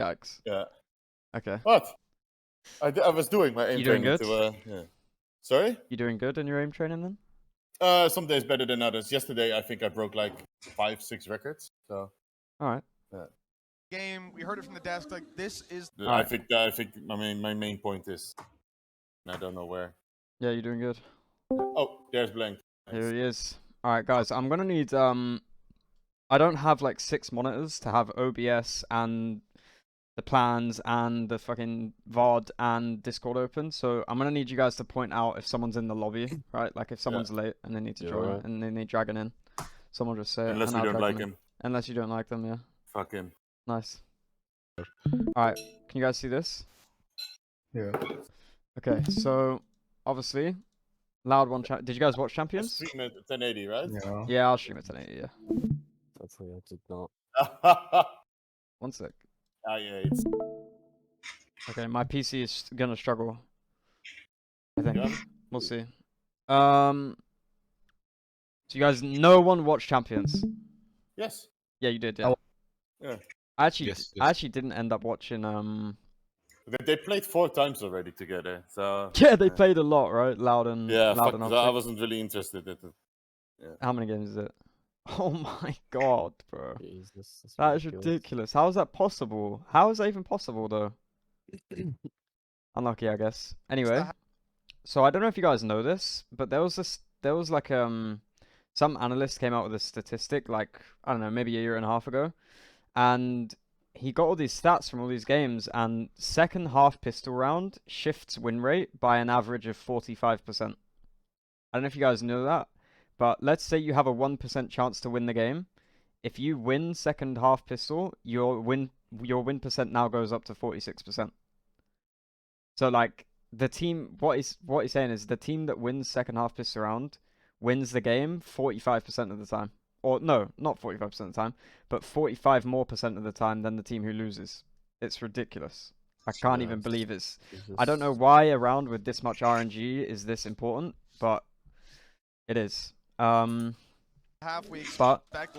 Yikes. Yeah. Okay. What? I was doing my aim You doing training good? yeah. Sorry? You doing good in your aim training then? Some days better than others. Yesterday, I think I broke like 5-6 records. So. Alright. Yeah. Game, we heard it from the desk. Like this is. I think my main point is, I don't know where. Yeah, you're doing good. Oh, there's Blank. Nice. Here he is. Alright, guys, I'm gonna need I don't have like 6 monitors to have OBS and the plans and the fucking VOD and Discord open, so I'm gonna need you guys to point out if someone's in the lobby, right? Like if someone's late and they need to join and they need dragging in. Someone just say it. Unless we don't like him. Unless you don't like them, yeah. Fuck him. Nice. Alright, can you guys see this? Yeah. Okay, so obviously, Loud one. Did you guys watch Champions? Stream at 1080, right? Yeah. Yeah, I'll stream it 1080. Yeah. Definitely, I did not. 1 sec. Ah, yeah, it's... Okay, my PC is gonna struggle. I think. Yeah. We'll see. So you guys, no one watched Champions. Yes. Yeah, you did. Yeah. Oh. Yeah. I actually, Yes, I actually didn't end up watching. They played 4 times already together, so... Yeah, they played a lot, right? Loud and Yeah, Loud fuck, and so I Optic. wasn't really interested in it. Yeah. How many games is it? Oh my god, bro. Jesus, that's That is ridiculous. How is that possible? How is that even possible, though? Unlucky, I guess. Anyway, so I don't know if you guys know this, but there was like some analyst came out with a statistic like, I don't know, maybe a year and a half ago, and he got all these stats from all these games, and second half pistol round shifts win rate by an average of 45%. I don't know if you guys know that, but let's say you have a 1% chance to win the game. If you win second half pistol, your win percent now goes up to 46%. So like the team, what he's saying is the team that wins second half pistol round wins the game 45% of the time. Or no, not 45% of the time, but 45% more of the time than the team who loses. It's ridiculous. I can't even believe it's... I don't know why a round with this much RNG is this important, but it is. We But expect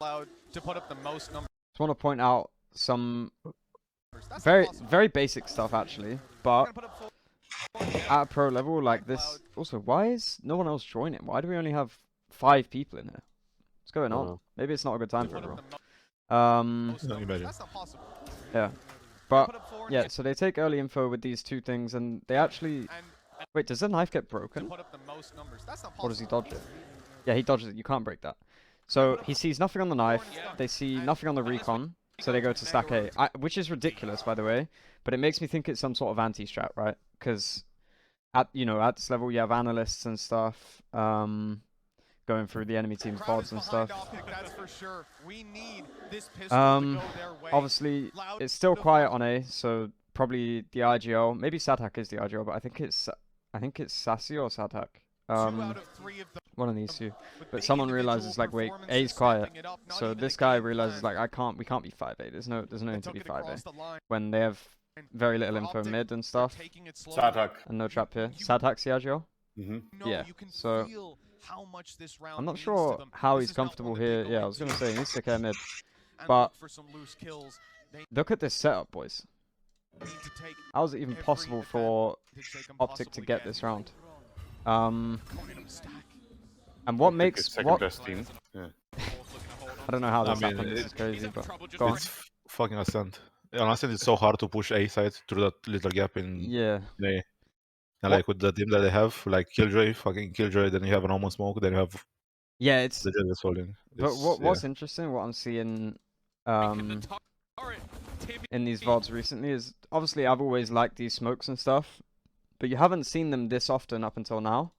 Loud to put up the most numbers. I just want to point out some That's very not possible. very basic stuff actually, but We're gonna put up four- at a pro level like this. Also, why is no one else joining? Why do we only have 5 people in here? What's going on? Maybe it's not a good time for put up everyone. the most No, numbers. imagine. That's not possible. Yeah, Put but up four yeah. So they take early info with these 2 things, and they actually and wait. Does the knife get to broken, put up the most numbers. That's not possible. or does he dodge it? Yeah, he dodges it. You can't break that. So he sees nothing on the knife. They see nothing on the recon. So they go to stack A, which is ridiculous, by the way. But it makes me think it's some sort of anti-strat, right? Because at this level, you have analysts and stuff going through the enemy team's VODs and stuff. That's for sure. We need this pistol to go their way. Obviously, it's still quiet on A, so probably the IGL. Maybe Sadhack is the IGL, but I think it's Sassy or Sadhack. 2 out of 3 of them One of these 2. with But big someone individual realizes like, wait, performances, A's quiet. stepping it up, not So even a this guy game realizes plan. like, we can't be 5A. There's no They need to took be it 5A across the line. when they have very little For info Optic, mid and they're stuff taking it slow. Sadhack. and no trap here. You- Sadhack's the IGL. Mm-hmm. No, Yeah, you can so feel how much this round I'm not means to sure them. how This he's is not comfortable one that they here. go Yeah, I was into gonna say he needs to care mid. and but- look for some loose kills. They Look at this setup, boys. need to take How is it even every possible for advantage they can Optic to possibly get this round? Going in a stack. And what It's makes second what? best team. Yeah. I don't know how I this mean, happened. This it- is crazy, but go on. It's fucking Ascent. On Ascent, it's so hard to push A side through that little gap in Yeah, A. And like with the team that they have, like fucking Killjoy, then you have an almost smoke, then you have yeah. It's the Jet that's holding. but It's- what's interesting, what I'm seeing, in these VODs recently is obviously I've always liked these smokes and stuff, but you haven't seen them this often up until now.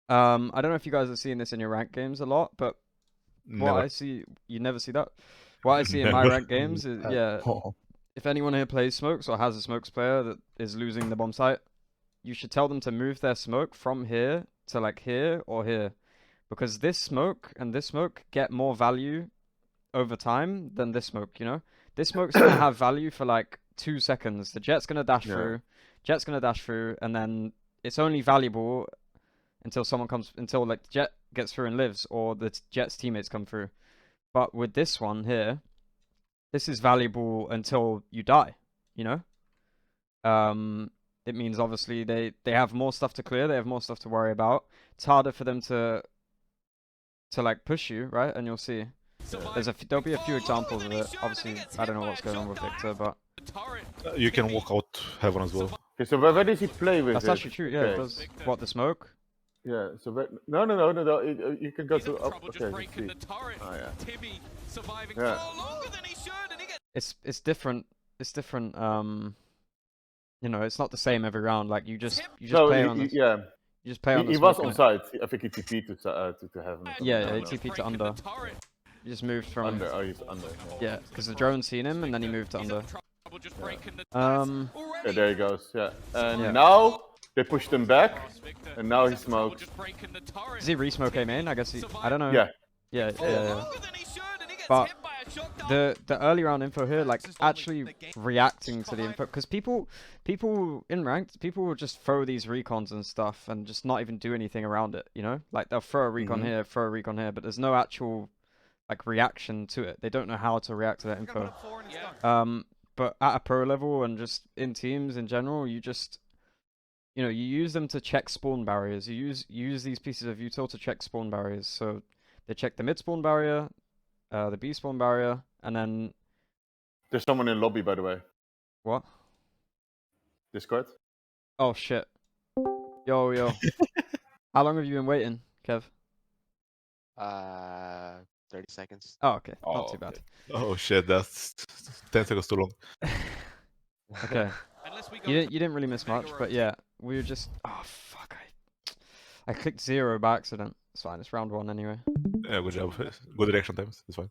I don't know if you guys are seeing this in your rank games a lot, but what never. I see, you never see that. What I see in my Never. rank games is, yeah, if anyone here plays smokes or has a smokes player that is losing the bomb site, you should tell them to move their smoke from here to like here or here, because this smoke and this smoke get more value over time than this smoke, you know? This smoke's gonna have value for like 2 seconds. The jet's gonna dash Yeah. through, and then it's only valuable until until like the jet gets through and lives, or the jet's teammates come through. But with this one here, this is valuable until you die, you know? It means obviously they have more stuff to clear, they have more stuff to worry about. It's harder for them to like push you, right? And you'll see. There'll be a few examples of it. Obviously, I don't know what's going on with Victor, but You can walk out heaven as well. Okay, so where does he play with that's it? actually true. Yeah, it Okay. does. What, the smoke? Yeah, so no. You can go to up. Okay, let's see. Oh yeah. Yeah. It's different. It's different. You know, it's not the same every round. Like you just No, play on. yeah. You just play on. He the was smoke on and side. I think he TP'd to heaven. Yeah, he TP'd to under. He just moved from. Under. Oh, he's under. Yeah, because the drone seen him and then he moved to under. Yeah, there he goes. Yeah, and Yeah. now they pushed him back, and now he smoked. Does he re-smoke him in? I guess he. I don't know. Yeah. Yeah. But the early round info here, like actually reacting to the info, because people in ranked, people will just throw these recons and stuff and just not even do anything around it, you know? Like they'll throw a recon here, throw a recon here, but there's no actual like reaction to it. They don't know how to react to that info. But at a pro level and just in teams in general, you just, you know, you use them to check spawn barriers. You use these pieces of util to check spawn barriers. So they check the mid spawn barrier, the B spawn barrier, and then There's someone in lobby, by the way. what? Discord. Oh shit. Yo. How long have you been waiting, Kev? 30 seconds. Oh, okay. Oh, Not too bad. Oh shit, that's 10 seconds too long. Okay. You didn't really miss much, but yeah, we were just. Oh fuck! I clicked 0 by accident. It's fine. It's round 1 anyway. Yeah, good job. Good reaction times. It's fine.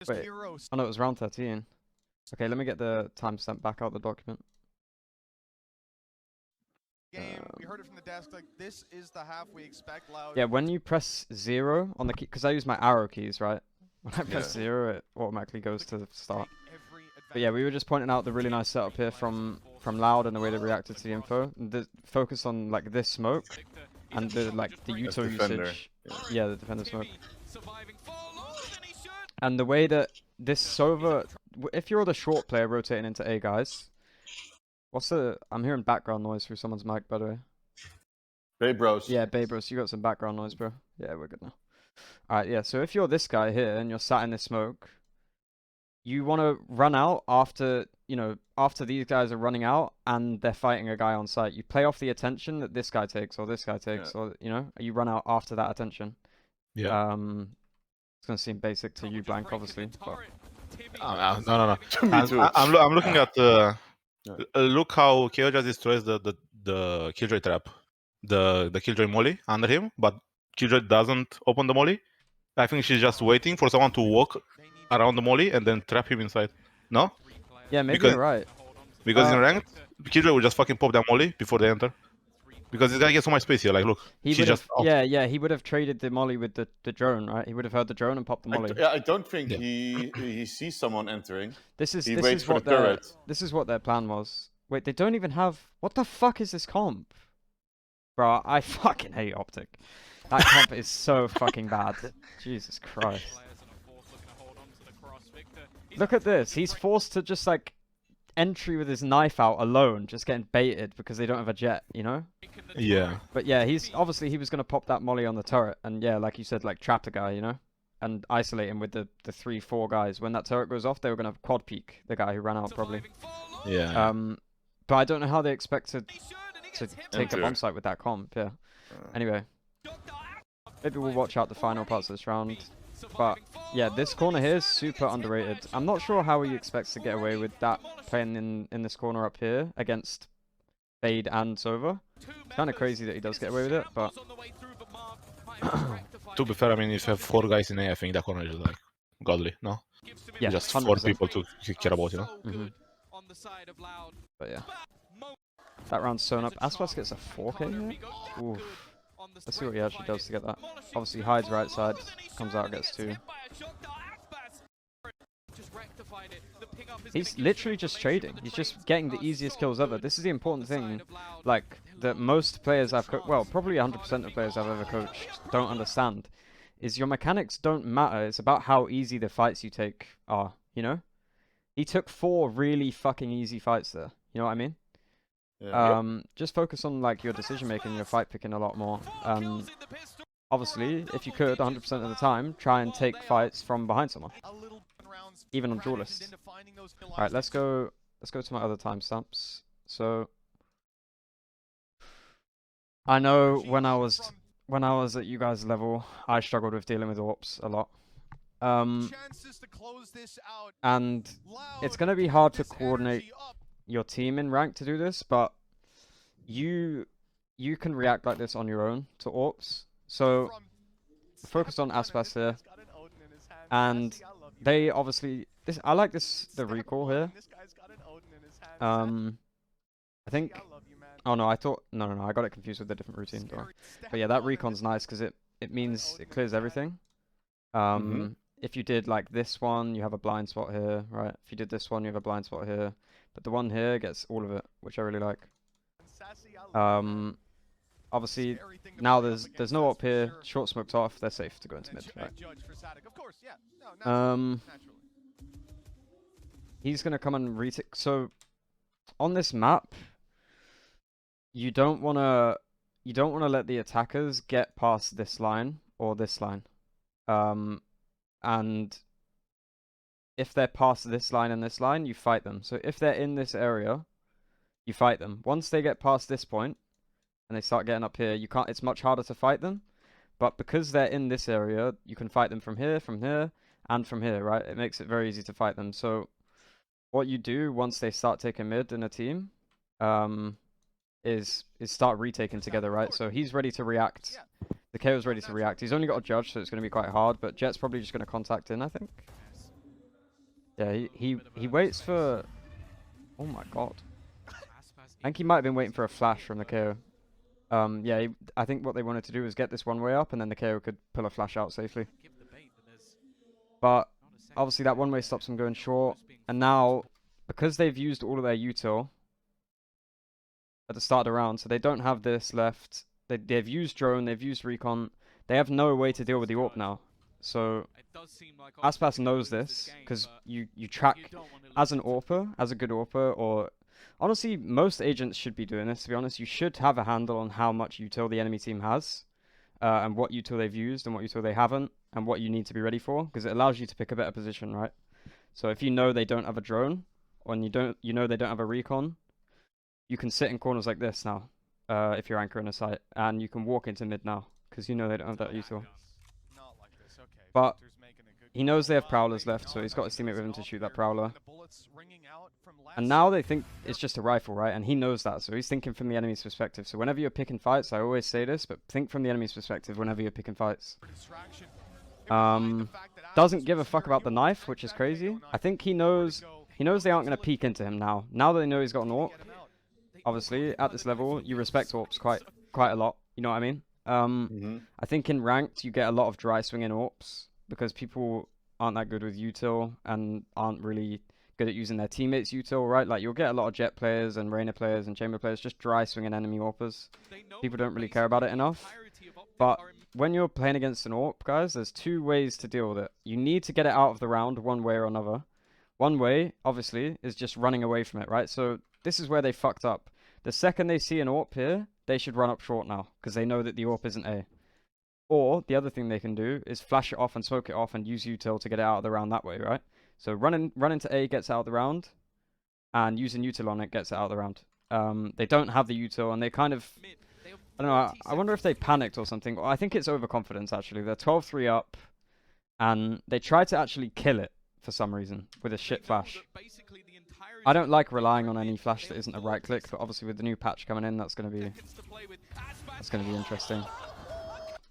Wait. Oh no, it was round 13. Okay, let me get the timestamp back out the document. Game. We heard it from the desk. Like this is the half we expect. Loud. Yeah, when you press 0 on the key, because I use my arrow keys, right? When I press Yeah. 0, it automatically goes to the start. But yeah, we were just pointing out the really nice setup here from Loud and the way they reacted to the info. The focus on like this smoke and the the util defender. usage. Yeah, the defender smoke. And the way that this Sova, if you're the short player rotating into A, guys. What's the? I'm hearing background noise through someone's mic, by the way. Hey, bros. Yeah, Babros, you got some background noise, bro. Yeah, we're good now. Alright, yeah, so if you're this guy here and you're sat in this smoke, you want to run out after, you know, after these guys are running out and they're fighting a guy on site. You play off the attention that this guy takes or this guy takes, or, you know, you run out after that attention. Yeah. It's going to seem basic to you, Blank, obviously, but... No. Me too. I'm looking at look how Killjoy destroys the Killjoy trap, the Killjoy molly under him, but Killjoy doesn't open the molly. I think she's just waiting for someone to walk around the molly and then trap him inside. No? Yeah, maybe Because- you're right. Because in ranked, Killjoy will just fucking pop that molly before they enter. Because this guy gets so much space here. Like, look, He she's would have, just out. yeah, he would have traded the molly with the drone, right? He would have heard the drone and popped the molly. I don't think Yeah. he sees someone entering. This is He this waits is for what the their turret. this is what their plan was. Wait, they don't even have. What the fuck is this comp? Bro, I fucking hate Optic. That comp is so fucking bad. Jesus Christ. Look at this. He's forced to just like entry with his knife out alone, just getting baited because they don't have a jet, you know? Yeah. But yeah, he's obviously he was gonna pop that molly on the turret and yeah, like you said, like trap the guy, you know? And isolate him with the 3-4 guys. When that turret goes off, they were gonna quad peek the guy who ran out probably. Yeah. But I don't know how they expect to take a Enter. bomb site with that comp, yeah. Anyway. Maybe we'll watch out the final parts of this round. But yeah, this corner here is super underrated. I'm not sure how he expects to get away with that playing in this corner up here against Fade and Sova. It's kind of crazy that he does get away with it, but To be fair, I mean, if you have 4 guys in A, I think that corner is like godly, no? yeah, Just 100%. 4 people to care about, you know? Mhm. But yeah. That round's sewn up. Aspas gets a 4k here? Oof. Let's see what he actually does to get that. Obviously hides right side, comes out, gets 2. He's literally just trading. He's just getting the easiest kills ever. This is the important thing, like, that most players I've coached, well, probably 100% of players I've ever coached don't understand, is your mechanics don't matter. It's about how easy the fights you take are, you know? He took 4 really fucking easy fights there. You know what I mean? Yeah. Just focus on like your decision making, your fight picking a lot more. Obviously, if you could, 100% of the time, try and take fights from behind someone, even on duelists. All right, let's go to my other timestamps. So, I know when I was at you guys' level, I struggled with dealing with AWPs a lot. And it's gonna be hard to coordinate your team in rank to do this, but you can react like this on your own to AWPs. So focus on Aspas here, and they obviously I like the recall here. I think. Oh no, I thought no, I got it confused with a different routine. But yeah, that recon's nice because it means it clears everything. If you did like this one, you have a blind spot here, right? If you did this one, you have a blind spot here. But the one here gets all of it, which I really like. Obviously, now there's no up here. Short smoked off. They're safe to go into mid, right? He's gonna come and retake. So on this map, you don't wanna let the attackers get past this line or this line. And if they're past this line and this line, you fight them. So if they're in this area, you fight them. Once they get past this point and they start getting up here, it's much harder to fight them. But because they're in this area, you can fight them from here, and from here, right? It makes it very easy to fight them. So what you do once they start taking mid in a team, is start retaking together, right? So he's ready to react. The KO's ready to react. He's only got a judge, so it's going to be quite hard, but Jett's probably just going to contact in, I think. Yeah, he waits for... Oh my god. I think he might have been waiting for a flash from the KO. Yeah, I think what they wanted to do was get this one way up, and then the KO could pull a flash out safely. But obviously that one way stops them going short, and now, because they've used all of their util at the start of the round, so they don't have this left. They've used drone, they've used recon. They have no way to deal with the AWP now. So Aspas knows this because you track as an AWPer, as a good AWPer, or honestly most agents should be doing this. To be honest, you should have a handle on how much util the enemy team has, and what util they've used and what util they haven't, and what you need to be ready for, because it allows you to pick a better position, right? So if you know they don't have a drone, or you know they don't have a recon, you can sit in corners like this now. If you're anchoring a site, and you can walk into mid now because you know they don't have that util. But he knows they have prowlers left, so he's got his teammate with him to shoot that prowler. And now they think it's just a rifle, right? And he knows that, so he's thinking from the enemy's perspective. So whenever you're picking fights, I always say this, but think from the enemy's perspective whenever you're picking fights. Doesn't give a fuck about the knife, which is crazy. I think he knows they aren't going to peek into him now. Now that they know he's got an AWP, obviously, at this level, you respect AWPs quite a lot. You know what I mean? I think in ranked, you get a lot of dry swinging AWPs because people aren't that good with util and aren't really good at using their teammates' util, right? Like, you'll get a lot of Jett players and Reyna players and Chamber players just dry swinging enemy AWPers. People don't really care about it enough. But when you're playing against an AWP, guys, there's 2 ways to deal with it. You need to get it out of the round one way or another. One way, obviously, is just running away from it, right? So this is where they fucked up. The second they see an AWP here, they should run up short now, because they know that the AWP isn't A. Or, the other thing they can do is flash it off and smoke it off and use util to get it out of the round that way, right? So run into A gets it out of the round, and using util on it gets it out of the round. They don't have the util, and they kind of... I don't know, I wonder if they panicked or something. I think it's overconfidence, actually. They're 12-3 up, and they try to actually kill it for some reason with a shit flash. I don't like relying on any flash that isn't a right click, but obviously with the new patch coming in, that's going to be interesting.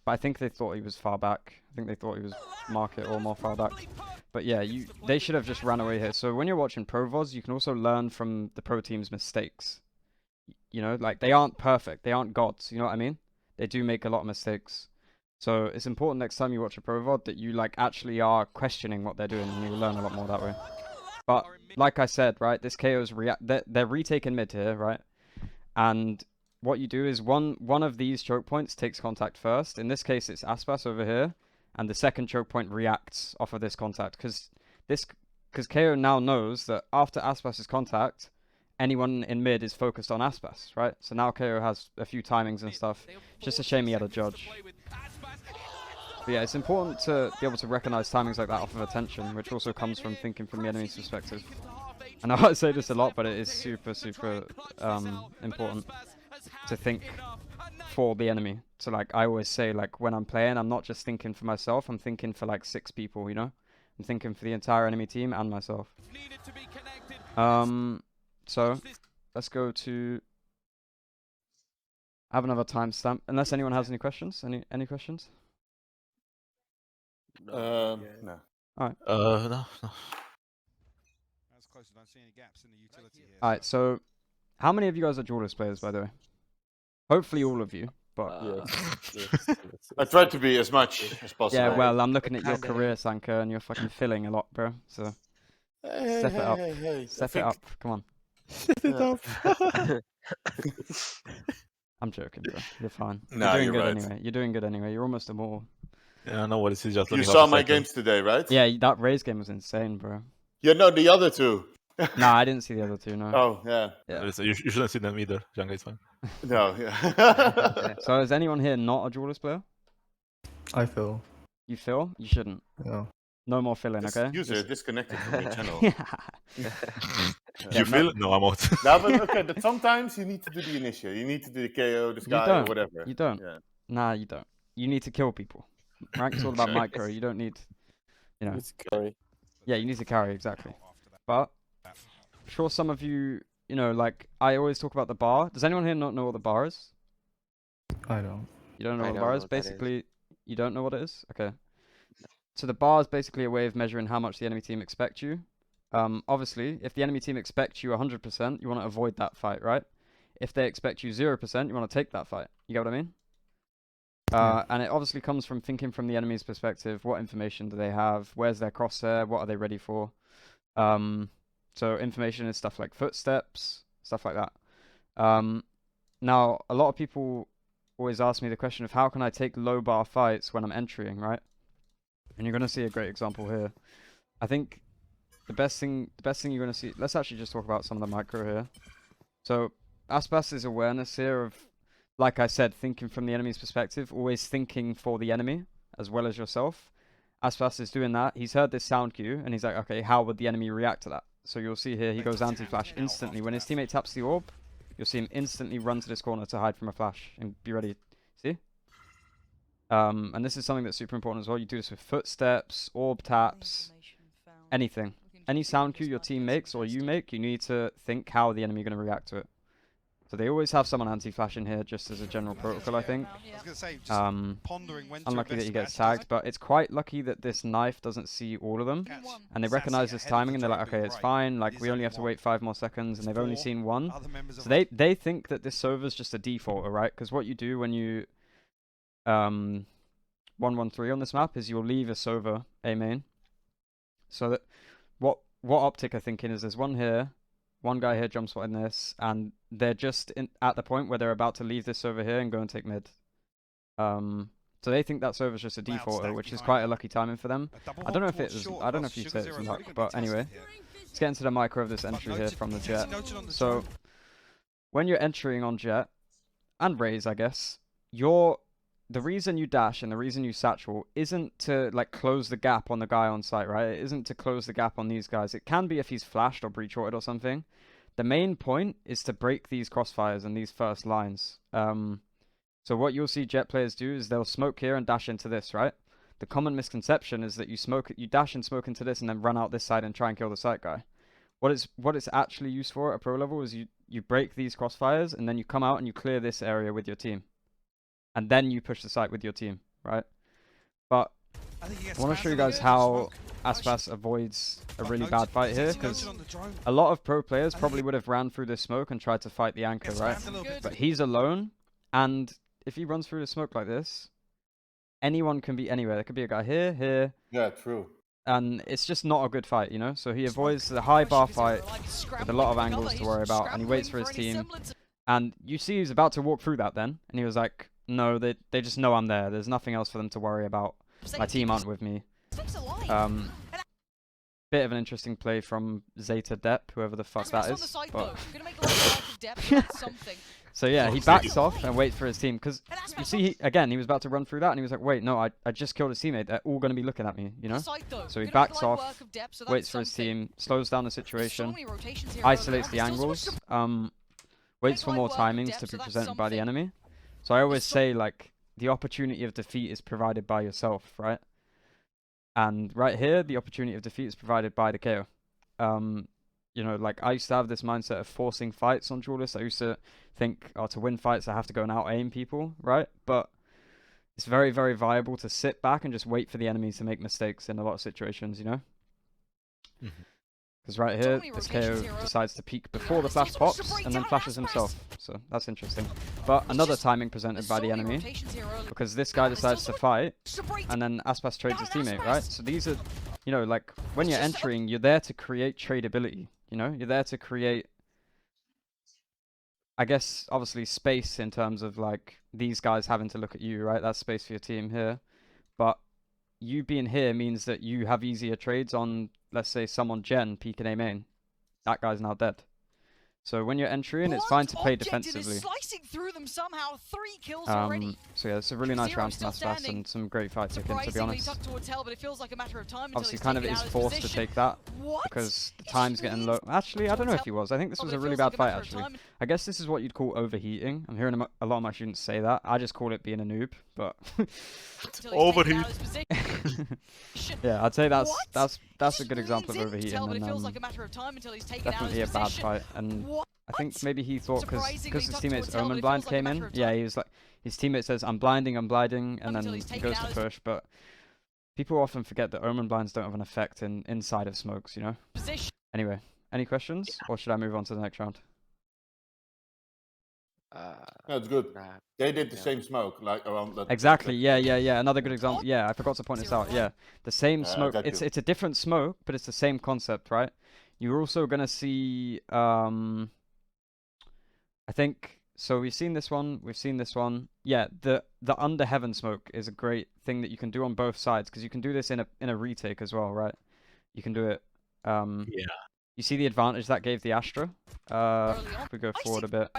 But I think they thought he was far back. I think they thought he was market or more far back. But yeah, they should have just ran away here. So when you're watching Pro VODs, you can also learn from the pro team's mistakes. You know, like, they aren't perfect. They aren't gods. You know what I mean? They do make a lot of mistakes. So it's important next time you watch a Pro VOD that you, like, actually are questioning what they're doing, and you'll learn a lot more that way. But like I said, right, this KO's they're retaking mid here, right? And what you do is one of these choke points takes contact first. In this case, it's Aspas over here, and the second choke point reacts off of this contact. Because KO now knows that after Aspas's contact, anyone in mid is focused on Aspas, right? So now KO has a few timings and stuff. It's just a shame he had a judge. But yeah, it's important to be able to recognize timings like that off of attention, which also comes from thinking from the enemy's perspective. I know I say this a lot, but it is super, super important to think for the enemy. So like I always say, like when I'm playing, I'm not just thinking for myself, I'm thinking for like 6 people, you know? I'm thinking for the entire enemy team and myself. So let's go to have another timestamp. Unless anyone has any questions. Any questions? No. Alright. No. Alright, so how many of you guys are duelist players, by the way? Hopefully all of you, but I try to be as much as possible. yeah, well, I'm looking at your career, Sanka, and you're fucking filling a lot, bro. So step it up. Step it up. Come on. Set it up. I'm joking, bro. You're fine. No, you're doing you're good right. anyway. You're doing good anyway. You're almost immortal. Yeah, no worries. He's just You looking saw up a my second. games today, right? Yeah, that Raze game was insane, bro. Yeah, no, the other two. Nah, I didn't see the other two, no. Oh, yeah. Yeah. Listen, you shouldn't see them either. Jungle is fine. No, yeah. So is anyone here not a duelist player? I feel. You feel? You shouldn't. Yeah. No more filling, This okay? user disconnected from your channel. You feel? No, I'm out. No, but okay, but sometimes you need to do the initial. You need to do the KO, the Sky, or don't. whatever. You don't. Yeah. Nah, you don't. You need to kill people. Rank's all about micro. You don't need, you know. It's carry. Yeah, you need to carry, exactly. But, I'm sure some of you, you know, like, I always talk about the bar. Does anyone here not know what the bar is? I don't. You don't know I what the don't bar know is? what that is. Basically, you don't know what it is? Okay. So the bar is basically a way of measuring how much the enemy team expect you. Obviously, if the enemy team expects you 100%, you want to avoid that fight, right? If they expect you 0%, you want to take that fight. You get what I mean? And it obviously comes from thinking from the enemy's perspective. What information do they have? Where's their crosshair? What are they ready for? So information is stuff like footsteps, stuff like that. Now, a lot of people always ask me the question of how can I take low bar fights when I'm entering, right? And you're going to see a great example here. I think the best thing you're going to see... Let's actually just talk about some of the micro here. So, Aspas' awareness here of, like I said, thinking from the enemy's perspective, always thinking for the enemy as well as yourself. Aspas is doing that. He's heard this sound cue, and he's like, okay, how would the enemy react to that? So you'll see here, he goes anti-flash instantly. When his teammate taps the orb, you'll see him instantly run to this corner to hide from a flash and be ready. See? And this is something that's super important as well. You do this with footsteps, orb taps, anything. Any sound cue your team makes or you make, you need to think how the enemy are going to react to it. So they always have someone anti-flash in here just as a general protocol, I think. Unlucky that he gets tagged, but it's quite lucky that this knife doesn't see all of them. And they recognize this timing and they're like, okay, it's fine. Like, we only have to wait 5 more seconds and they've only seen one. So they think that this Sova's just a defaulter, right? Because what you do when you 1-1-3 on this map is you'll leave a Sova A main. So that what Optic are thinking is there's one here, one guy here jump spotting this, and they're just at the point where they're about to leave this over here and go and take mid. So they think that Sova's just a defaulter, which is quite a lucky timing for them. I don't know if it was, I don't know if you say it's luck, but anyway, let's get into the micro of this entry here from the Jett. So when you're entering on Jett and Raze, I guess, the reason you dash and the reason you satchel isn't to like close the gap on the guy on site, right? It isn't to close the gap on these guys. It can be if he's flashed or breach ordered or something. The main point is to break these crossfires and these first lines. So what you'll see Jett players do is they'll smoke here and dash into this, right? The common misconception is that you dash and smoke into this and then run out this side and try and kill the site guy. What it's actually used for at pro level is you break these crossfires and then you come out and you clear this area with your team. And then you push the site with your team, right? But I want to show you guys how Aspas avoids a really bad fight here, because a lot of pro players probably would have ran through this smoke and tried to fight the anchor, right? But he's alone, and if he runs through the smoke like this, anyone can be anywhere. There could be a guy here, here. Yeah, true. And it's just not a good fight, you know? So he avoids the high bar fight with a lot of angles to worry about, and he waits for his team. And you see he's about to walk through that then, and he was like, no, they just know I'm there. There's nothing else for them to worry about. my team aren't with me. Bit of an interesting play from Zeta Depp, whoever the fuck that is. But so yeah, he backs off and waits for his team, because you see, again, he was about to run through that, and he was like, wait, no, I just killed his teammate. They're all going to be looking at me, you know? So he backs off, waits for his team, slows down the situation, isolates the angles, waits for more timings to be presented by the enemy. So I always say, like, the opportunity of defeat is provided by yourself, right? And right here, the opportunity of defeat is provided by the KO. You know, like, I used to have this mindset of forcing fights on duelists. I used to think, oh, to win fights, I have to go and out-aim people, right? But it's very, very viable to sit back and just wait for the enemies to make mistakes in a lot of situations, you know? Because right here, this KO decides to peek before the flash pops, and then flashes himself. So that's interesting. But another timing presented by the enemy, because this guy decides to fight, and then Aspas trades his teammate, right? So these are, you know, like, when you're entering, you're there to create tradability, you know? You're there to create, I guess, obviously, space in terms of, like, these guys having to look at you, right? That's space for your team here. But you being here means that you have easier trades on, let's say, someone Gen peeking A main. That guy's now dead. So when you're entering, it's fine to play defensively. So yeah, it's a really nice round from Aspas and some great fight taken, to be honest. Obviously, kind of is forced to take that because the time's getting low. Actually, I don't know if he was. I think this was a really bad fight, actually. I guess this is what you'd call overheating. I'm hearing a lot of my students say that. I just call it being a noob, but... Overheat. Yeah, I'd say that's a good example of overheating, and definitely a bad fight. And I think maybe he thought, because his teammate's Omen blind came in, yeah, he was like, his teammate says, I'm blinding, and then he goes to push, but people often forget that Omen blinds don't have an effect inside of smokes, you know? Anyway, any questions, or should I move on to the next round? No, it's good. They did the same smoke, like around that. Exactly. Yeah. Another good example. Yeah, I forgot to point this out. Yeah, the same smoke. It's a different smoke, but it's the same concept, right? You're also gonna see. I think so. We've seen this one. We've seen this one. Yeah, the under heaven smoke is a great thing that you can do on both sides, because you can do this in a retake as well, right? You can do it. Yeah. You see the advantage that gave the Astra? If we go forward a bit.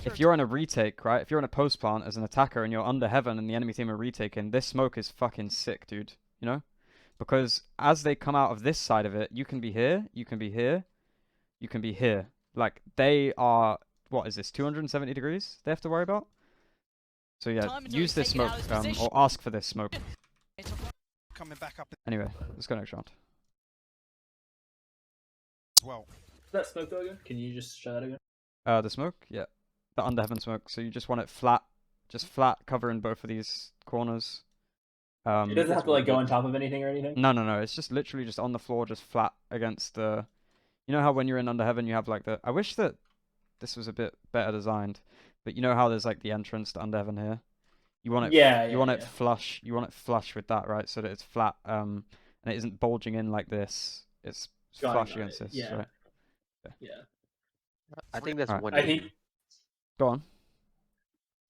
If you're in a retake, right? If you're in a post plant as an attacker and you're under heaven and the enemy team are retaking, this smoke is fucking sick, dude. You know? Because as they come out of this side of it, you can be here, you can be here, you can be here. Like, they are, what is this, 270 degrees they have to worry about? So yeah, use this smoke, or ask for this smoke. Anyway, let's go next round. Well, that smoke though again? Can you just show that again? The smoke, yeah, the under heaven smoke. So you just want it flat, just flat, covering both of these corners. It doesn't have to like go on top of anything or anything. No. It's just literally just on the floor, just flat against the. You know how when you're in under heaven, you have like the. I wish that this was a bit better designed, but you know how there's like the entrance to under heaven here. You want it. You want it flush. You want it flush with that, right? So that it's flat, and it isn't bulging in like this. It's flush against this, right? Yeah. I think that's one. I think. Go on.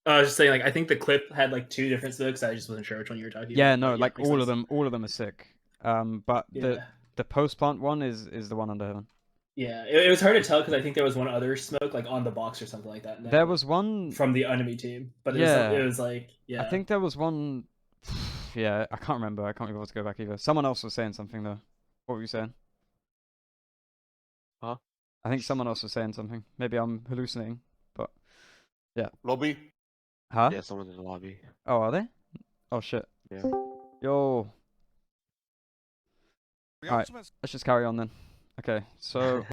I was just saying, like, I think the clip had like two different smokes. I just wasn't sure which one you were talking about. Yeah, no, like all of them are sick. But the post plant one is the one under heaven. Yeah, it was hard to tell because I think there was one other smoke like on the box or something like that. There was one from the enemy team, but it was like I think there was one. Yeah, I can't remember. I can't be able to go back either. Someone else was saying something though. What were you saying? Huh? I think someone else was saying something. Maybe I'm hallucinating, but yeah. Lobby. Huh? Yeah, someone's in the lobby. Oh, are they? Oh shit. Yeah. Yo. Alright, let's just carry on then. Okay, so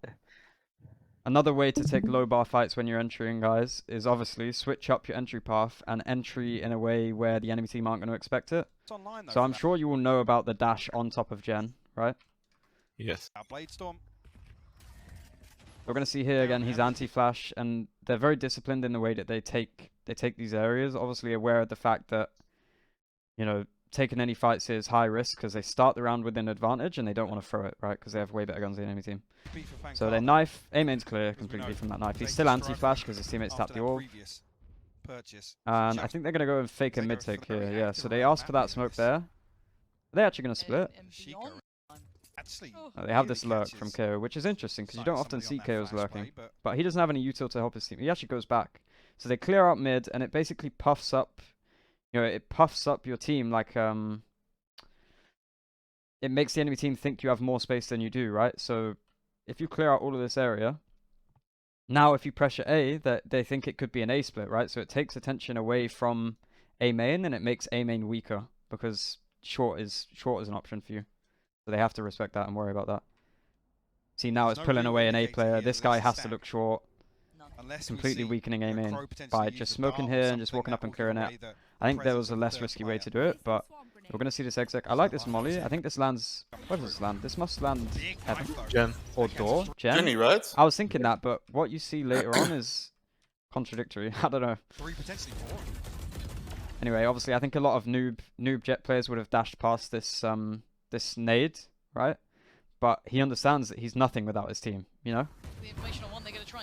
another way to take low bar fights when you're entering, guys, is obviously switch up your entry path and entry in a way where the enemy team aren't going to expect it. So I'm sure you will know about the dash on top of Gen, right? Yes. We're going to see here again, he's anti-flash, and they're very disciplined in the way that they take these areas, obviously aware of the fact that, you know, taking any fights here is high risk because they start the round with an advantage and they don't want to throw it, right? Because they have way better guns than the enemy team. So their knife, A main's clear completely from that knife. He's still anti-flash because his teammates tapped the orb. purchase. And I think they're gonna go and fake a mid take here. Yeah, so they ask for that smoke there. Are they actually gonna split? Actually, They have this lurk from KO, which is interesting because you don't often see KOs lurking. But he doesn't have any util to help his team. He actually goes back. So they clear out mid, and it basically puffs up. You know, it puffs up your team like it makes the enemy team think you have more space than you do, right? So if you clear out all of this area, now if you pressure A, that they think it could be an A split, right? So it takes attention away from A main, and it makes A main weaker because short is an option for you. So they have to respect that and worry about that. See, now it's pulling away an A player. This guy has to look short. Completely weakening A main by just smoking here and just walking up and clearing it. I think there was a less risky way to do it, but we're going to see this exec. I like this molly. I think this lands... Where does this land? This must land heaven. Gen. Or door. Gen? Jenny, right? I was thinking that, but what you see later on is contradictory. I don't know. Anyway, obviously, I think a lot of noob Jett players would have dashed past this this nade, right? But he understands that he's nothing without his team, you know?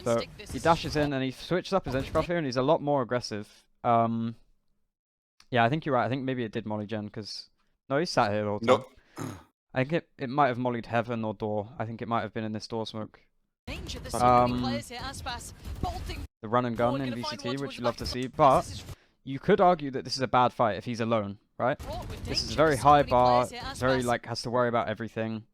So he dashes in and he switches up his entry path here, and he's a lot more aggressive. Yeah, I think you're right. I think maybe it did molly Gen, because... No, he sat here all the time. Nope. I think it might have mollied heaven or door. I think it might have been in this door smoke. The run and gun in VCT, which you love to see, but you could argue that this is a bad fight if he's alone, right? This is a very high bar, very like has to worry about everything.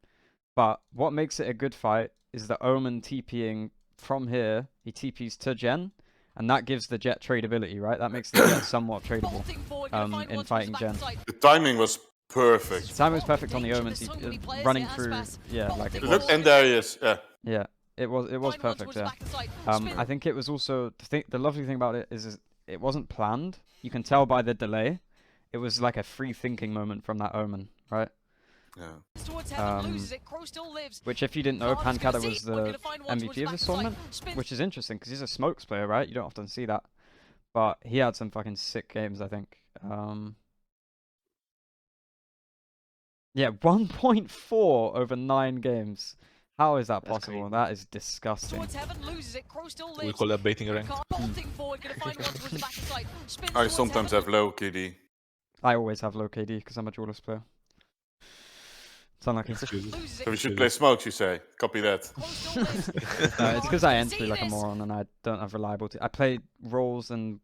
But what makes it a good fight is the Omen TPing from here. He TPs to Gen, and that gives the Jett tradability, right? That makes the Jett somewhat tradable in fighting Gen. The timing was perfect. The timing was perfect on the Omen running through, yeah, like it was. Look, and there he is. Yeah. Yeah, it was perfect. Yeah. I think it was also the lovely thing about it is it wasn't planned. You can tell by the delay. It was like a free thinking moment from that Omen, right? Yeah. Which, if you didn't know, paNcada was the MVP of this tournament, which is interesting because he's a smokes player, right? You don't often see that, but he had some fucking sick games, I think. Yeah, 1.4 over 9 games. How is that possible? That is disgusting. We call that baiting a rank. I sometimes have low KD. I always have low KD because I'm a duelist player. It's unlucky. So we should play smokes, you say? Copy that. No, it's because I entry like a moron and I don't have reliable I play roles and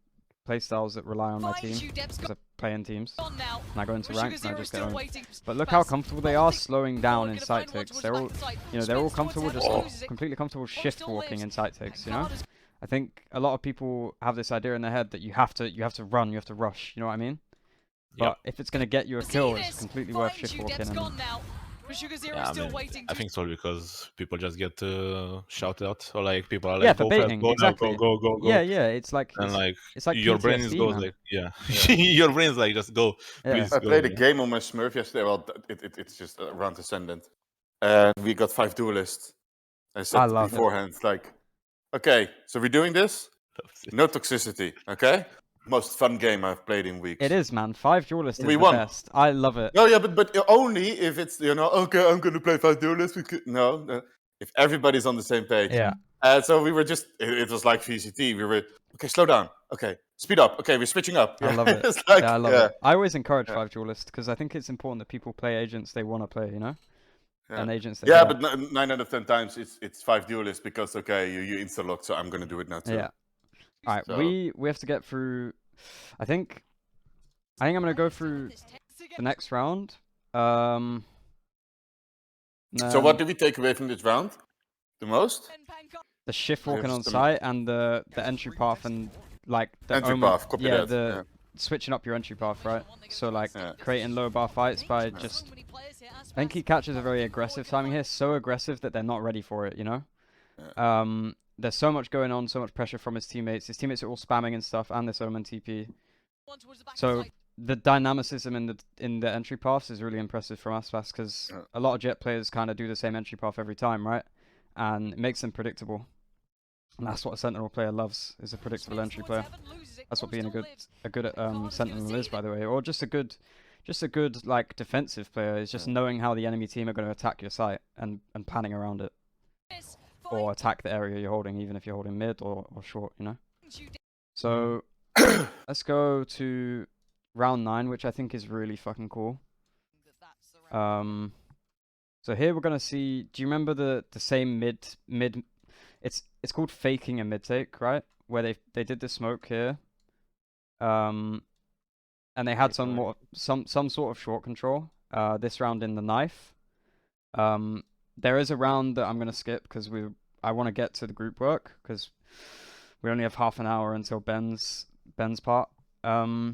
playstyles that rely on my team because I play in teams. And I go into ranks and I just get owned. But look how comfortable they are slowing down in sight takes. They're all, you know, they're all comfortable, just completely comfortable shift walking in sight takes, you know? I think a lot of people have this idea in their head that you have to run, you have to rush, you know what I mean? But if it's going to get you a kill, it's completely worth shift walking. And Yeah, I mean, I think so because people just get shouted out, or like people are like, yeah, for go baiting, fast, go exactly. now, go. Yeah, it's like And like, it's like your brain PTSD, goes man. like, your brain's like, just go. Yeah. Please I go. played a game on my Smurf yesterday. Well, it's just around Ascendant. And we got 5 duelists. I said beforehand, like, okay, so we're doing this? No toxicity, okay? Most fun game I've played in weeks. It is, man. 5 duelists is We the won. best. I love it. No, yeah, but only if it's, you know, okay, I'm going to play 5 duelists. No, if everybody's on the same page. Yeah. So we were just, it was like VCT. We were, okay, slow down. Okay, speed up. Okay, we're switching up. I love it. It's like, I love it. I always encourage 5 duelists because I think it's important that people play agents they want to play, you know? And agents that yeah, but 9 out of 10 times it's 5 duelists because, okay, you insta-locked, so I'm going to do it now too. Yeah. All right, so we have to get through... I think I'm gonna go through the next round. So what do we take away from this round? The most? The shift walking on site and the entry path and like the entry path. Copy that. the switching up your entry path, right? So like creating low bar fights by just. I think he catches a very aggressive timing here, so aggressive that they're not ready for it, you know. There's so much going on, so much pressure from his teammates. His teammates are all spamming and stuff, and this Omen TP. So the dynamicism in the entry paths is really impressive from Aspas because a lot of Jett players kind of do the same entry path every time, right? And it makes them predictable. And that's what a Sentinel player loves, is a predictable entry player. That's what being a good Sentinel is, by the way, or just a good like defensive player is just knowing how the enemy team are going to attack your site and planning around it. Or attack the area you're holding, even if you're holding mid or short, you know? So, Let's go to round 9, which I think is really fucking cool. So here we're gonna see. Do you remember the same mid? It's called faking a mid take, right? Where they did the smoke here. And they had some sort of short control. This round in the knife. There is a round that I'm gonna skip because I want to get to the group work because we only have half an hour until Ben's part. So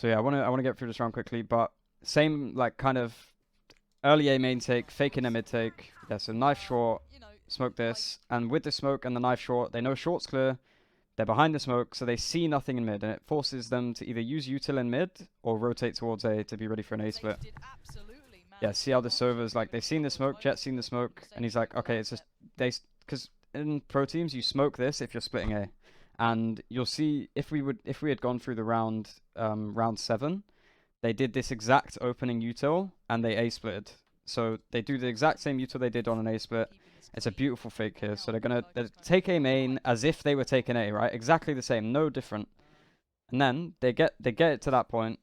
yeah, I want to get through this round quickly, but same like kind of early A main take, fake in a mid take. Yeah, so knife short, smoke this, and with the smoke and the knife short, they know short's clear. They're behind the smoke, so they see nothing in mid, and it forces them to either use util in mid or rotate towards A to be ready for an A split. Yeah, see how this over's like they've seen the smoke, Jett's seen the smoke, and he's like, okay, it's just because in pro teams you smoke this if you're splitting A, and you'll see if we had gone through the round 7, they did this exact opening util and they A splitted. So they do the exact same util they did on an A split. It's a beautiful fake here. So they're take A main as if they were taking A, right? Exactly the same, no different. And then they get it to that point,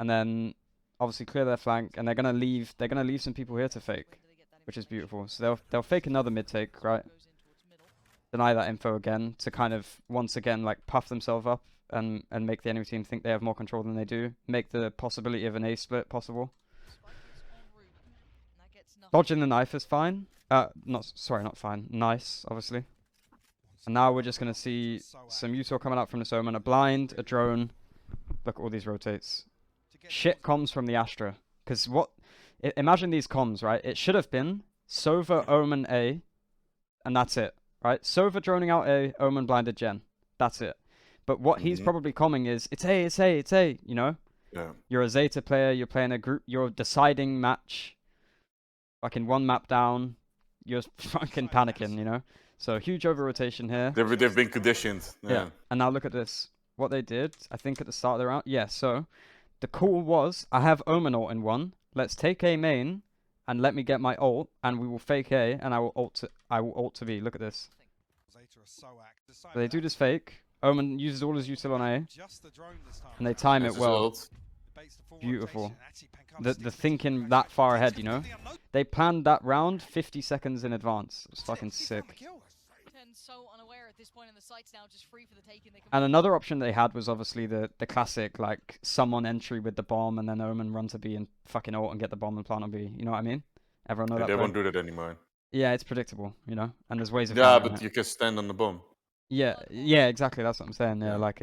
and then obviously clear their flank, and they're gonna leave some people here to fake, which is beautiful. So they'll fake another mid take, right? Deny that info again to kind of once again like puff themselves up and make the enemy team think they have more control than they do. Make the possibility of an A split possible. Dodging the knife is fine. Not fine. Nice, obviously. And now we're just gonna see some util coming out from this omen. A blind, a drone. Look at all these rotates. Shit comms from the Astra. Because imagine these comms, right? It should have been Sova, Omen, A, and that's it, right? Sova droning out A, Omen blinded Gen. That's it. But what he's probably comming is, it's A, it's A, it's A, you know? Yeah. You're a Zeta player, you're playing a group, you're deciding match. Fucking one map down, you're fucking panicking, you know? So huge over-rotation here. They've been conditioned. Yeah. And now look at this. What they did, I think at the start of the round, so the call was, I have Omen ult in 1. Let's take A main, and let me get my ult, and we will fake A, and I will ult to B. Look at this. So they do this fake. Omen uses all his util on A, and they time it well. Beautiful. The thinking that far ahead, you know? They planned that round 50 seconds in advance. It was fucking sick. And another option they had was obviously the classic, like, someone entry with the bomb and then Omen run to B and fucking ult and get the bomb and plant on B. You know what I mean? Everyone know that They play? won't do that anymore. Yeah, it's predictable, you know? And there's ways of but you can stand on the bomb. Yeah, exactly. That's what I'm saying. Yeah, like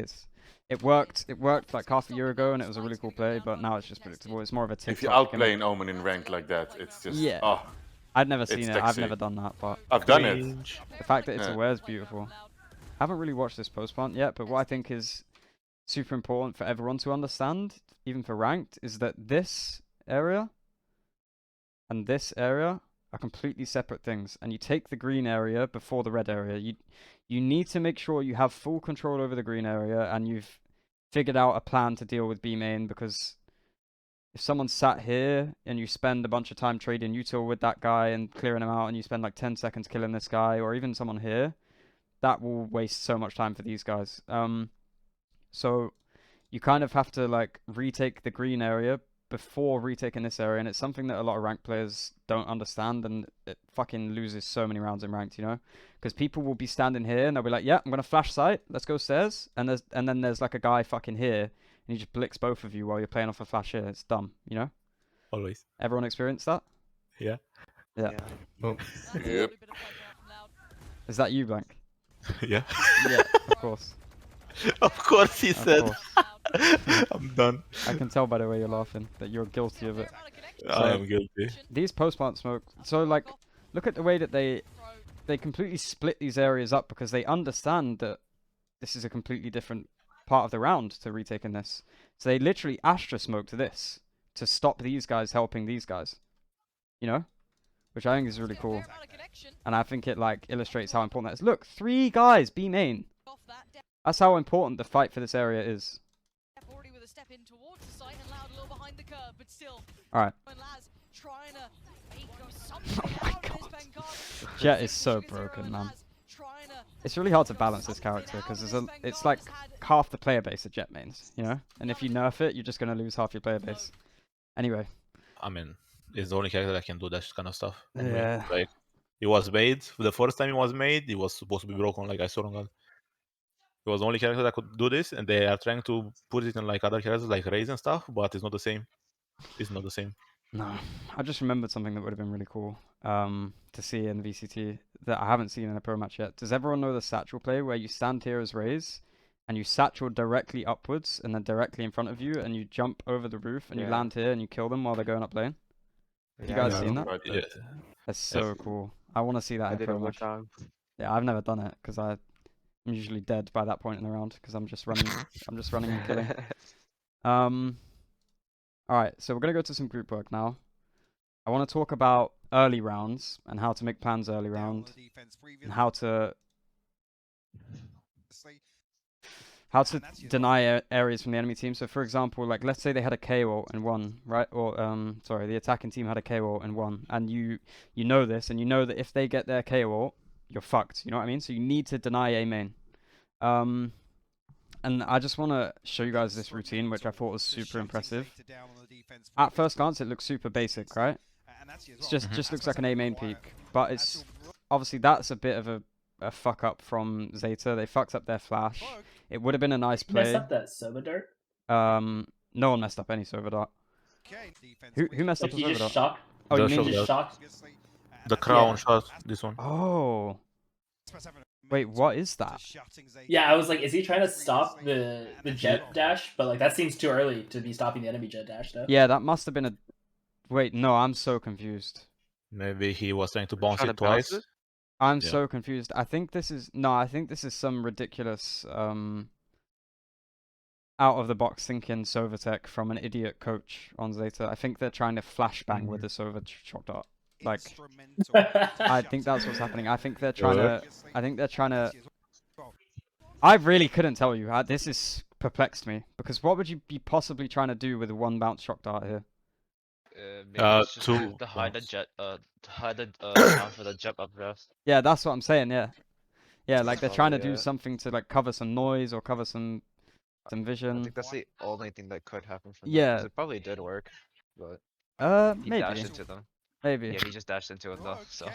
it worked like half a year ago, and it was a really cool play. But now it's just predictable. It's more of a TikTok. If you outplay an Omen in rank like that, it's just I'd never seen it. sexy. I've never done that, but I've done it. The fact that it's aware is beautiful. Haven't really watched this post plant yet, but what I think is super important for everyone to understand, even for ranked, is that this area and this area are completely separate things, and you take the green area before the red area. You need to make sure you have full control over the green area, and you've figured out a plan to deal with B main, because if someone's sat here and you spend a bunch of time trading util with that guy and clearing him out, and you spend like 10 seconds killing this guy, or even someone here, that will waste so much time for these guys. So you kind of have to like retake the green area before retaking this area, and it's something that a lot of ranked players don't understand, and it fucking loses so many rounds in ranked, you know? Because people will be standing here and they'll be like, yeah, I'm gonna flash sight, let's go stairs, and then there's like a guy fucking here, and he just blicks both of you while you're playing off a flash here. It's dumb, you know? Always. Everyone experienced that? Yeah. Well, Yep. Is that you, Blank? Yeah. Yeah, of course. Of course, he Of said. course. I'm done. I can tell by the way you're laughing that you're guilty of it. I am guilty. These post plant smoke. So like, look at the way that they completely split these areas up, because they understand that this is a completely different part of the round to retaking this. So they literally Astra smoked this to stop these guys helping these guys. You know? Which I think is really cool. And I think it like illustrates how important that is. Look, 3 guys, B main. That's how important the fight for this area is. Alright. Oh my god. Jett is so broken, man. it's really hard to balance this character because it's like half the player base of Jett mains, you know. And if you nerf it, you're just gonna lose half your player base. Anyway. I mean, it's the only character that can do that kind of stuff. Anyway. Yeah. Like, it was made the first time it was made. It was supposed to be broken, like I saw on God. It was the only character that could do this, and they are trying to put it in like other characters, like Raze and stuff, but it's not the same. It's not the same. No, I just remembered something that would have been really cool to see in VCT that I haven't seen in a pro match yet. Does everyone know the satchel play where you stand here as Raze and you satchel directly upwards and then directly in front of you and you jump over the roof and you land here and you kill them while they're going up lane? You guys seen that? Right, Yeah. That's so cool. I want to see that I in did pro it one match. time. Yeah, I've never done it because I'm usually dead by that point in the round because I'm just running. I'm just running and killing. All right, so we're gonna go to some group work now. I want to talk about early rounds and how to make plans early round, and how to deny areas from the enemy team. So, for example, like let's say they had a KO and won, right? Or sorry, the attacking team had a KO and won, and you know this, and you know that if they get their KO, you're fucked. You know what I mean? So you need to deny A main. And I just want to show you guys this routine, which I thought was super impressive. At first glance, it looks super basic, right? It just looks like an A main peak, but it's obviously that's a bit of a fuck up from Zeta. They fucked up their flash. It would have been a nice play. Messed up that Sova dart. No one messed up any Sova dart. Who messed up Like the he Sova just dart? shocked. Oh, you The mean Sova Just dart. shocked. The crown shot, this one. Oh. Wait, what is that? Yeah, I was like, is he trying to stop the jet dash? But like that seems too early to be stopping the enemy jet dash, though. Yeah, that must have been a. Wait, no, I'm so confused. Maybe he was trying to bounce Trying it to bounce twice. it? I'm Yeah. so confused. I think this is I think this is some ridiculous out of the box thinking Sova tech from an idiot coach on Zeta. I think they're trying to flashbang with the Sova shock dart. Like, I think that's what's happening. I think they're trying to. I really couldn't tell you. This is perplexed me because what would you be possibly trying to do with a one bounce shock dart here? Maybe it's just two to hide the jet, to hide the sound for the jet updraft. Yeah, that's what I'm saying. Yeah, yeah, like they're trying to Probably, do something to like cover some noise or cover some I vision. think that's the only thing that could happen from Yeah. that, 'cause it probably did work, but he Maybe, dashed into them. maybe. Yeah, he just dashed into it though, so.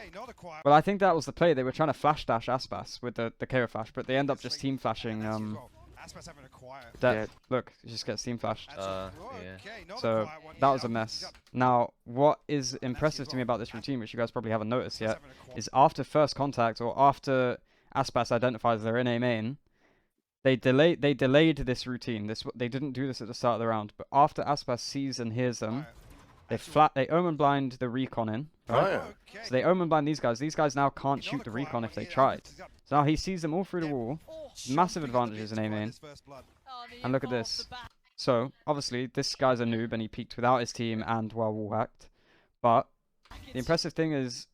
Well, I think that was the play. They were trying to flash dash Aspas with the KO flash, but they end up just team flashing. Look, you just get team flashed. Yeah. So that was a mess. Now, what is impressive to me about this routine, which you guys probably haven't noticed yet, is after first contact or after Aspas identifies they're in A main, they delayed this routine. They didn't do this at the start of the round, but after Aspas sees and hears them, they omen blind the recon in. Right? Oh, yeah. So they omen blind these guys. These guys now can't shoot the recon if they tried. So now he sees them all through the wall. Massive advantages in A main. And look at this. So, obviously, this guy's a noob and he peeked without his team and while wall hacked. But the impressive thing is,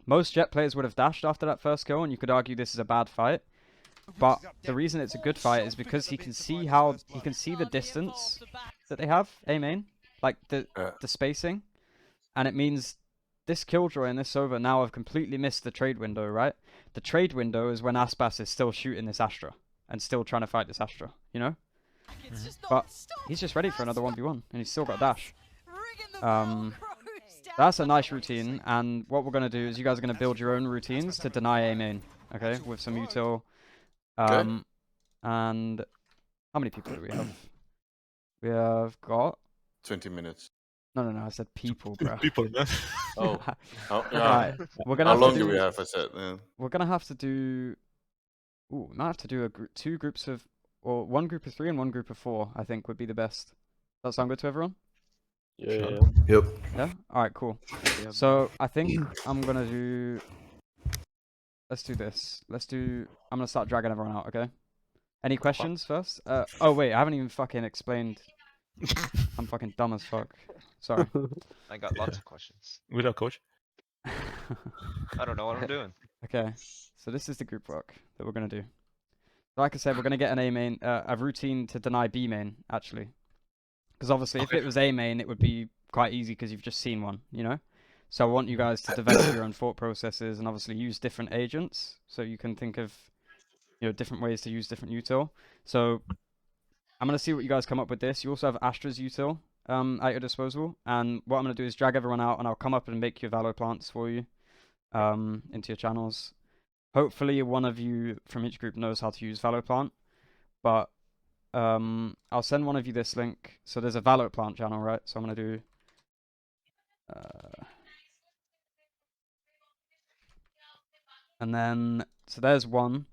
most Jett players would have dashed after that first kill, and you could argue this is a bad fight. But the reason it's a good fight is because he can see the distance that they have, A main, like the spacing, and it means this Killjoy and this Sova now have completely missed the trade window, right? The trade window is when Aspas is still shooting this Astra and still trying to fight this Astra, you know? But he's just ready for another 1v1 and he's still got dash. That's a nice routine, and what we're going to do is you guys are going to build your own routines to deny A main, okay? With some util. And how many people do we have? We have got 20 minutes. No, I said people, bro. People, man. Oh, yeah. Right. We're gonna How have long to do we have? I said. Yeah. We're gonna have to do. Ooh, we might have to do two groups of, or one group of 3 and one group of 4. I think would be the best. Does that sound good to everyone? Yeah. Yeah. All right. Cool. So I think I'm gonna do. Let's do this. I'm gonna start dragging everyone out. Okay. Any questions first? Oh wait, I haven't even fucking explained. I'm fucking dumb as fuck. Sorry. I got lots of questions. With our coach. I don't know what I'm doing. Okay, so this is the group work that we're gonna do. Like I said, we're gonna get an A main, a routine to deny B main actually, because obviously if it was A main, it would be quite easy because you've just seen one, you know. So I want you guys to develop your own thought processes and obviously use different agents, so you can think of, you know, different ways to use different util. So I'm gonna see what you guys come up with this. You also have Astra's util at your disposal, and what I'm gonna do is drag everyone out, and I'll come up and make your Valo plants for you into your channels. Hopefully, one of you from each group knows how to use Valo plant, but I'll send one of you this link. So there's a Valo plant channel, right? So I'm gonna do. And then, so there's one.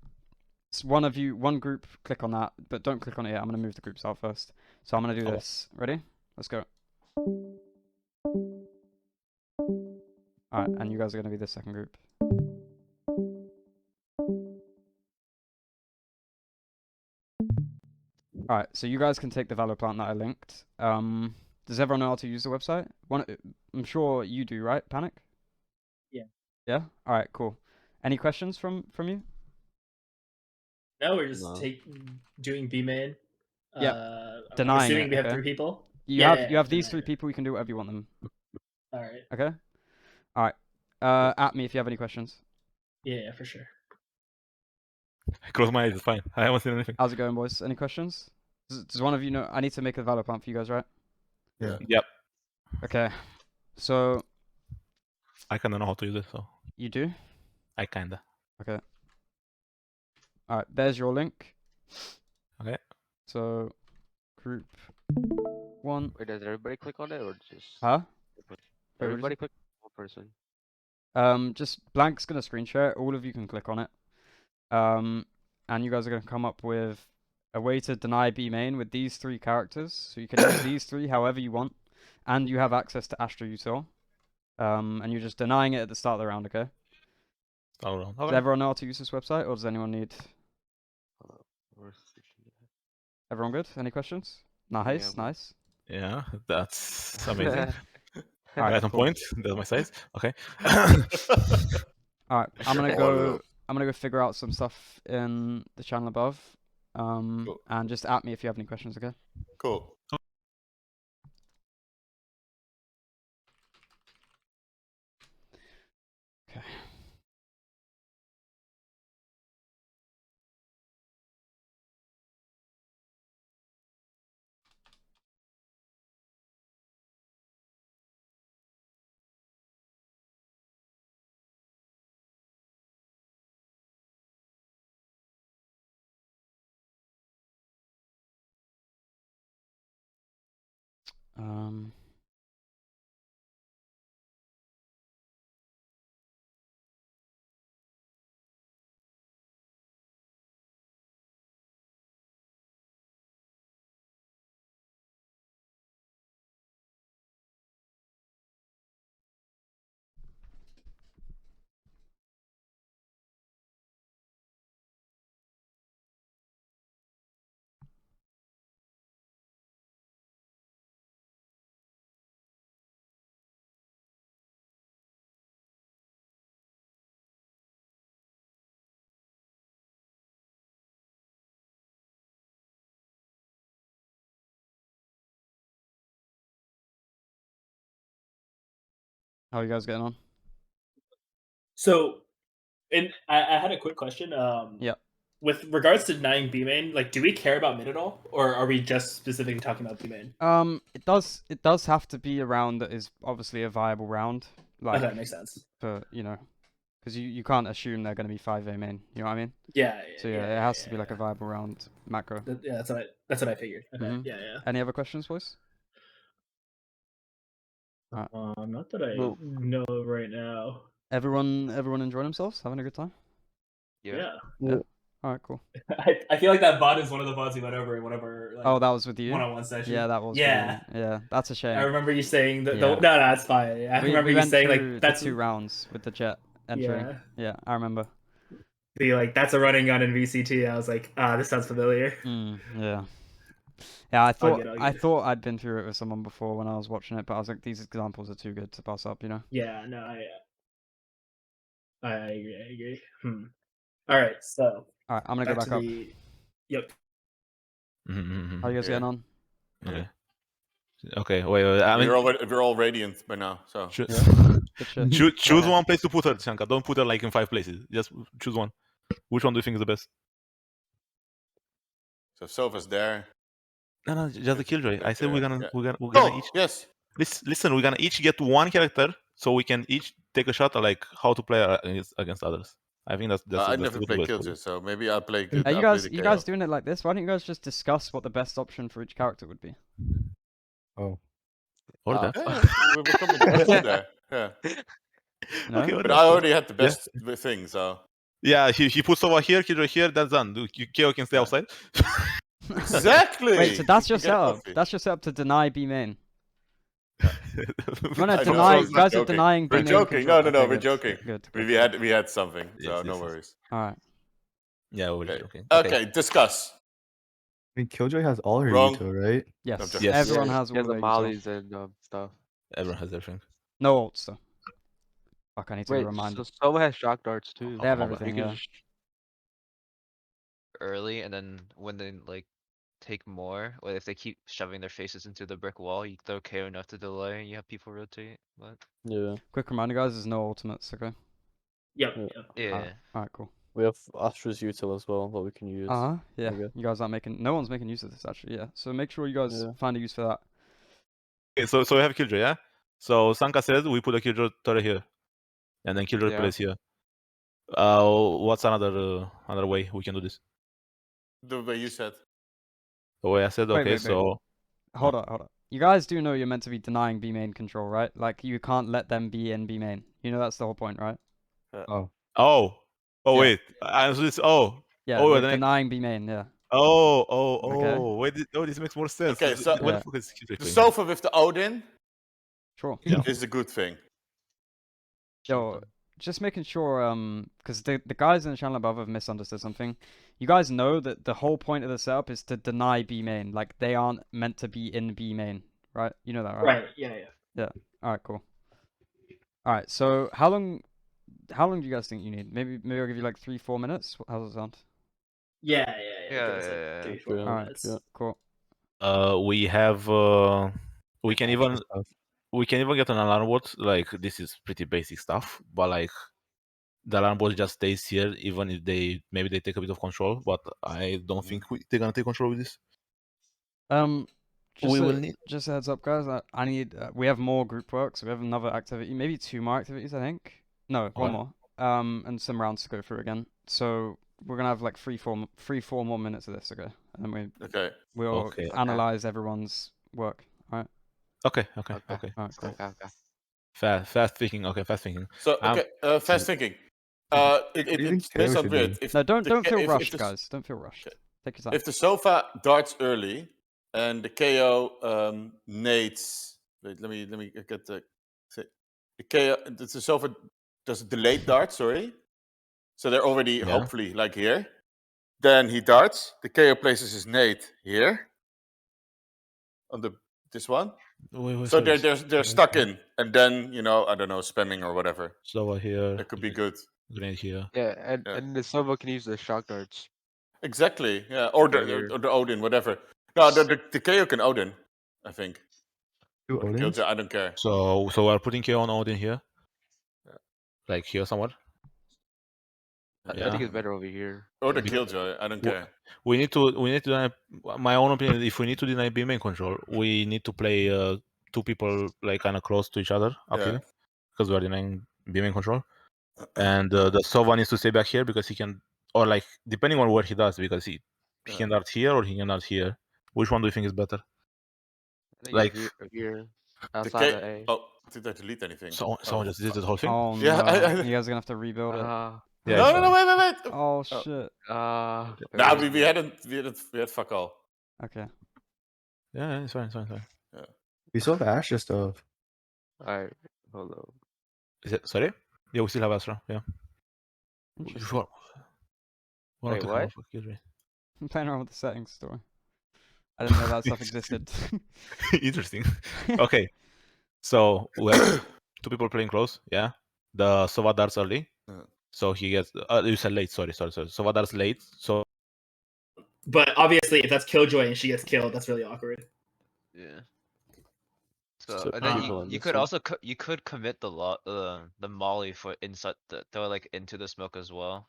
So one of you, one group, click on that, but don't click on it yet. I'm going to move the groups out first. So I'm going to do this. Ready? Let's go. Alright, and you guys are going to be the second group. Alright, so you guys can take the Valor plant that I linked. Does everyone know how to use the website? I'm sure you do, right, Panic? Yeah. Yeah? Alright, cool. Any questions from you? No, we're just doing B main. Yeah. I'm Denying assuming it, we have okay. 3 people. You have these 3 people. You can do whatever you want them. All right. Okay. All right. At me if you have any questions. Yeah, for sure. Close my eyes. It's fine. I haven't seen anything. How's it going, boys? Any questions? Does one of you know? I need to make a Valor plant for you guys, right? Yeah. Yep. Okay. So. I kinda know how to use it, so. You do? I kinda. Okay. All right. There's your link. Okay. So, group 1. Wait, does everybody click on it or just? Huh? Everybody click on one person. Just Blank's gonna screen share it. All of you can click on it. And you guys are gonna come up with a way to deny B main with these 3 characters. So you can use these 3 however you want, and you have access to Astra util. And you're just denying it at the start of the round, okay? Start around. Does Okay. everyone know how to use this website, or does anyone need? Everyone good? Any questions? Nice, Yeah. nice. Yeah, that's amazing. Alright, Right on cool. point. That's my size. Okay. Alright, I'm gonna go figure out some stuff in the channel above. Cool. And just at me if you have any questions, okay? Cool. Okay. How are you guys getting on? So, and I had a quick question. Yeah. With regards to denying B main, like, do we care about mid at all, or are we just specifically talking about B main? It does have to be a round that is obviously a viable round. Like, Okay, makes sense. For because you can't assume they're going to be 5A main. You know what I mean? Yeah. So yeah, it has to be like a viable round macro. Yeah, that's what I figured. Okay. Mhm. Yeah. Any other questions, boys? Not that I know right now. Everyone enjoying themselves, having a good time. Yeah. Yeah. All right, cool. I feel like that VOD is one of the VODs we went over in whatever. Like, Oh, that was with you. One-on-one session. Yeah, that was. Yeah. With you. Yeah, that's a shame. I remember you saying that. Yeah. No, that's fine. I remember we you went saying through like that's the 2 rounds with the Jett entry. Yeah, I remember. Be like, that's a running gun in VCT. I was like, this sounds familiar. Yeah. Yeah, I thought I'll I get it. thought I'd been through it with someone before when I was watching it, but I was like, these examples are too good to pass up, you know. Yeah, no, I agree. All right, so. All right, I'm gonna go back up. Yep. How are you guys getting on? Okay. Okay, wait. I mean, we're all radiant by now, so. Choose one place to put her, Shanka. Don't put her like in 5 places. Just choose one. Which one do you think is the best? So Sova's there. No, just the Killjoy. I said we're gonna each. Yes. Listen, we're gonna each get one character, so we can each take a shot at like how to play against others. I think that's I never played Killjoy, so maybe I'll play. Are you guys doing it like this? Why don't you guys just discuss what the best option for each character would be? Oh. Or that. We're coming there. Yeah. No? Okay, but I already had the best thing, so. Yeah, he puts over here, Killjoy here. That's done. KO can stay outside. Exactly. Wait, so that's your setup. That's your setup to deny B main. No, deny. You guys are denying B main. We're joking. Control. No, Okay, we're good. joking. Good. We had something, so no worries. All right. Yeah, we're joking. Okay, discuss. I mean, Killjoy has all her Wrong. Uto, right? Yes. Yes. Everyone has all He has the their mollies util. and stuff. Everyone has everything. No ults though. Fuck, I need to be Wait, reminded. so Sova has shock darts too. They have Oh, everything. You can Yeah. just Early, and then when they like take more, or if they keep shoving their faces into the brick wall, you throw KO enough to delay, and you have people rotate. But Yeah. Quick reminder, guys. There's no ultimates. Okay. Yep. yeah, All right. Cool. We have Astra's util as well that we can use. Yeah. Okay. You guys aren't making. No one's making use of this actually. Yeah. So make sure you guys find a use for that. Okay, so we have Killjoy, yeah. So Sanka said we put a Killjoy turret here, and then Killjoy plays here. What's another way we can do this? The way you said. The way I said. Okay, Wait. so Hold on. You guys do know you're meant to be denying B main control, right? Like you can't let them be in B main. You know that's the whole point, right? Wait. Yeah. we're denying B main. Yeah. Oh. Wait. This makes more sense. Okay, so what the fuck is Killjoy the playing? sofa with the Odin Sure. is a good thing. Yo, just making sure, because the guys in the channel above have misunderstood something. You guys know that the whole point of the setup is to deny B main. Like they aren't meant to be in B main, right? You know that, right? Right. Yeah. All right. Cool. All right. So how long do you guys think you need? Maybe I'll give you like 3-4 minutes. How does it sound? Yeah. Yeah, Give us, like, yeah, 3, yeah. 4 All right. minutes. Cool. We have we can even get an alarm bot. Like this is pretty basic stuff, but like the alarm bot just stays here even if maybe they take a bit of control. But I don't think they're gonna take control with this. Just a heads up, guys. I need. We have more group work, so we have another activity, maybe 2 more activities. I think. No, one more. And some rounds to go through again. So we're gonna have like 3-4 more minutes of this, okay? And then we'll analyze everyone's work. All right. Okay. All right. Cool. Okay. Fast thinking. Okay, fast thinking. So fast thinking. It may sound weird. No, don't feel rushed, guys. Don't feel rushed. Take your time. If the sofa darts early and the KO nades, wait, let me get the KO. The sofa does a delayed dart. Sorry, so they're already hopefully like here. Then he darts. The KO places his nade here on this one. So they're stuck in, and then I don't know, spamming or whatever. So here. That could be good. Grenade here. Yeah, and the Sova can use the shock darts. Exactly. Yeah, or the Odin, whatever. No, the KO can Odin, I think. Killjoy, I don't care. So we're putting KO on Odin here. Like here somewhere. I think it's better over here. Or the Killjoy, I don't care. We need to deny. My own opinion, if we need to deny B main control, we need to play 2 people like kind of close to each other up here, because we are denying B main control. And the Sova needs to stay back here because he can, or like depending on what he does, because he can dart here or he can dart here. Which one do you think is better? I think Like here, outside of A. Oh, did I delete anything? Someone just did the whole thing. Oh no! Yeah, You guys are gonna have to rebuild it. No, wait. Oh shit. Nah, we had fuck all. Okay. Yeah, it's fine. Yeah. We still have Astra stuff. Alright, hold on. Is it sorry? Yeah, we still have Astra. Yeah. Wait, what? I'm playing around with the settings story. I didn't know that stuff existed. Interesting. Okay. So we have 2 people playing close, yeah. The Sova darts early. So he gets you said late, sorry. Sova darts late, so But obviously if that's Killjoy and she gets killed, that's really awkward. Yeah. So So and then people in you this could one. also you could commit the molly for inside throw like into the smoke as well.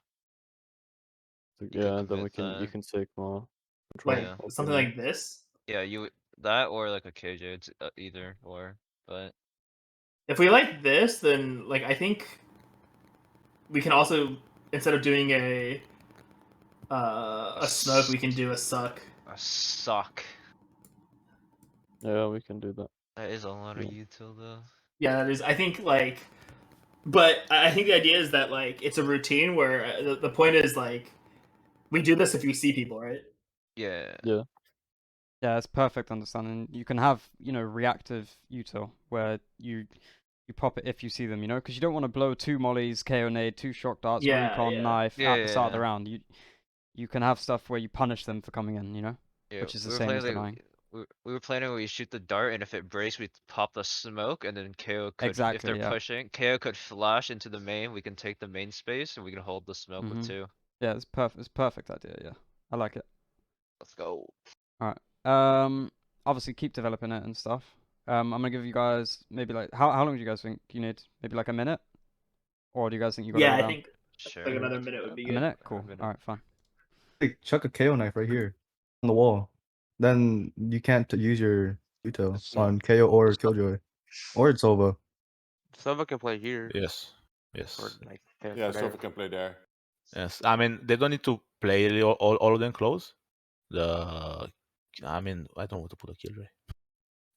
You could Yeah, then commit we can you that. can take more Like control. of something the like this. Yeah, that or like a KJ, it's either or, but If we like this, then like I think we can also, instead of doing a smoke, we can do a suck. a suck. Yeah, we can do that. That is a lot of Yeah. util though. Yeah, that is. I think like, but I think the idea is that like it's a routine where the point is like we do this if we see people, right? Yeah. Yeah. Yeah, it's perfect understanding. You can have, reactive util where you pop it if you see them, because you don't want to blow 2 mollies, KO nade, 2 shock darts, Yeah, recon, yeah. knife Yeah, at the start of the yeah. round. You can have stuff where you punish them for coming in, Yeah, which is the we were same as planning denying. we were planning we shoot the dart, and if it breaks, we pop the smoke, and then KO could, if Exactly, they're yeah. pushing, KO could flash into the main. We can take the main space, and we can hold the smoke with Mhm. 2. Yeah, it's perfect. It's perfect idea. Yeah, I like it. Let's go. All right. Obviously keep developing it and stuff. I'm gonna give you guys maybe like how long do you guys think you need? Maybe like a minute, or do you guys think you got it Yeah, all I down? think Sure. like another minute would be A good. minute? Cool. All right, fine. Like, chuck a KO knife right here on the wall. Then you can't use your util on KO or Killjoy. Or it's Sova. Sova can play here. Yes. Or Yes. like Yeah, Sova can play there. Yes. I mean, they don't need to play really all of them close. I mean, I don't want to put a Killjoy.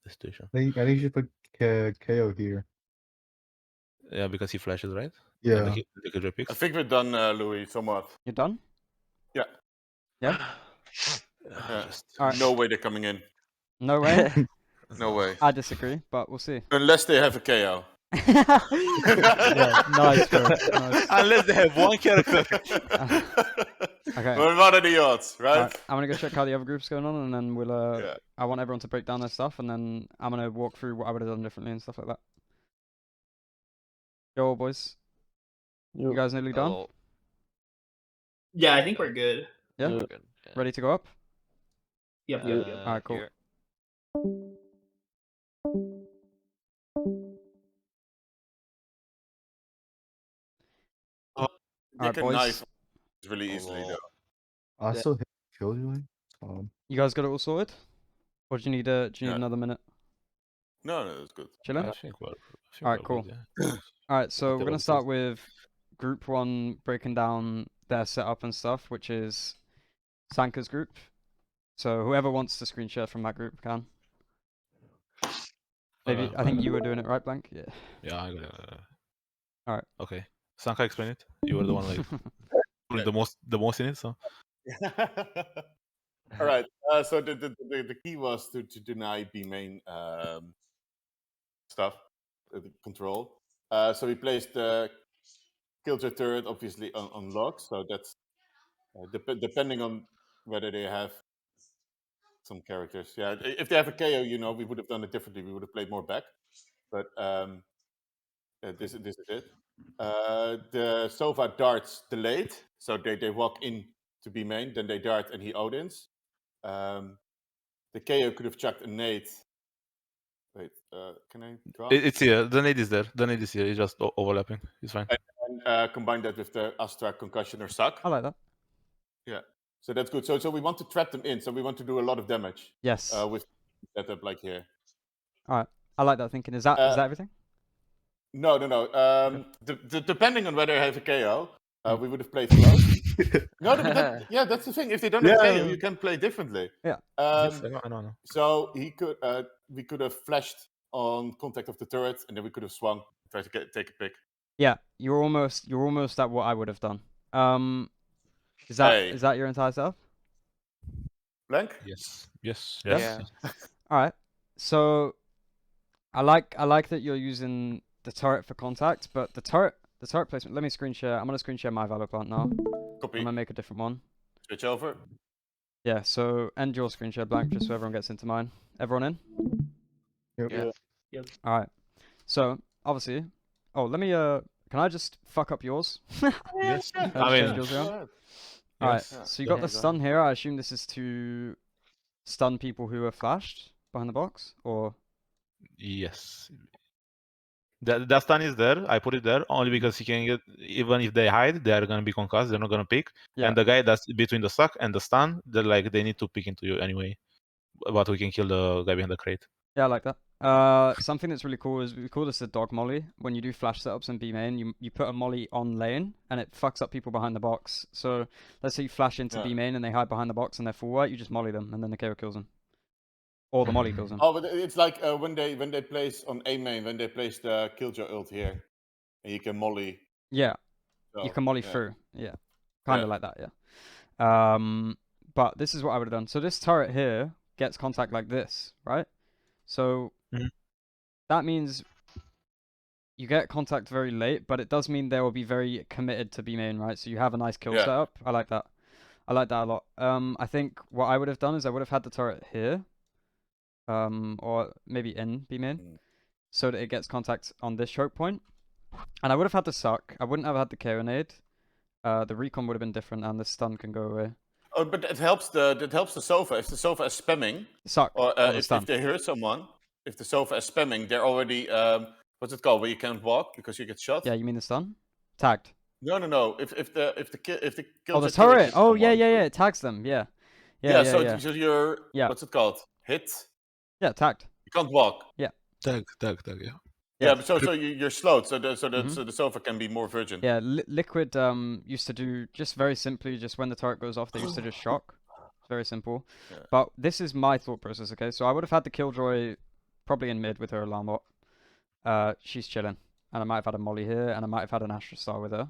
The situation. I think you should put KO here. Yeah, because he flashes, right? Yeah. And the Killjoy I picks. think we're done, Louis, somewhat. You're done? Yeah. Yeah? No way they're coming in. No way? No way. I disagree, but we'll see. Unless they have a KO. Yeah, nice, bro. Nice. Unless they have one character. Okay. Well, what are the odds, right? Alright, I'm gonna go check how the other group's going on, and then we'll. Yeah. I want everyone to break down their stuff, and then I'm gonna walk through what I would have done differently and stuff like that. Yo, boys. You guys nearly done? Oh, Yeah, I think we're good. Yeah? we're good. Yeah. Ready to go up? Yep. Alright, cool. Here. Alright, Dick and boys. knife really easily, though. I still hit Killjoy. You guys got it all sorted? Or do you need Yeah. another minute? No, that's good. Chilling? I think we're Alright, cool. good, yeah. Alright, so we're Whatever gonna it start is. with group 1 breaking down their setup and stuff, which is Sanka's group. So whoever wants to screen share from that group can. Maybe I think you were doing it right, Blank? Yeah. Yeah, I got it. Alright. Okay. Sanka, explain it. You were the one like putting the most in it, so. All right. So the key was to deny B main stuff, the control. So we placed the Killjoy turret obviously on lock. So that's depending on whether they have some characters. Yeah, if they have a KO, we would have done it differently. We would have played more back. But this is it. The Sova darts delayed, so they walk in to B main, then they dart and he Odins. The KO could have chucked a nade. Wait, can I draw? It's here. The nade is there. The nade is here. It's just overlapping. It's fine. And combine that with the Astra concussion or suck. I like that. Yeah, so that's good. So we want to trap them in. So we want to do a lot of damage. Yes. With setup like here. Alright. I like that thinking. Is that everything? No. Depending on whether I have a KO, we would have played close. No, that's the thing. If they don't have KO, you can play differently. Yeah. I know. So we could have flashed on contact of the turret, and then we could have swung, try to take a pick. Yeah, you're almost at what I would have done. Is that your entire setup? Blank? Yes. Yes. Yeah. Alright. So I like that you're using the turret for contact, but the turret placement, let me screen share. I'm gonna screen share my Valor plant now. Copy. I'm gonna make a different one. Switch over. Yeah, so end your screen share, Blank, just so everyone gets into mine. Everyone in? Yeah. Alright. So obviously let me can I just fuck up yours? Yes. Just I mean, change yours around? yes. Alright, so you got Yeah, the go stun here. I assume this is to stun people who are flashed behind the box, or Yes. That stun is there. I put it there only because he can get, even if they hide, they are gonna be concussed. They're not gonna pick. Yeah. And the guy that's between the suck and the stun, they're like they need to pick into you anyway. But we can kill the guy behind the crate. Yeah, I like that. Something that's really cool is we call this a dog molly. When you do flash setups in B main, you put a molly on lane and it fucks up people behind the box. So let's say you flash into B main and they hide behind the box and they're full white, you just molly them and then the KO kills them. Or the molly kills them. Oh, but it's like when they place on A main, when they place the Killjoy ult here, and you can molly. Yeah, So, you can molly through. Yeah, kind of like that. Yeah. But this is what I would have done. So this turret here gets contact like this, right? So that means you get contact very late, but it does mean they will be very committed to B main, right? So you have a nice kill setup. I like that. I like that a lot. I think what I would have done is I would have had the turret here. Or maybe in B main, so that it gets contact on this choke point. And I would have had the suck. I wouldn't have had the KO nade. The recon would have been different, and the stun can go away. Oh, but it helps the Sova. If the Sova is spamming, suck, or if they hurt someone, if the Sova is spamming, they're already what's it called? Where you can't walk because you get shot. Yeah, you mean the stun? Tagged. No. If the oh, the turret. Oh yeah. It tags them. Yeah. So you're what's it called? Hit. Yeah, tagged. You can't walk. Yeah. Tag. Yeah. Yeah, but so you're slowed, so the Sova can be more virgin. Yeah, Liquid used to do just very simply, just when the turret goes off, they used to just shock. It's very simple. Yeah. But this is my thought process, okay? So I would have had the Killjoy probably in mid with her alarm bot. She's chilling. And I might have had a molly here, and I might have had an Astra Star with her.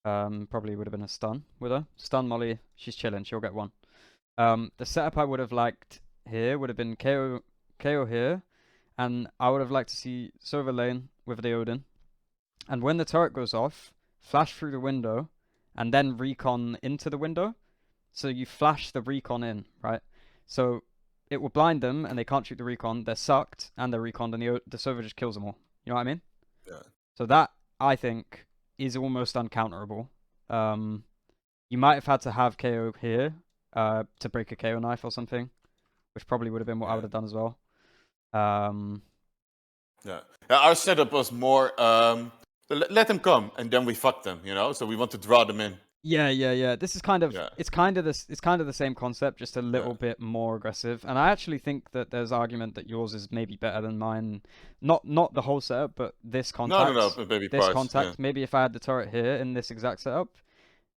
Probably would have been a stun with her. Stun molly, she's chilling, she'll get one. The setup I would have liked here would have been KO here, and I would have liked to see Sova lane with the Odin, and when the turret goes off, flash through the window, and then recon into the window. So you flash the recon in, right? So it will blind them, and they can't shoot the recon. They're sucked, and they're reconned, and the Sova just kills them all. You know what I mean? Yeah. So that, I think, is almost uncounterable. You might have had to have KO here to break a KO knife or something, which probably would have been what I would have done as well. Yeah, our setup was more let them come and then we fuck them, you know. So we want to draw them in. Yeah. This is kind of it's kind of the same concept, just a little bit more aggressive. And I actually think that there's argument that yours is maybe better than mine. Not the whole setup, but this contact. No, maybe this contact. Maybe if I had the turret here in this exact setup,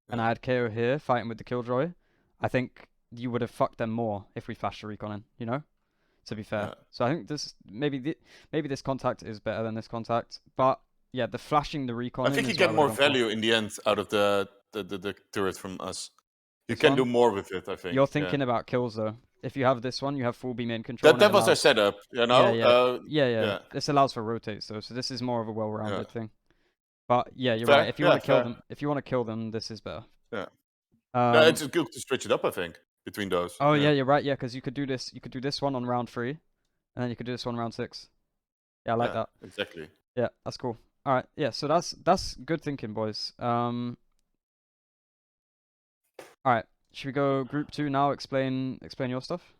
and I had KO here fighting with the Killjoy, I think you would have fucked them more if we flashed the recon in, you know? To be fair. So I think this maybe this contact is better than this contact. But yeah, the flashing the recon. I think you get more value in the end out of the turret from us. You can do more with it, I think. You're thinking about kills though. If you have this one, you have full B main control. That was our setup, you know? Yeah. This allows for rotates though, so this is more of a well-rounded thing. But yeah, you're right. If you want to kill them, this is better. Yeah. It's good to switch it up, I think, between those. Oh yeah, you're right. Yeah, because you could do this. You could do this one on round 3, and then you could do this one round 6. Yeah, I like that. Exactly. Yeah, that's cool. All right. Yeah, so that's good thinking, boys. All right. Should we go group 2 now? Explain your stuff.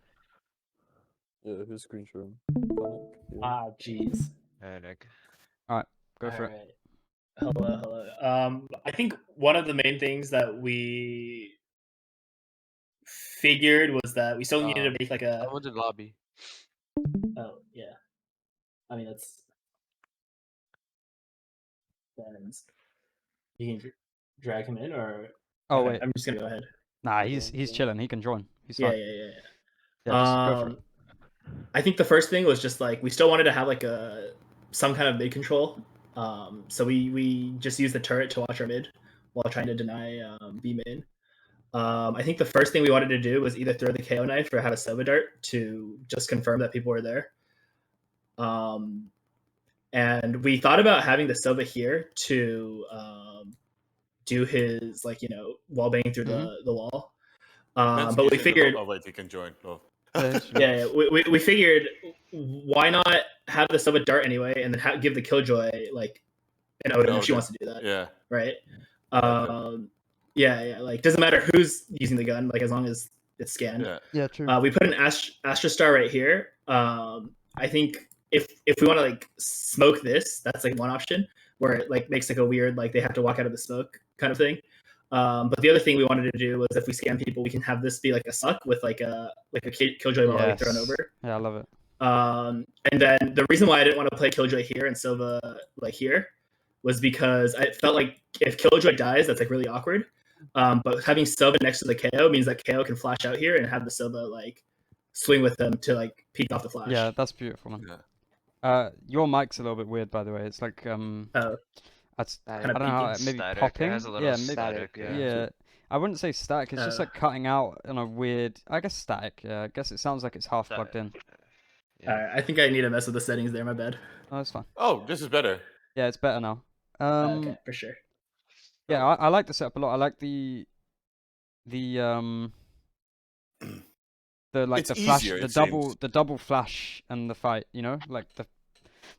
Yeah, who's screen sharing? Jeez. Hey, Nick. All right, go for it. Hello. I think one of the main things that we figured was that we still needed to make like a. I went to the lobby. Oh yeah. I mean that's. You can drag him in, or. Oh wait, I'm just gonna go ahead. Nah, he's chilling. He can join. He's fine. Yeah. Yeah, go for it. I think the first thing was just like we still wanted to have like some kind of mid control. So we just used the turret to watch our mid while trying to deny B main. I think the first thing we wanted to do was either throw the KO knife or have a Sova dart to just confirm that people were there. And we thought about having the Sova here to do his wall banging through the wall. But we figured. Oh wait, he can join. Oh. We figured why not have the Sova dart anyway, and then give the Killjoy like an Odin if she wants to do that. Yeah. Right. Yeah. Like doesn't matter who's using the gun, like as long as it's scanned. Yeah, true. We put an Astra Star right here. I think if we want to like smoke this, that's like one option where it like makes like a weird like they have to walk out of the smoke kind of thing. But the other thing we wanted to do was if we scam people, we can have this be like a suck with like a Killjoy volley thrown over. Yeah, I love it. And then the reason why I didn't want to play Killjoy here and Sova like here was because I felt like if Killjoy dies, that's like really awkward. But having Sova next to the KO means that KO can flash out here and have the Sova like swing with them to like peek off the flash. Yeah, that's beautiful, man. Your mic's a little bit weird, by the way. It's like that's I don't know how maybe static. popping. It has a little Yeah, maybe, static. yeah. I wouldn't say static. It's just like cutting out in a weird. I guess static. Yeah, I guess it sounds like it's half plugged in. Yeah. I think I need to mess with the settings there. My bad. Oh, that's fine. Oh, this is better. Yeah, it's better now. Okay, for sure. Yeah, I like the setup a lot. I like the like It's the flash, easier, the double flash and the fight. You know, like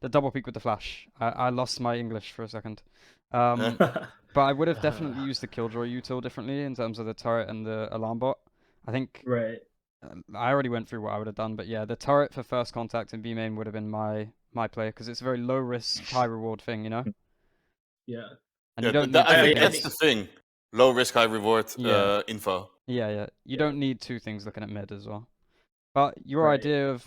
the double peek with the flash. I lost my English for a second. But I would have definitely used the Killjoy util differently in terms of the turret and the alarm bot. I think. Right. I already went through what I would have done, but yeah, the turret for first contact and B main would have been my play because it's a very low risk, high reward thing, you know. Yeah. And Yeah, you don't. I think that's the thing. Low risk, high reward info. Yeah. You don't need two things looking at mid as well. But your idea of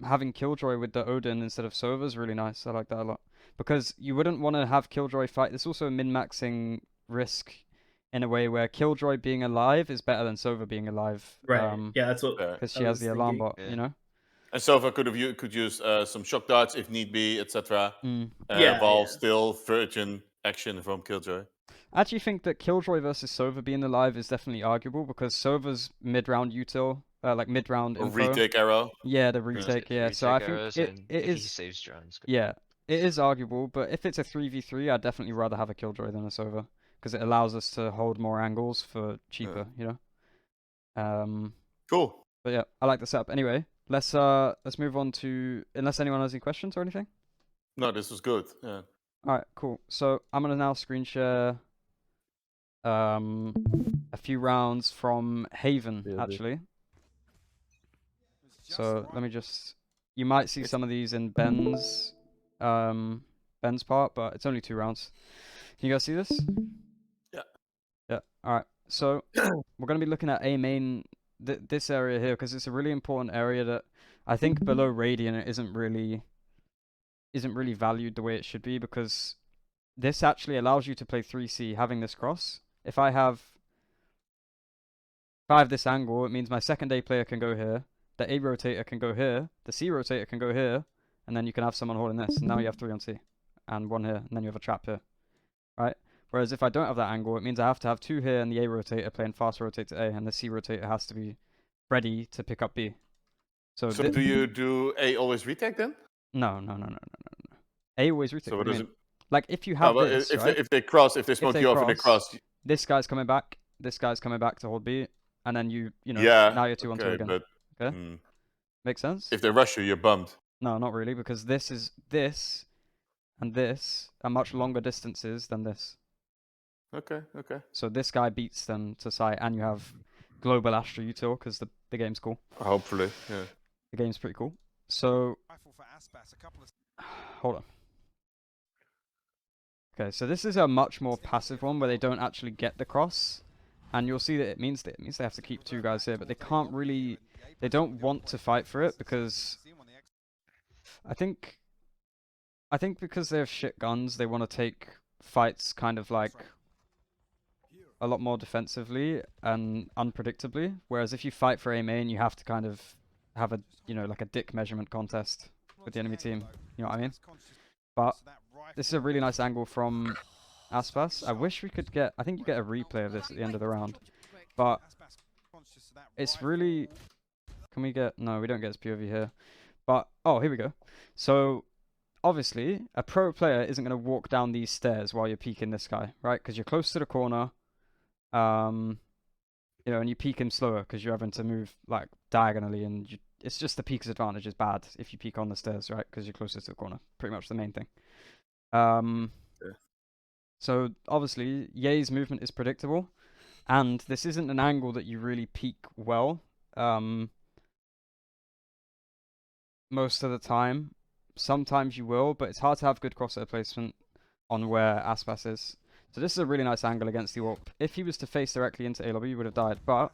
having Killjoy with the Odin instead of Sova is really nice. I like that a lot. Because you wouldn't want to have Killjoy fight. There's also a min-maxing risk in a way where Killjoy being alive is better than Sova being alive. Right. Yeah, that's what. Because she has the alarm bot, you know? And Sova could use some shock darts if need be, etc. While still virgin action from Killjoy. I actually think that Killjoy versus Sova being alive is definitely arguable because Sova's mid-round util, like mid-round info. Retake arrow. Yeah, the retake. Yeah, so I think it is. He saves drones. Yeah, it is arguable, but if it's a 3v3, I'd definitely rather have a Killjoy than a Sova because it allows us to hold more angles for cheaper. You know. Cool. But yeah, I like the setup. Anyway, let's move on to unless anyone has any questions or anything. No, this was good. Yeah. All right, cool. So I'm gonna now screen share a few rounds from Haven actually. So let me just. You might see some of these in Ben's part, but it's only 2 rounds. Can you guys see this? Yeah. Yeah. All right. So we're gonna be looking at A main, this area here, because it's a really important area that I think below Radiant isn't really valued the way it should be, because this actually allows you to play 3C having this cross. If I have this angle, it means my second A player can go here, the A rotator can go here, the C rotator can go here, and then you can have someone holding this, and now you have 3 on C, and 1 here, and then you have a trap here, right? Whereas if I don't have that angle, it means I have to have 2 here, and the A rotator playing fast rotate to A, and the C rotator has to be ready to pick up B. So do you do A always retake then? No. A always retake. So what does it? Like if you have this, right? If they cross, if they smoke you off and they cross. This guy's coming back. This guy's coming back to hold B, and then you know. Yeah. Now you're 2 on 2 again. But, okay. Makes sense. If they rush you, you're bummed. No, not really, because this and this are much longer distances than this. Okay. So this guy beats them to sight, and you have global Astra util because the game's cool. Hopefully, yeah. The game's pretty cool. So hold on. Okay, so this is a much more passive one where they don't actually get the cross, and you'll see that it means they have to keep 2 guys here, but they can't really. They don't want to fight for it because I think because they have shit guns, they want to take fights kind of like a lot more defensively and unpredictably. Whereas if you fight for A main, you have to kind of have a like a dick measurement contest with the enemy team. You know what I mean? But this is a really nice angle from Aspas. I wish we could get. I think you get a replay of this at the end of the round, but it's really. Can we get? No, we don't get his POV here. But oh, here we go. So obviously, a pro player isn't going to walk down these stairs while you're peeking this guy, right? Because you're close to the corner. And you peek him slower because you're having to move like diagonally, and it's just the peek's advantage is bad if you peek on the stairs, right? Because you're closer to the corner. Pretty much the main thing. So obviously, Ye's movement is predictable, and this isn't an angle that you really peek well. Most of the time, sometimes you will, but it's hard to have good crosshair placement on where Aspas is. So this is a really nice angle against the AWP. If he was to face directly into A lobby, you would have died. But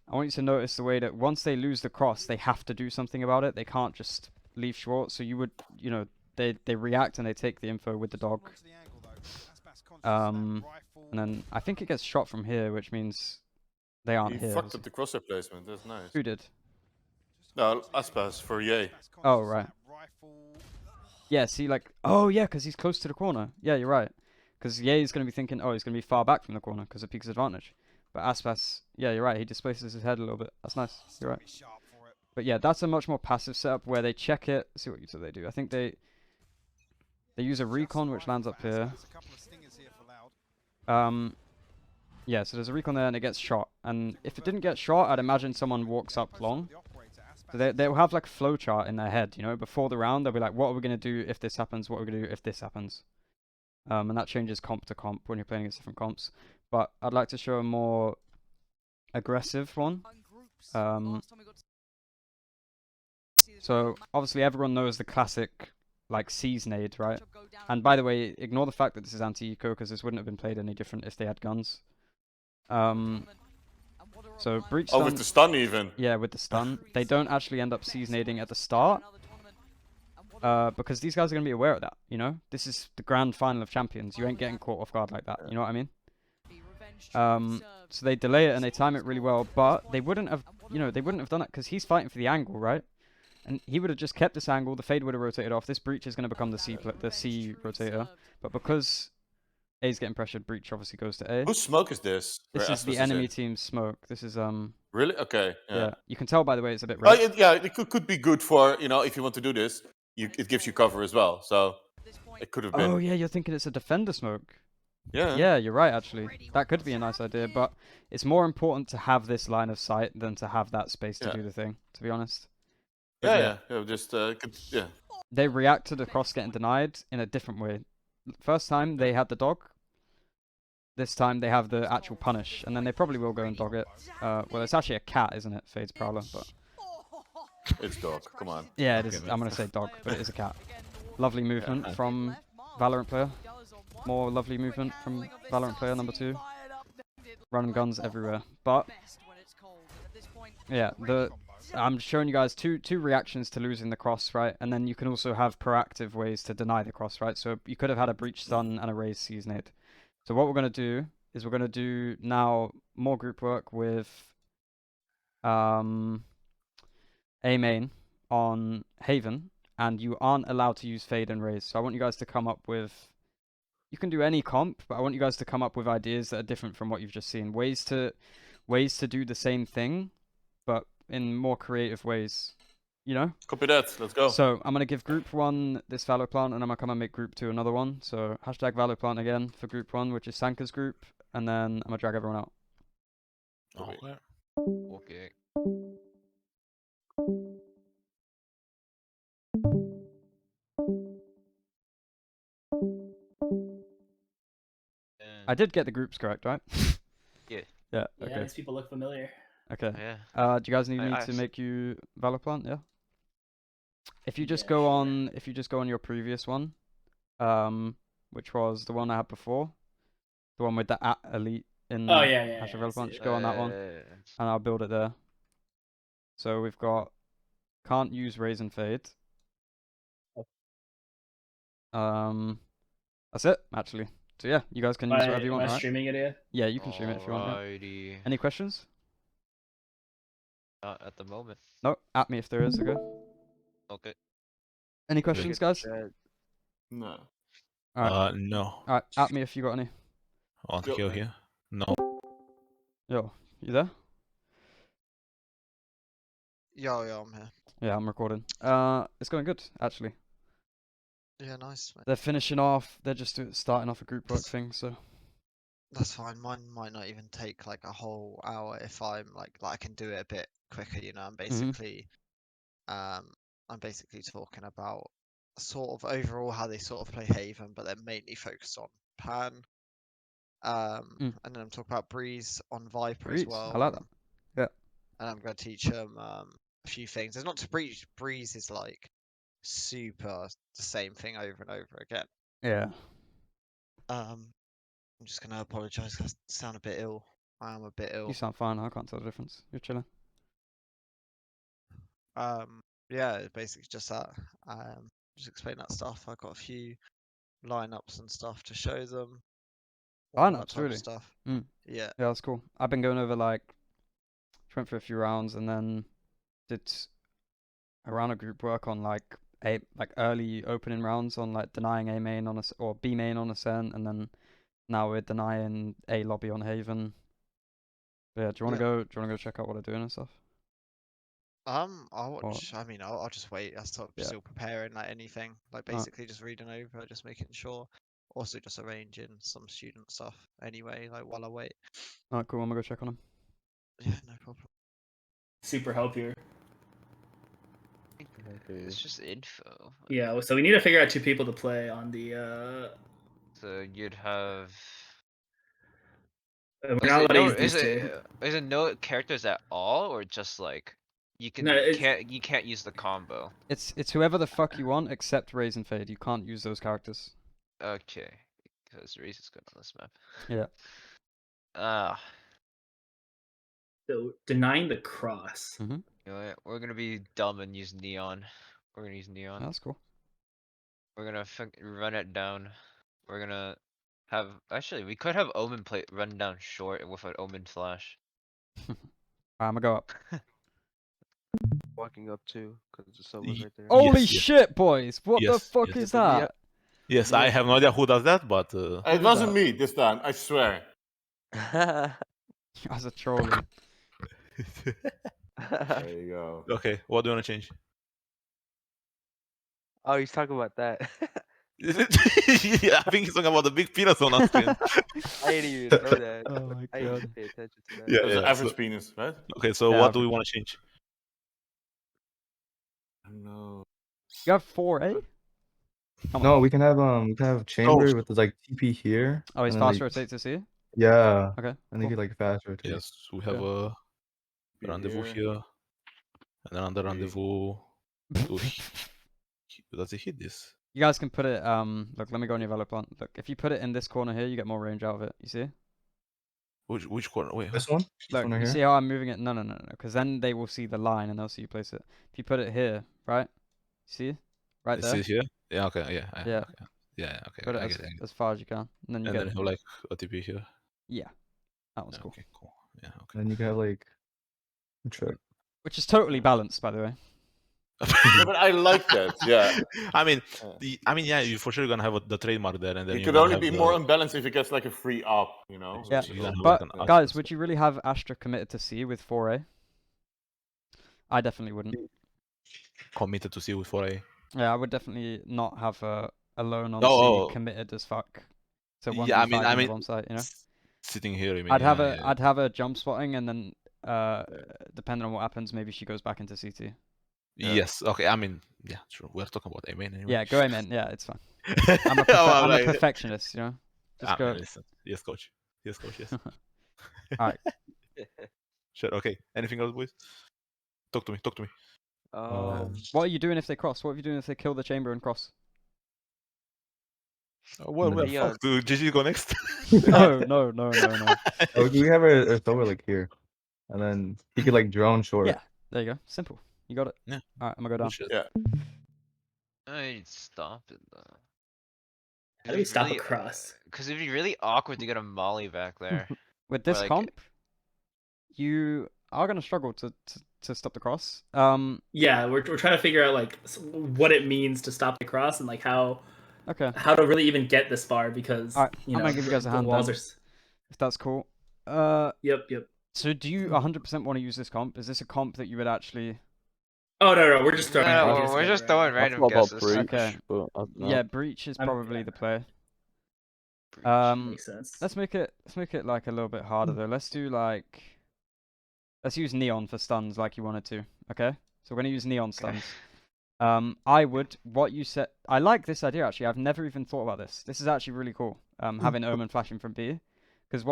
I want you to notice the way that once they lose the cross, they have to do something about it. They can't just leave short. So you would, you know, they react and they take the info with the dog. And then I think it gets shot from here, which means they aren't He here. fucked up the crosshair placement. That's nice. Who did? No, Aspas for Yay. Oh, right. Yeah, see, like, oh, yeah, because he's close to the corner. Yeah, you're right. Because Ye's going to be thinking, oh, he's going to be far back from the corner because of Peek's advantage. But Aspas, yeah, you're right. He displaces his head a little bit. That's nice. You're right. But yeah, that's a much more passive setup where they check it. See what util they do. I think they use a recon, which lands up here. Yeah, so there's a recon there and it gets shot. And if it didn't get shot, I'd imagine someone walks up long. So they'll have like a flowchart in their head, you know, before the round. They'll be like, what are we going to do if this happens? What are we going to do if this happens? And that changes comp to comp when you're playing against different comps. But I'd like to show a more aggressive one. So obviously everyone knows the classic like C's nade, right? And by the way, ignore the fact that this is anti-eco because this wouldn't have been played any different if they had guns. So breach stun. Oh, with the stun even. Yeah, with the stun. They don't actually end up C's nading at the start. Because these guys are going to be aware of that, you know? This is the grand final of champions. You ain't getting caught off guard like that, you know what I mean? So they delay it and they time it really well, but they wouldn't have, you know, they wouldn't have done it because he's fighting for the angle, right? And he would have just kept this angle, the fade would have rotated off. This breach is going to become the C rotator. But because A's getting pressured, breach obviously goes to A. Whose smoke is this? This is the enemy team's smoke. This is Really? Okay. Yeah. You can tell by the way it's a bit red. Oh, yeah, it could be good for, you know, if you want to do this, it gives you cover as well. So it could have been. Oh yeah, you're thinking it's a defender smoke. Yeah. Yeah, you're right actually. That could be a nice idea, but it's more important to have this line of sight than to have that space to do the thing, to be honest. But yeah. Just yeah. They react to the cross getting denied in a different way. First time they had the dog. This time they have the actual punish, and then they probably will go and dog it. Well, it's actually a cat, isn't it? Fade's Prowler, but it's dog. Come on. Yeah, it is. I'm gonna say dog, but it is a cat. Lovely movement from Valorant player. More lovely movement from Valorant player number 2. Running guns everywhere, but yeah, I'm showing you guys two reactions to losing the cross, right? And then you can also have proactive ways to deny the cross, right? So you could have had a breach stun and a raise C's nade. So what we're going to do is we're going to do now more group work with A main on Haven, and you aren't allowed to use fade and raise. So I want you guys to come up with, you can do any comp, but I want you guys to come up with ideas that are different from what you've just seen. Ways to do the same thing, but in more creative ways, you know? Copy that, let's go. So I'm going to give group 1 this Valor Plant, and I'm going to come and make group 2 another one. So hashtag Valor Plant again for group 1, which is Sanka's group, and then I'm going to drag everyone out. Okay. I did get the groups correct, right? Yeah. Yeah, Yeah, okay. these people look familiar. Okay. Yeah. Do you guys need me to make you Valor Plant? Yeah. If you just go on, your previous one, which was the one I had before, the one with the @elite in hashtag Valor Plant, just go on that one, and I'll build it there. So we've got can't use raise and fade. That's it actually. So yeah, you guys can use whatever you want. Am I streaming it here? Yeah, you can stream it if you want. Yeah. Any questions? Not at the moment. No, at me if there is. Okay. Okay. Any questions, guys? No. Alright. No. Alright, at me if you got any. I want to kill here. No. Yo, you there? Yo, I'm here. Yeah, I'm recording. It's going good, actually. Yeah, nice, mate. They're finishing off. They're just starting off a group work thing, so. That's fine. Mine might not even take like a whole hour if I'm like I can do it a bit quicker. You know, I'm basically talking about sort of overall how they sort of play Haven, but they're mainly focused on Pan. And then I'm talking about Breeze on Viper as well. I like that. Yeah. And I'm going to teach them a few things. There's not to Breeze. Breeze is like super the same thing over and over again. Yeah. I'm just gonna apologise because I sound a bit ill. I am a bit ill. You sound fine. I can't tell the difference. You're chilling. Yeah, it's basically just that. Just explain that stuff. I've got a few lineups and stuff to show them. All that Lineups, type of really? stuff. Mm. Yeah. Yeah, that's cool. I've been going over like, went for a few rounds and then did a round of group work on like early opening rounds on like denying A main on or B main on Ascent, and then now we're denying A lobby on Haven. But yeah, do you want to go? Do you want to go check out what they're doing and stuff? I'll watch. I mean, I'll just wait. I start still preparing like anything, like basically just reading over, just making sure. Also, just arranging some student stuff anyway, like while I wait. Alright, cool. I'm gonna go check on them. Yeah, no problem. Super help here. It's just info. Yeah, so we need to figure out 2 people to play on the. So you'd have. We're not allowed to use these is it no characters at all, or just like you can you can't use the combo? It's whoever the fuck you want except Raise and Fade. You can't use those characters. Okay, because Raise is good on this map. Yeah. So denying the cross. Mm-hmm. You know what? We're gonna be dumb and use Neon. We're gonna use Neon. That's cool. We're gonna run it down. We're gonna have actually we could have Omen play run down short with an Omen flash. I'm gonna go up. Walking up too, because the someone's right there. Holy shit, boys! What the fuck is that? Yeah. Yes, I have no idea who does that, but it wasn't me this time. I swear. As a trolling. There you go. Okay, what do you want to change? Oh, he's talking about that. Yeah, I think he's talking about the big penis on our screen. I didn't even know that. Oh my I god. didn't pay attention to that. Yeah, It's the average penis, right? Okay, so Yeah, what do we want to change? No. You have 4A? No, we can have chamber with like TP here. Oh, he's and then, fast like, rotate to see? Yeah. Okay. And they get like fast rotate. Yes, we have a rendezvous here, and then another rendezvous. Does he hit this? You guys can put it, look, let me go on your valor plant. Look, if you put it in this corner here, you get more range out of it. You see? Which corner? Wait, This one? Look, you see how I'm moving it? No, because then they will see the line and they'll see you place it. If you put it here, right? See? Right there? See here? Yeah, okay, yeah. Yeah. Okay. Yeah, okay. Put it as far as you can. And then you get then have like a TP here. Yeah. That one's cool. Okay, cool. Yeah, okay. And then you can have like a trick. Which is totally balanced, by the way. Yeah, but I like that. Yeah. I mean, yeah, you for sure gonna have the trademark there, and then it could only be more unbalanced if it gets like a free up, you know. Yeah, So but guys, would you really have Astra committed to C with 4A? I definitely wouldn't. Committed to C with 4A. Yeah, I would definitely not have alone on C committed as fuck. So yeah, I mean, bomb site, you know. Sitting here, I mean, I'd have a jump spotting, and then depending on what happens, maybe she goes back into CT. Yeah. Yes. Okay. I mean, yeah, true. We're talking about A main anyway. Yeah, go A main. Yeah, it's fine. I'm a perfectionist, you know. Just go. Listen. Yes, coach. Yes, coach. Yes. All right. Sure. Okay. Anything else, boys? Talk to me. Talk to me. What are you doing if they cross? What are you doing if they kill the chamber and cross? Well, fuck. Do GG go next? No. Oh, we have a thrower like here, and then he could like drone short. Yeah. There you go. Simple. You got it. Yeah. All right, I'm gonna go down. Yeah. I'd stop it though. How do we stop a cross? Because it'd be really awkward to get a molly back there. With this comp, you are gonna struggle to stop the cross. Yeah, we're trying to figure out like what it means to stop the cross and like how to really even get this far, because I'm gonna give you guys a hand then, if that's cool. Yep. So do you 100% want to use this comp? Is this a comp that you would actually? Oh no, we're just throwing. No, we're just throwing random guesses. Okay. Yeah, breach is probably the play. Makes sense. Let's make it like a little bit harder though. Let's use neon for stuns like you wanted to. Okay. So we're gonna use neon stuns. I like this idea actually. I've never even thought about this. This is actually really cool. Having Omen flashing from B, because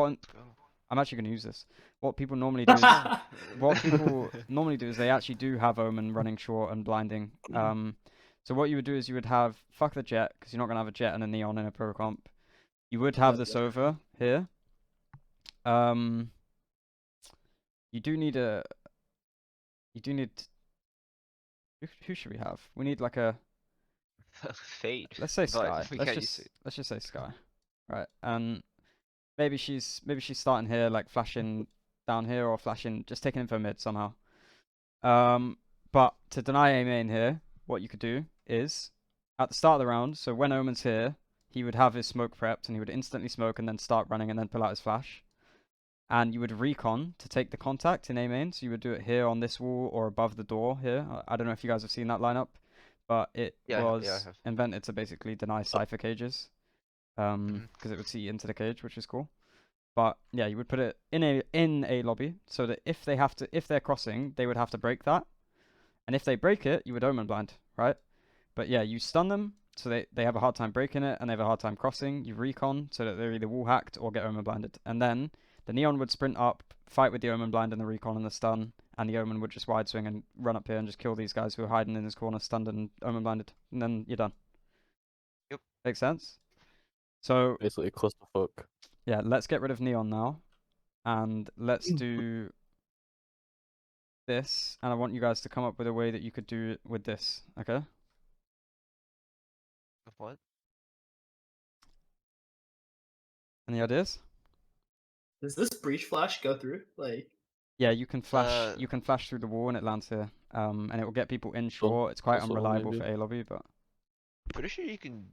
I'm actually going to use this. What people normally do is they actually do have Omen running short and blinding. So what you would do is you would have fuck the Jett, because you're not gonna have a Jett and a Neon in a pro comp. You would have this over here. You do need a. You do need. Who should we have? We need like a. Fade. Let's say but Sky. we Let's can't use it. just say Sky. Right, and maybe she's starting here, like flashing down here or flashing, just taking info mid somehow. But to deny A main here, what you could do is at the start of the round. So when Omen's here, he would have his smoke prepped and he would instantly smoke and then start running and then pull out his flash. And you would recon to take the contact in A main. So you would do it here on this wall or above the door here. I don't know if you guys have seen that lineup, but it was invented to basically deny Cypher cages. Because it would see into the cage, which is cool. But yeah, you would put it in a lobby so that if they're crossing, they would have to break that. And if they break it, you would Omen blind, right? But yeah, you stun them so they have a hard time breaking it and they have a hard time crossing. You recon so that they're either wall hacked or get Omen blinded. And then the Neon would sprint up, fight with the Omen blind and the recon and the stun, and the Omen would just wide swing and run up here and just kill these guys who are hiding in this corner, stunned and Omen blinded. And then you're done. Yep. Makes sense? So basically clusterfuck. Yeah, let's get rid of Neon now. And let's do this. And I want you guys to come up with a way that you could do it with this, okay? What? Any ideas? Does this breach flash go through? Like, yeah, you can flash. You can flash through the wall and it lands here. And it will get people in short. It's quite unreliable for A lobby, but Pretty sure you can.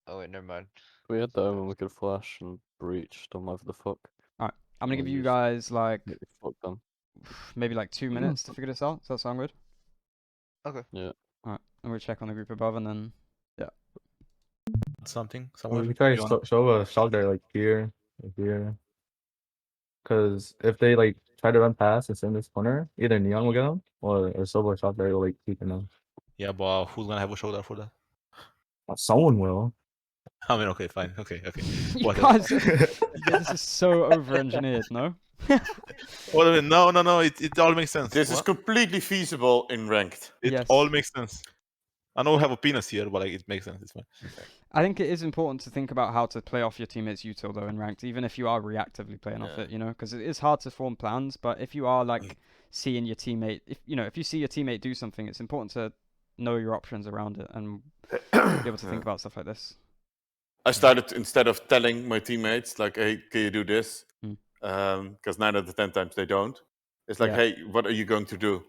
Oh wait, never mind. We had that when we could flash and breach. Don't mind the fuck. Alright, I'm gonna give you guys like fuck them. maybe like 2 minutes to figure this out. Does that sound good? Okay. Yeah. Alright, and we'll check on the group above and then yeah. Something Well, somewhere. we try to show a shot there like here, because if they like try to run past it's in this corner, either Neon will get them or Silver shot there will like keep them. Yeah, but who's gonna have a shoulder for that? Someone will. I mean, okay, fine, okay. You guys, this is so over-engineered, no? Well, no, it all makes sense. This is completely feasible in ranked. It all makes sense. I know we have opinions here, but like, it makes sense. It's fine. I think it is important to think about how to play off your teammates' util though in ranked, even if you are reactively playing off it, you know, because it is hard to form plans. But if you are like seeing your teammate, if you see your teammate do something, it's important to know your options around it and be able to think about stuff like this. I started, instead of telling my teammates like, "Hey, can you do this?" Because 9 out of 10 times they don't. It's like, "Hey, what are you going to do?"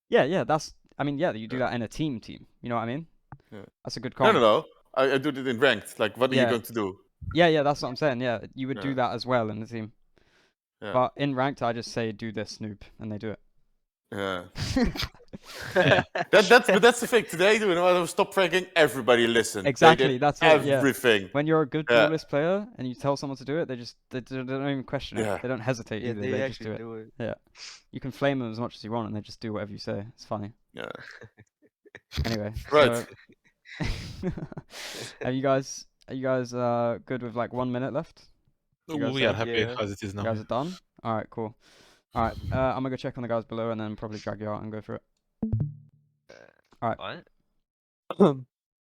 Yeah, that's. I mean, yeah, you do that in a team. You know what I mean? Yeah. That's a good comment. No. I do it in ranked. Like, what are you going to do? Yeah, that's what I'm saying. Yeah, you would do that as well in the team. Yeah. But in ranked, I just say do this, noob, and they do it. Yeah. That's the thing. Today, when I was top ranking, everybody listened. Exactly, that's everything. When you're a good duelist player and you tell someone to do it, they don't even question it. They don't hesitate either. They just do it. Yeah. You can flame them as much as you want, and they just do whatever you say. It's funny. Yeah. Anyway. Right. So... Are you guys good with like 1 minute left? We are happy as it is now. You guys are done? Alright, cool. Alright, I'm gonna go check on the guys below and then probably drag you out and go through it. Alright. What?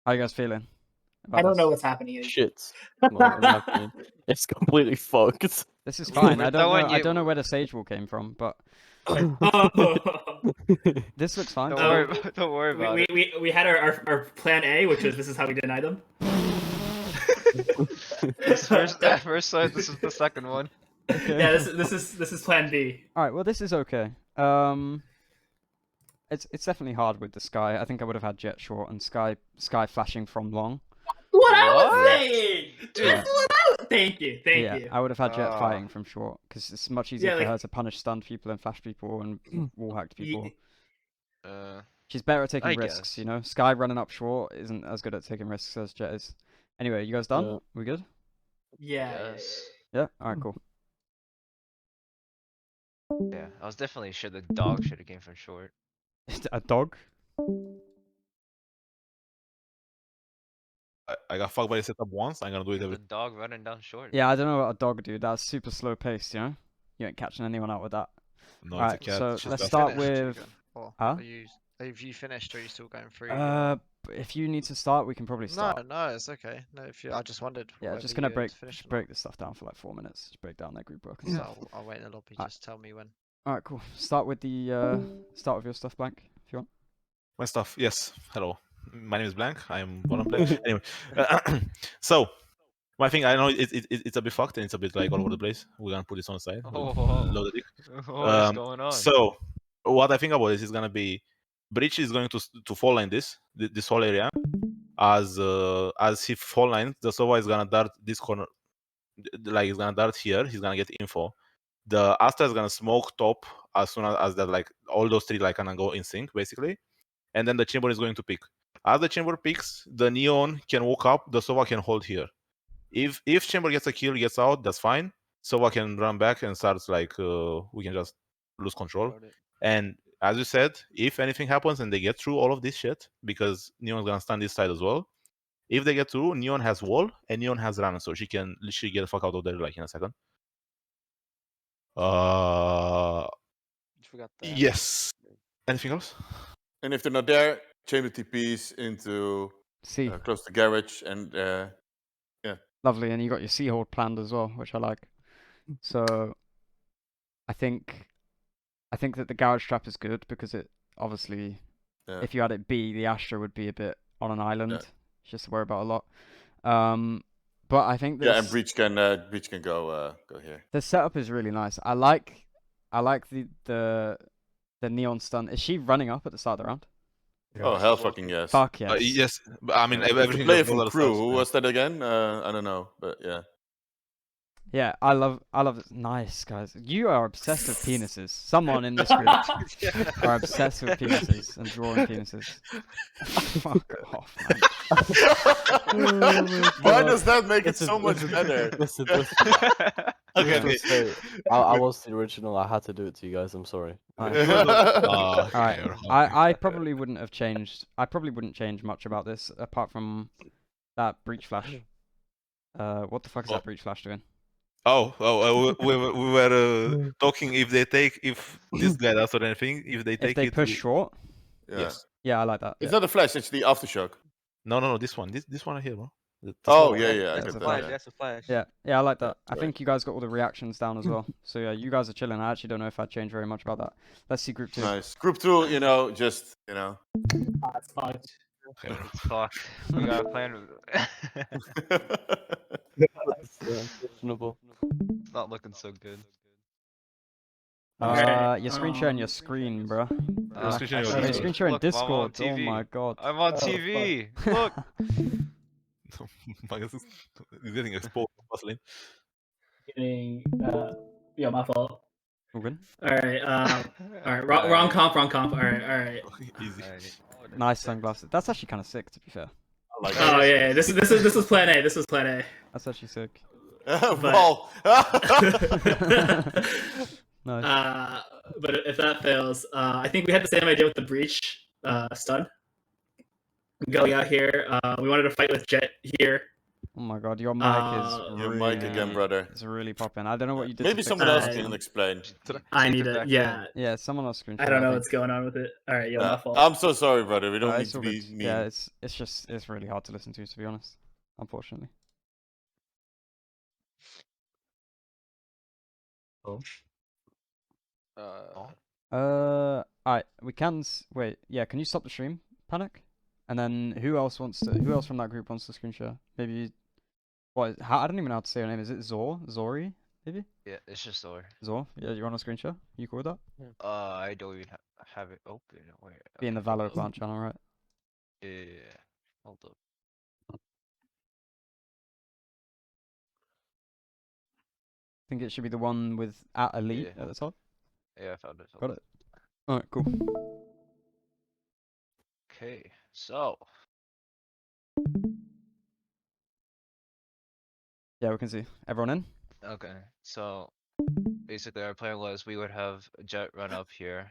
How you guys feeling? I don't know what's happening. Shit. It's completely fucked. This is fine. I don't know where the Sage Wall came from, but this looks fine. Don't worry about it. We had our plan A, which is this is how we deny them. First side, this is the second one. Okay. Yeah, this is plan B. All right, well this is okay. It's definitely hard with the Sky. I think I would have had Jett short and Sky flashing from long. What I was saying. That's what Thank you. I would have had Jett fighting from short because it's much easier for her to punish stunned people and flash people and wall hacked people. She's better at taking risks, you know. Sky running up short isn't as good at taking risks as Jett is. Anyway, you guys done? Yeah. We good? Yeah. Yeah. All right. Cool. Yeah, I was definitely sure the dog should have came from short. A dog? I got fucked by the setup once. I'm gonna do it every. The dog running down short. Yeah, I don't know what a dog do. That's super slow paced, you know. You ain't catching anyone out with that. No, All right, it's a cat. so She's let's got- start Finished, with. Chicken? Or Huh? Have you finished or are you still going through? if you need to start, we can probably start. No, it's okay. No, if you, I just wondered. Yeah, whether just gonna you break had finished just or break this stuff down for like 4 minutes. Just break down their group book and not. stuff. So I'll wait in the lobby. Alright. Just tell me when. All right, cool. Start with the start with your stuff, Blank, if you want. My stuff, yes. Hello, my name is Blank. I'm one of Blank. Anyway, so my thing, I know it's a bit fucked and it's a bit like all over the place. We're gonna put this on the side. Load it. What is going on? So what I think about this is gonna be Breach is going to fall line this whole area. As he fall line, the Sova is gonna dart this corner, like he's gonna dart here. He's gonna get info. The Astra is gonna smoke top as soon as that, like all those three like gonna go in sync basically, and then the chamber is going to pick. As the chamber picks, the Neon can walk up. The Sova can hold here. If chamber gets a kill, gets out, that's fine. Sova can run back and starts like we can just lose control. And as you said, if anything happens and they get through all of this shit, because Neon's gonna stand this side as well. If they get through, Neon has wall and Neon has run, so she can literally get the fuck out of there like in a second. Yes. Anything else? And if they're not there, chamber TPs into C. Close to garage and yeah. Lovely, and you got your Seahold planned as well, which I like. So I think that the garage trap is good because it obviously, if you had it B, the Astra would be a bit on an island. It's just to worry about a lot. But I think and Breach can go here. The setup is really nice. I like the neon stun. Is she running up at the start of the round? Oh hell, fucking yes. Fuck yes. Yes, I mean everything. Player from crew. Who was that again? I don't know, but yeah. Yeah, I love it. Nice, guys. You are obsessed with penises. Someone in this group are obsessed with penises and drawing penises. Fuck off, man. Why does that make it so much better? Listen. Okay. I was the original. I had to do it to you guys. I'm sorry. Alright. I probably wouldn't have changed. I probably wouldn't change much about this apart from that breach flash. What the fuck is that breach flash doing? We were talking if this guy does or anything, if they take if they push short. Yes. Yeah, I like that. It's not a flash. It's the aftershock. No, this one right here, bro. Yeah. I get Flash, that. that's a flash. Yeah, I like that. I think you guys got all the reactions down as well. So yeah, you guys are chilling. I actually don't know if I'd change very much about that. Let's see group 2. Nice. Group 2, It's fucked. It's fucked. We got a plan. It's not looking so good. You're screen sharing your screen, bro. You're screen sharing Look, Discord. I'm on Oh TV. my god. I'm on TV. Look. He's getting exposed. Fastlane. Yeah, my fault. All good. Alright, wrong comp. Alright. Easy. Nice sunglasses. That's actually kind of sick, to be fair. Yeah. This is plan A. This is plan A. That's actually sick. Ball. Nice. But if that fails, I think we had the same idea with the breach stun. Going out here, we wanted to fight with Jett here. Oh my god, your mic is Your really, mic again, brother. It's really popping. I don't know what you did. Maybe to someone fix else it. can explain. I need it. Yeah. Yeah, someone else screen. I don't know what's going on with it. All right, my fault. I'm so sorry, brother. We don't need it's to all be good. mean. Yeah, it's really hard to listen to be honest. Unfortunately. Alright, we can wait. Yeah, can you stop the stream, Panic? And then who else from that group wants to screen share? Maybe I don't even know how to say her name. Is it Zori? Maybe? Yeah, it's just Zor. Zor? Yeah, you want a screen share? You cool with that? I don't even have it open. Wait. Be in the Valor clan channel, right? Yeah. Hold up. I think it should be the one with @elite Yeah. at the top. Yeah, I found it. Got it. Alright, cool. Okay, so Yeah, we can see. Everyone in? okay, so basically our plan was we would have Jett run up here,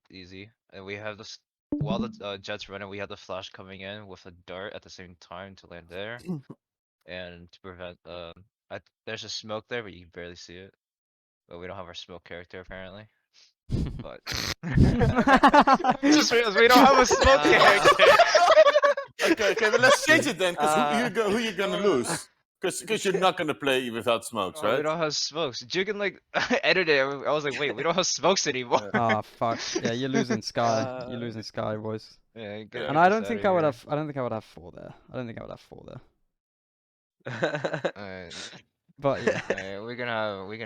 easy, and we have this while the Jett's running, we have the flash coming in with a dart at the same time to land there, and to prevent there's a smoke there, but you can barely see it. But we don't have our smoke character apparently. But just because we don't have a smoke character. Okay, but let's change it then, because who you gonna lose? Because you're not gonna play without smokes, Oh, we right? don't have smokes. You can like edit it. I was like, wait, we don't have smokes anymore. Ah, fuck. Yeah, you're losing Sky. You're losing Sky, boys. Yeah, And I don't think I would have. I don't think I would have 4 there. I don't think I would have 4 there. Alright. But yeah. Alright, we can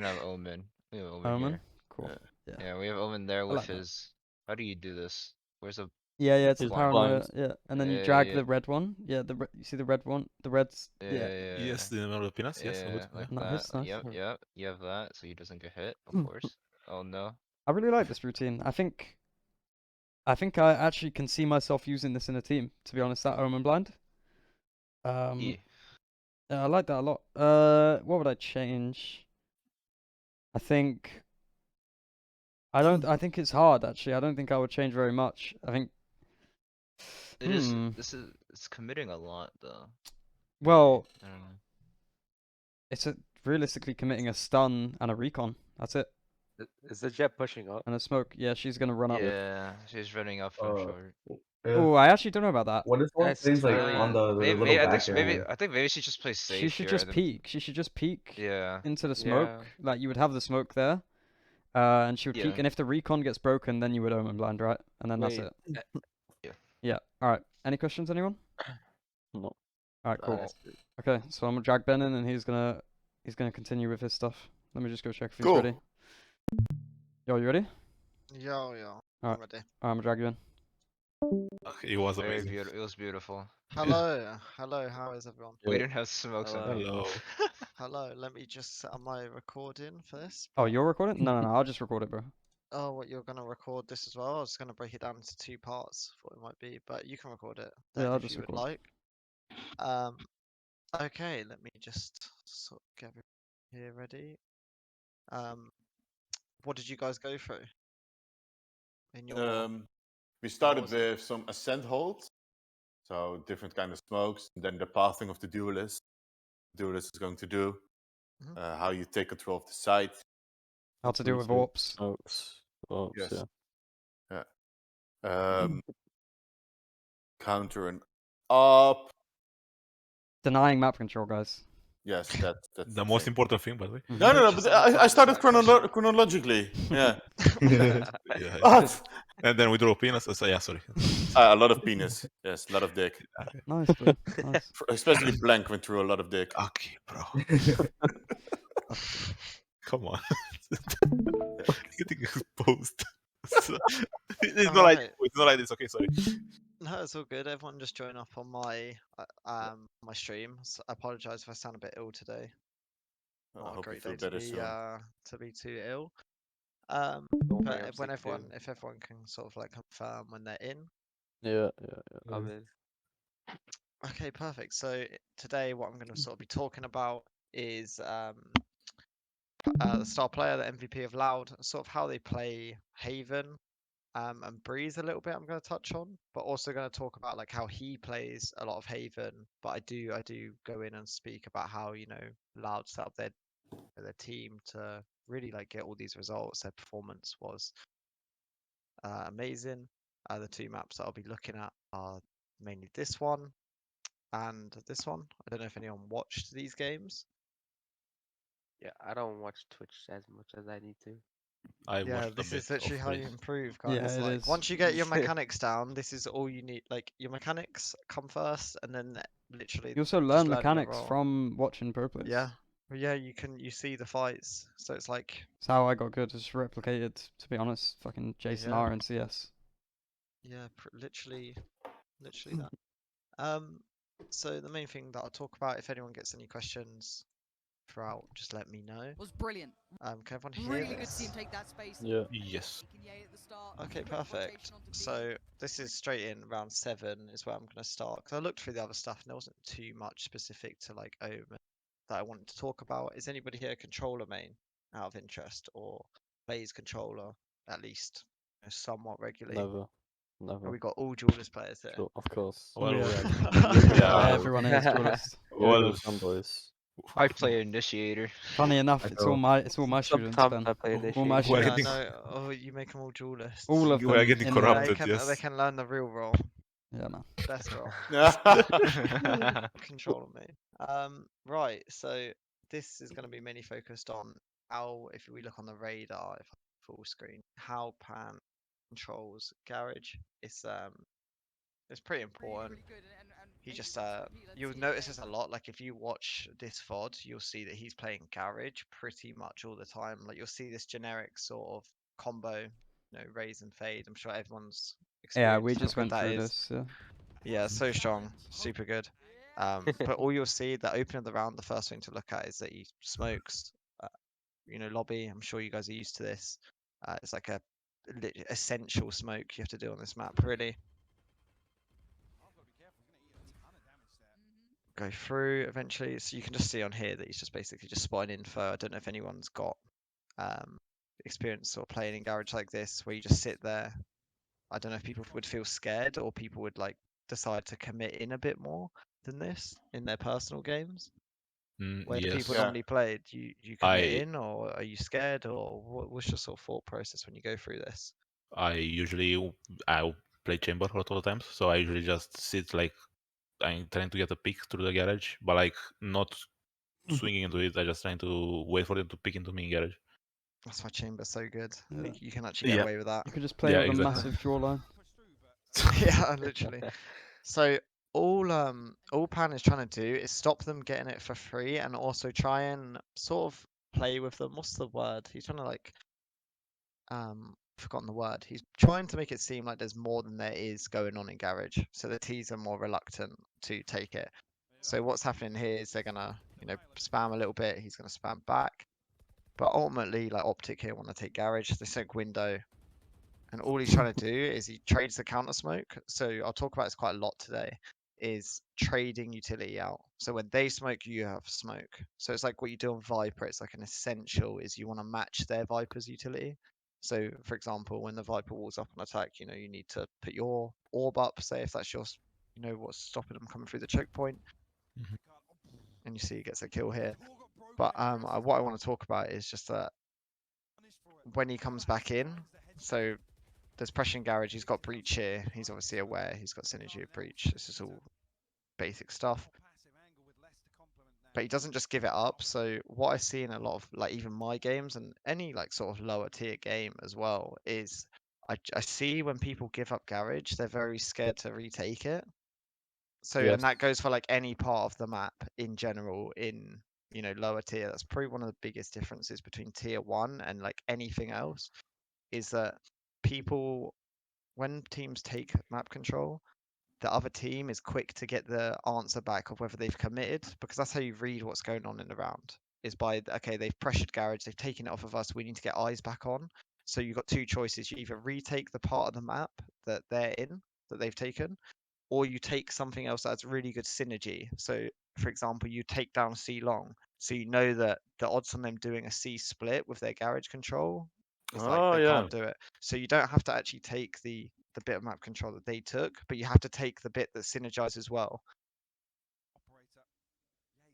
have Omen. We have Omen, Omen. here. Cool. Yeah. Yeah, we have Omen there with like that. his. How do you do this? Where's the? Yeah, it's a He's paranoia. blind. Yeah, and then you Yeah, drag yeah. the red one. Yeah, you see the red one. The reds. Yeah. Yes, the middle of the peanuts. Yes, Yeah, good. like Nice, that. nice. Yep. You have that, so he doesn't get hit, of course. Oh no. I really like this routine. I think I actually can see myself using this in a team. To be honest, that Omen blind. Yeah. Yeah, I like that a lot. What would I change? I think it's hard actually. I don't think I would change very much. I think It's committing a lot though. well, I don't know. it's realistically committing a stun and a recon. That's it. Is the Jett pushing up? And a smoke. Yeah, she's gonna run up. Yeah, she's running up from short. Oh, I actually don't know about that. What is one That's things like really- on the Maybe, little I back think area? maybe she just plays safe. She should here just and then- peek. She should just peek Yeah. into the smoke. Like you would have the smoke there. And she would peek, Yeah. and if the recon gets broken, then you would Omen blind, right? And then that's Wait, it. Yeah. Yeah. All right. Any questions, anyone? No. All right. Cool. that's- Okay. So I'm gonna drag Ben in, and he's gonna continue with his stuff. Let me just go check if he's Cool. ready. Yo, you ready? Yeah. Alright. I'm ready. I'm gonna drag you in. It was Very amazing. beautiful. It was beautiful. Hello. Hello. How is everyone? We didn't have smokes Hello. anymore. Hello. Hello. Let me just set up my recording for this. Oh, you're recording? No, I'll just record it, bro. Oh, what you're gonna record this as well? I was gonna break it down into 2 parts. Thought it might be, but you can record it. Yeah, then I'll if just you would record. like. Okay. Let me just sort of get everything here ready. What did you guys go through? In your We started was it? with some ascent holds, so different kind of smokes, and then the pathing of the duelist. Duelist is going to do Mhm. how you take control of the site. How to deal with Smokes. warps. Smokes. Smokes, Yes. yeah. Counter and up. Denying map control, guys. Yes, that's The most important thing, by the way. No, Just but I started question. chronologically. Yeah. Yeah. What? And then we draw peanuts. So yeah, sorry. A lot of penis. Yes, a lot of dick. Nice, bro. Nice. Especially Blank went through a lot of dick. Okay, bro. Come on. Getting exposed. It's not like Alright. it's not like this. Okay, sorry. No, it's all good. Everyone just join up on my my stream. So I apologize if I sound a bit ill today. I Not a hope you great feel day to better be soon. to be too ill. But I'm when sick too. if everyone can sort of like confirm when they're in. Yeah. I'm in. Okay, perfect. So today, what I'm going to sort of be talking about is the star player, the MVP of Loud, sort of how they play Haven, and Breeze a little bit. I'm going to touch on, but also going to talk about like how he plays a lot of Haven. But I do go in and speak about how Loud set up their team to really like get all these results. Their performance was amazing. The 2 maps that I'll be looking at are mainly this one and this one. I don't know if anyone watched these games. Yeah, I don't watch Twitch as much as I need to. I Yeah, watched a this is bit literally of how you Breeze. improve, guys. Yeah, it like is. once you get your mechanics down, this is all you need. Like your mechanics come first, and then literally You also just learn your mechanics role. from watching pro players. Yeah, well, yeah, you see the fights, so it's like It's how I got good. It's replicated, to be honest. Fucking Jason Yeah. R and CS. yeah, literally that. So the main thing that I'll talk about, if anyone gets any questions throughout, just let me know. Was brilliant. Can everyone hear Really good to see this? him take that space. Yeah. Yes. He can yay at the start. Okay, Quick rotation perfect. onto B. So this is straight in round 7 is where I'm going to start, because I looked through the other stuff and there wasn't too much specific to like Omen that I wanted to talk about. Is anybody here a controller main out of interest, or plays controller at least somewhat regularly? Never. And Never. we got all duelist players here. Sure, of course. Well, Yeah, everyone is duelist. Well, Some boys. I play initiator. Funny enough, I it's all my students, Sometimes Ben. I play All my initiator. Well, I students. think- no, oh, you make them all duelists. All of You them. are getting in corrupted. They can, yes. they can learn the real role. Yeah, man. Best roll. Yeah. Control me. Right, so this is going to be mainly focused on how, if we look on the radar, if I full screen, how pan controls garage. It's pretty important. He just you'll notice this a lot. Like if you watch this VOD, you'll see that he's playing garage pretty much all the time. Like you'll see this generic sort of combo, you know, raise and fade. I'm sure everyone's Yeah, we experienced just how good went that through is. this. Yeah. Yeah, so strong, super good. But all you'll see, the opening of the round, the first thing to look at is that he smokes, you know, lobby. I'm sure you guys are used to this. It's like a essential smoke you have to do on this map, really. Go through eventually, so you can just see on here that he's just basically just spotting info. I don't know if anyone's got experience or playing in garage like this, where you just sit there. I don't know if people would feel scared or people would like decide to commit in a bit more than this in their personal games. Where do Yes. people Yeah. normally play? Do you commit in, or are you scared, or what's your sort of thought process when you go through this? I play chamber a lot of the times, so I usually just sit like I'm trying to get a pick through the garage, but like not swinging into it. I just trying to wait for them to pick into me in garage. That's why chamber's so good. Yeah. You can actually get away with that. You could just play Yeah, with exactly. a massive draw line. Yeah, literally. So all pan is trying to do is stop them getting it for free, and also try and sort of play with them. What's the word? He's trying to like forgotten the word. He's trying to make it seem like there's more than there is going on in garage, so the T's are more reluctant to take it. So what's happening here is they're gonna, you know, spam a little bit. He's gonna spam back, but ultimately, like Optic here want to take garage. They smoke window, and all he's trying to do is he trades the counter smoke. So I'll talk about this quite a lot today. Is trading utility out. So when they smoke, you have smoke. So it's like what you do on Viper. It's like an essential is you want to match their Viper's utility. So for example, when the Viper walls up on attack, you know, you need to put your orb up, say if that's your, you know, what's stopping them coming through the choke point. And you see he gets a kill here. But what I want to talk about is just that when he comes back in, so there's pressure in garage, he's got breach here, he's obviously aware, he's got synergy of breach. This is all basic stuff. But he doesn't just give it up. So what I see in a lot of like even my games and any like sort of lower tier game as well is I see when people give up garage, they're very scared to retake it. So Yes. and that goes for like any part of the map in general in, you know, lower tier. That's probably one of the biggest differences between tier 1 and like anything else is that people, when teams take map control, the other team is quick to get the answer back of whether they've committed, because that's how you read what's going on in the round, is by, okay, they've pressured garage, they've taken it off of us, we need to get eyes back on. So you've got two choices. You either retake the part of the map that they're in, that they've taken, or you take something else that's really good synergy. So for example, you take down C long, so you know that the odds on them doing a C split with their garage control is like they can't do it. So you don't have to actually take the bit of map control that they took, but you have to take the bit that synergizes well.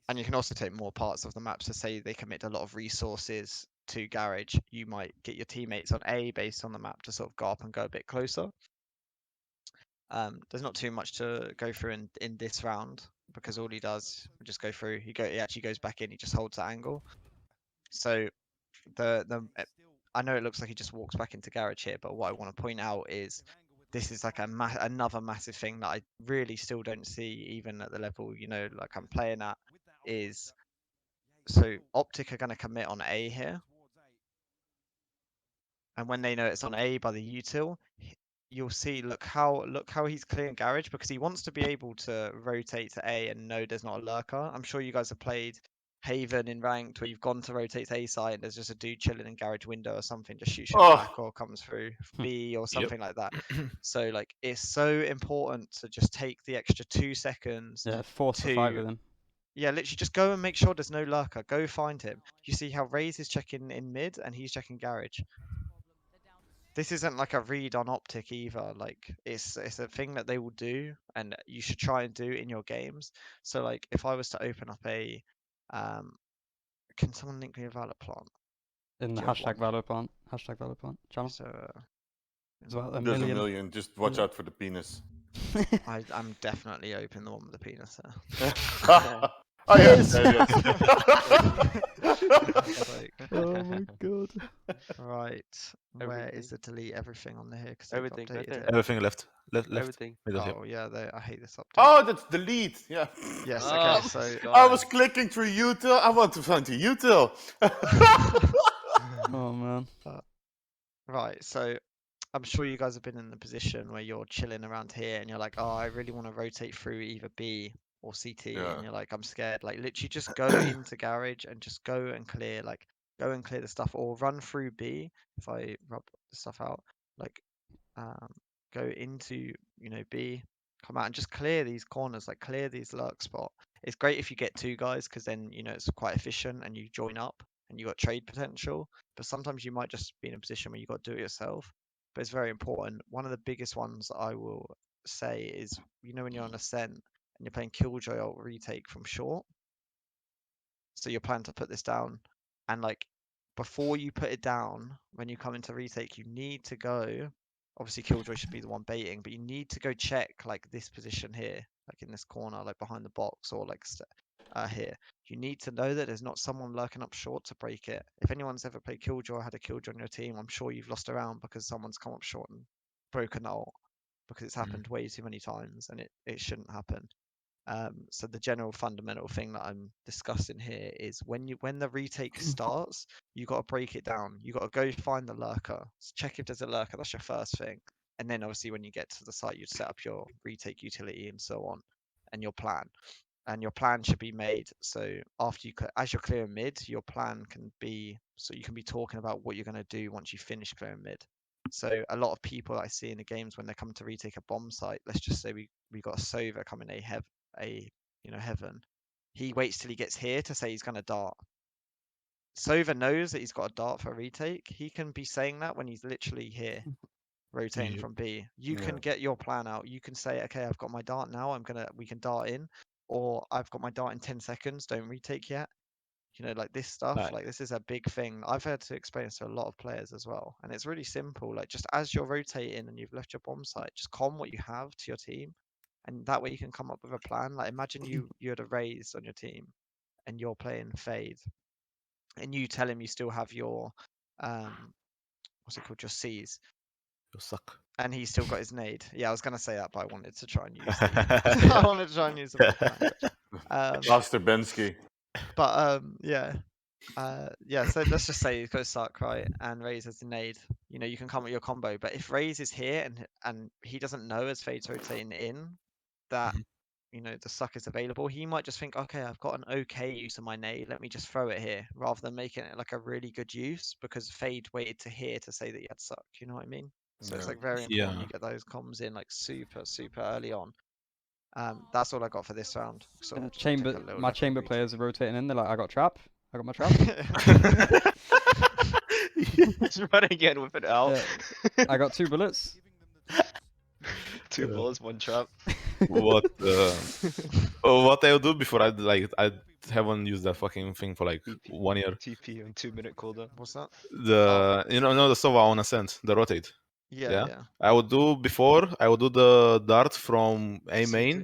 And you can also take more parts of the map. So say they commit a lot of resources to garage, you might get your teammates on A based on the map to sort of go up and go a bit closer. There's not too much to go through in this round, because all he does, we just go through, he actually goes back in, he just holds that angle. So I know it looks like he just walks back into garage here, but what I want to point out is this is like another massive thing that I really still don't see even at the level, you know, like I'm playing at, is so Optic are going to commit on A here. And when they know it's on A by the util, you'll see, look how he's clearing garage, because he wants to be able to rotate to A and know there's not a lurker. I'm sure you guys have played Haven in ranked where you've gone to rotate to A site and there's just a dude chilling in garage window or something, just shoots your back or comes through B or something like that. So like it's so important to just take the extra 2 seconds. Yeah, force the fight with him. Yeah, literally just go and make sure there's no lurker. Go find him. You see how Raze is checking in mid and he's checking garage. This isn't like a read on Optic either. Like it's a thing that they will do, and you should try and do in your games. So like if I was to open up a, can someone link me a Valor plant? In the hashtag Valor plant channel. So There's about a There's million. a million. Just watch out for the penis. I'm definitely open the one with the penis there. Oh yes. Like, Oh my god. right, where is the delete everything on here? Because they've Everything right updated there. it. Everything left. Left. Everything. Middle here. Oh yeah, I hate this update. Oh, that's delete. Yeah. Yes, Oh, okay, so I was clicking through util. I want to find the util. Oh man. right, so I'm sure you guys have been in the position where you're chilling around here and you're like, oh, I really want to rotate through either B or CT, Yeah. and you're like, I'm scared. Like literally just go into garage and just go and clear, like go and clear the stuff, or run through B. If I rub the stuff out, like go into B, come out and just clear these corners, like clear these lurk spot. It's great if you get two guys because then it's quite efficient and you join up and you got trade potential. But sometimes you might just be in a position where you got to do it yourself. But it's very important. One of the biggest ones that I will say is when you're on Ascent and you're playing Killjoy or retake from short. So you're planning to put this down, and like before you put it down, when you come into retake, you need to go. Obviously, Killjoy should be the one baiting, but you need to go check like this position here, like in this corner, like behind the box, or like here. You need to know that there's not someone lurking up short to break it. If anyone's ever played Killjoy or had a Killjoy on your team, I'm sure you've lost a round because someone's come up short and broken ult, because it's happened way too many times and it shouldn't happen. So the general fundamental thing that I'm discussing here is when the retake starts, you got to break it down. You got to go find the lurker, check if there's a lurker. That's your first thing, and then obviously when you get to the site, you set up your retake utility and so on, and your plan. And your plan should be made so after as you're clearing mid, your plan can be so you can be talking about what you're going to do once you finish clearing mid. So a lot of people I see in the games when they come to retake a bomb site, let's just say we got a Sova coming heaven. He waits till he gets here to say he's going to dart. Sova knows that he's got a dart for a retake. He can be saying that when he's literally here, rotating from B. You can get your plan out. You can say, okay, I've got my dart now. We can dart in, or I've got my dart in 10 seconds. Don't retake yet. Like this stuff. Right. Like this is a big thing. I've had to explain this to a lot of players as well, and it's really simple. Like just as you're rotating and you've left your bomb site, just comm what you have to your team, and that way you can come up with a plan. Like imagine you had a raise on your team, and you're playing Fade, and you tell him you still have your what's it called, your C's. You suck. And he's still got his nade. Yeah, I was gonna say that, but I wanted to try and use I wanted to try and use the proper language. Master Bensky. But yeah. So let's just say he's got suck, right? And Raze has the nade. You can come with your combo. But if Raze is here and he doesn't know as Fade's rotating in that the suck is available, he might just think, okay, I've got an okay use of my nade. Let me just throw it here, rather than making it like a really good use because Fade waited to here to say that he had suck. You know what I mean? So it's like very important you get those comms in like super early on. That's all I got for this round. So my chamber players are rotating in. They're like, I got trap. I got my trap. He's running in with it out. Yeah. I got 2 bullets. 2 bullets, 1 trap. What I'll do before I haven't used that fucking thing for like 1 year. TP on 2-minute cooldown. What's that? The the Sova on Ascent, the rotate. Yeah. I would do the dart from A main,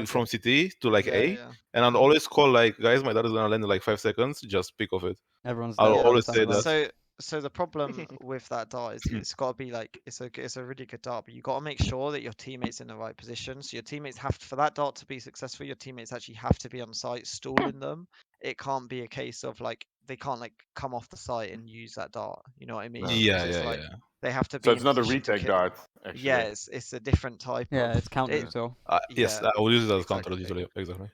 from CT to like A, and I'd always call like, guys, my dart is gonna land in like 5 seconds. Just pick off it. I'll always say that. So the problem with that dart is it's got to be like it's a really good dart, but you got to make sure that your teammates in the right position. So your teammates for that dart to be successful, your teammates actually have to be on site stalling them. It can't be a case of like they can't like come off the site and use that dart. You know what I mean? Yeah. They have to be. So it's not a retake dart. Actually. Yeah, it's a different type. Yeah, it's counter util. Yes, I will use it as counter usually. Exactly.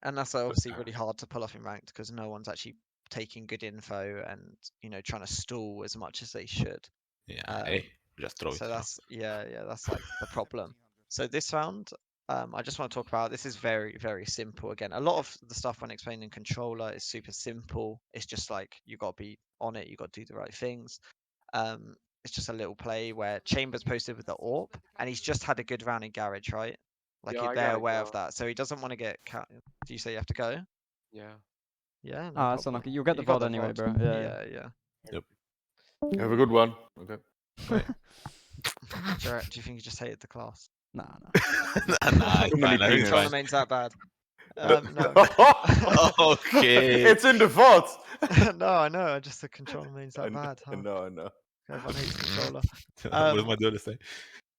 And that's obviously really hard to pull off in ranked because no one's actually taking good info and trying to stall as much as they should. Yeah, just throw it. So that's that's like the problem. So this round, I just want to talk about, this is very simple. Again, a lot of the stuff when explaining controller is super simple. It's just like you got to be on it, you got to do the right things. It's just a little play where Chambers posted with the AWP and he's just had a good round in garage, right? Like they're aware of that, so he doesn't want to get. Do you say you have to go? Yeah. Yeah. No that's unlucky. You'll get the VOD anyway, bro. Yeah. Yep. Have a good one. Okay. Do you think he just hated the class? Nah. Nah, it's Too many fine. I think it's penis. Control fine. main's that bad. No. Okay. It's in the VOD. No, I know. Just the controller main's that bad. Huh? No, I know. Everyone hates controller. What am I doing to say?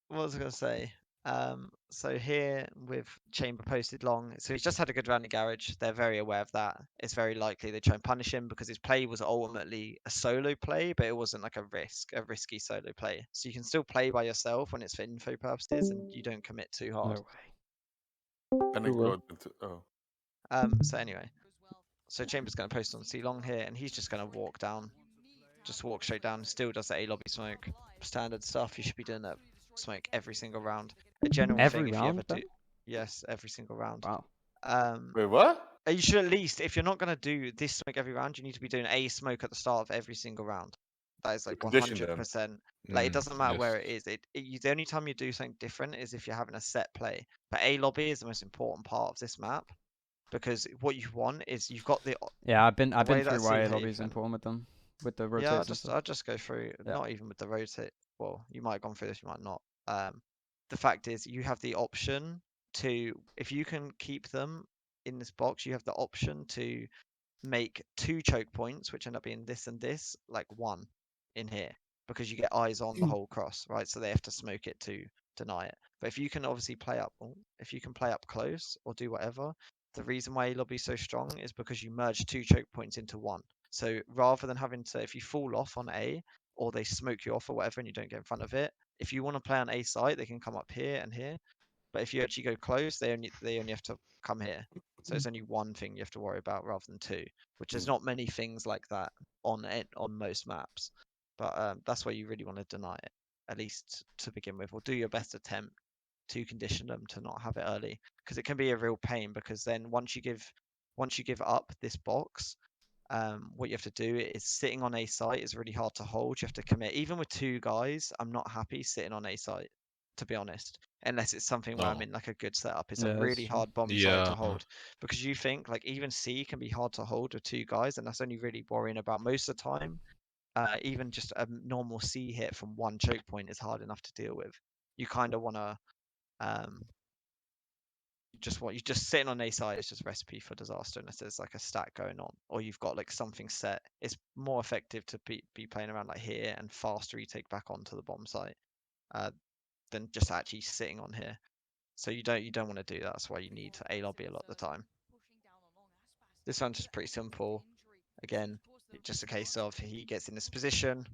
What was I gonna say? So here with Chamber posted long, so he's just had a good round in garage. They're very aware of that. It's very likely they try and punish him because his play was ultimately a solo play, but it wasn't like a risky solo play. So you can still play by yourself when it's for info purposes, and you don't commit too hard. No way. And then Cool. go into, So anyway, so Chamber's gonna post on C long here, and he's just gonna walk down, just walk straight down. Still does the A lobby smoke, standard stuff. You should be doing that smoke every single round. A general Every thing if you ever round, do. Yes, every single round. Wow. Wait, what? You should at least, if you're not gonna do this smoke every round, you need to be doing a smoke at the start of every single round. That is like condition them. 100%. Like it doesn't matter Yes. where it is. The only time you do something different is if you're having a set play. But A lobby is the most important part of this map because what you want is you've got the Yeah, I've been way through that why sea lobby's haven- important with them, with the rotates Yeah, and stuff. I'll just go through. Yeah. Not even with the rotate. Well, you might have gone through this, you might not. The fact is, you have the option to, if you can keep them in this box, you have the option to make 2 choke points, which end up being this and this, like 1 in here, because you get eyes on the whole cross, right? So they have to smoke it to deny it. But if you can obviously play up, if you can play up close or do whatever, the reason why A lobby is so strong is because you merge 2 choke points into 1. So rather than having to, if you fall off on A or they smoke you off or whatever and you don't get in front of it, if you want to play on A site, they can come up here and here. But if you actually go close, they only have to come here. So it's only 1 thing you have to worry about rather than 2, which there's not many things like that on most maps. But that's where you really want to deny it, at least to begin with, or do your best attempt to condition them to not have it early, because it can be a real pain. Because then once you give up this box, what you have to do is sitting on A site is really hard to hold. You have to commit. Even with 2 guys, I'm not happy sitting on A site, to be honest. Unless it's something where I'm No. in like a good setup. It's Yeah, a that's really true. hard bomb site Yeah. to hold. Because you think like even C can be hard to hold with 2 guys, and that's only really worrying about most of the time. Even just a normal C hit from 1 choke point is hard enough to deal with. You kind of want to you just sitting on A side is just a recipe for disaster unless there's like a stack going on or you've got like something set. It's more effective to be playing around like here and fast retake back onto the bomb site than just actually sitting on here. So you don't want to do that. That's why you need A lobby a lot of the time. This one's just pretty simple. Again, it's just a case of he gets in this position,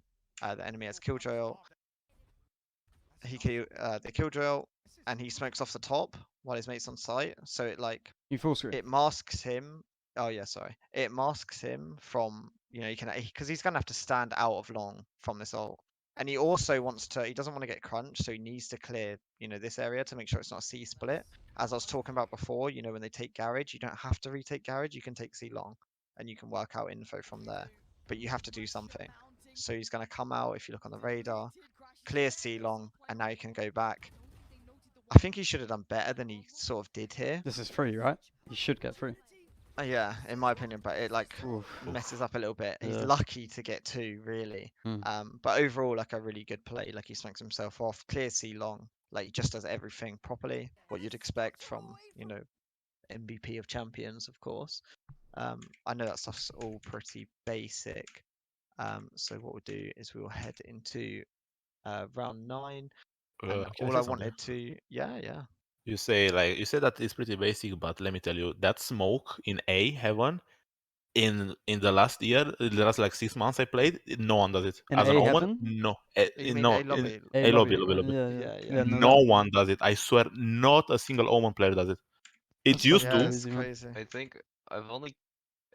the enemy has killjoy, the killjoy, and he smokes off the top while his mate's on site. So it like You full screen. it masks him. Oh yeah, sorry. It masks him from, you know, you can, because he's gonna have to stand out of long from this ult. And he also wants to, he doesn't want to get crunched, so he needs to clear, you know, this area to make sure it's not a C split. As I was talking about before, you know, when they take garage, you don't have to retake garage, you can take C long and you can work out info from there. But you have to do something. So he's gonna come out, if you look on the radar, clear C long, and now you can go back. I think he should have done better than he sort of did here. This is free, right? You should get free. Yeah, in my opinion, but it like Oof. messes up a little bit. He's Yeah. lucky to get 2, really. But overall, like a really good play. Like he smokes himself off, clear C long. Like he just does everything properly. What you'd expect from, you know, MVP of champions, of course. I know that stuff's all pretty basic. So what we'll do is we will head into round 9. And Can all say I something? wanted to, yeah. You say that it's pretty basic, but let me tell you, that smoke in A heaven in the last year, the last like 6 months I played, no one does it. In As an A omen, heaven? no, You mean no, A lobby? A lobby. Yeah, No one does it. I swear, not a single omen player does it. It That's used fucking to. It's crazy, man. crazy. I think I've only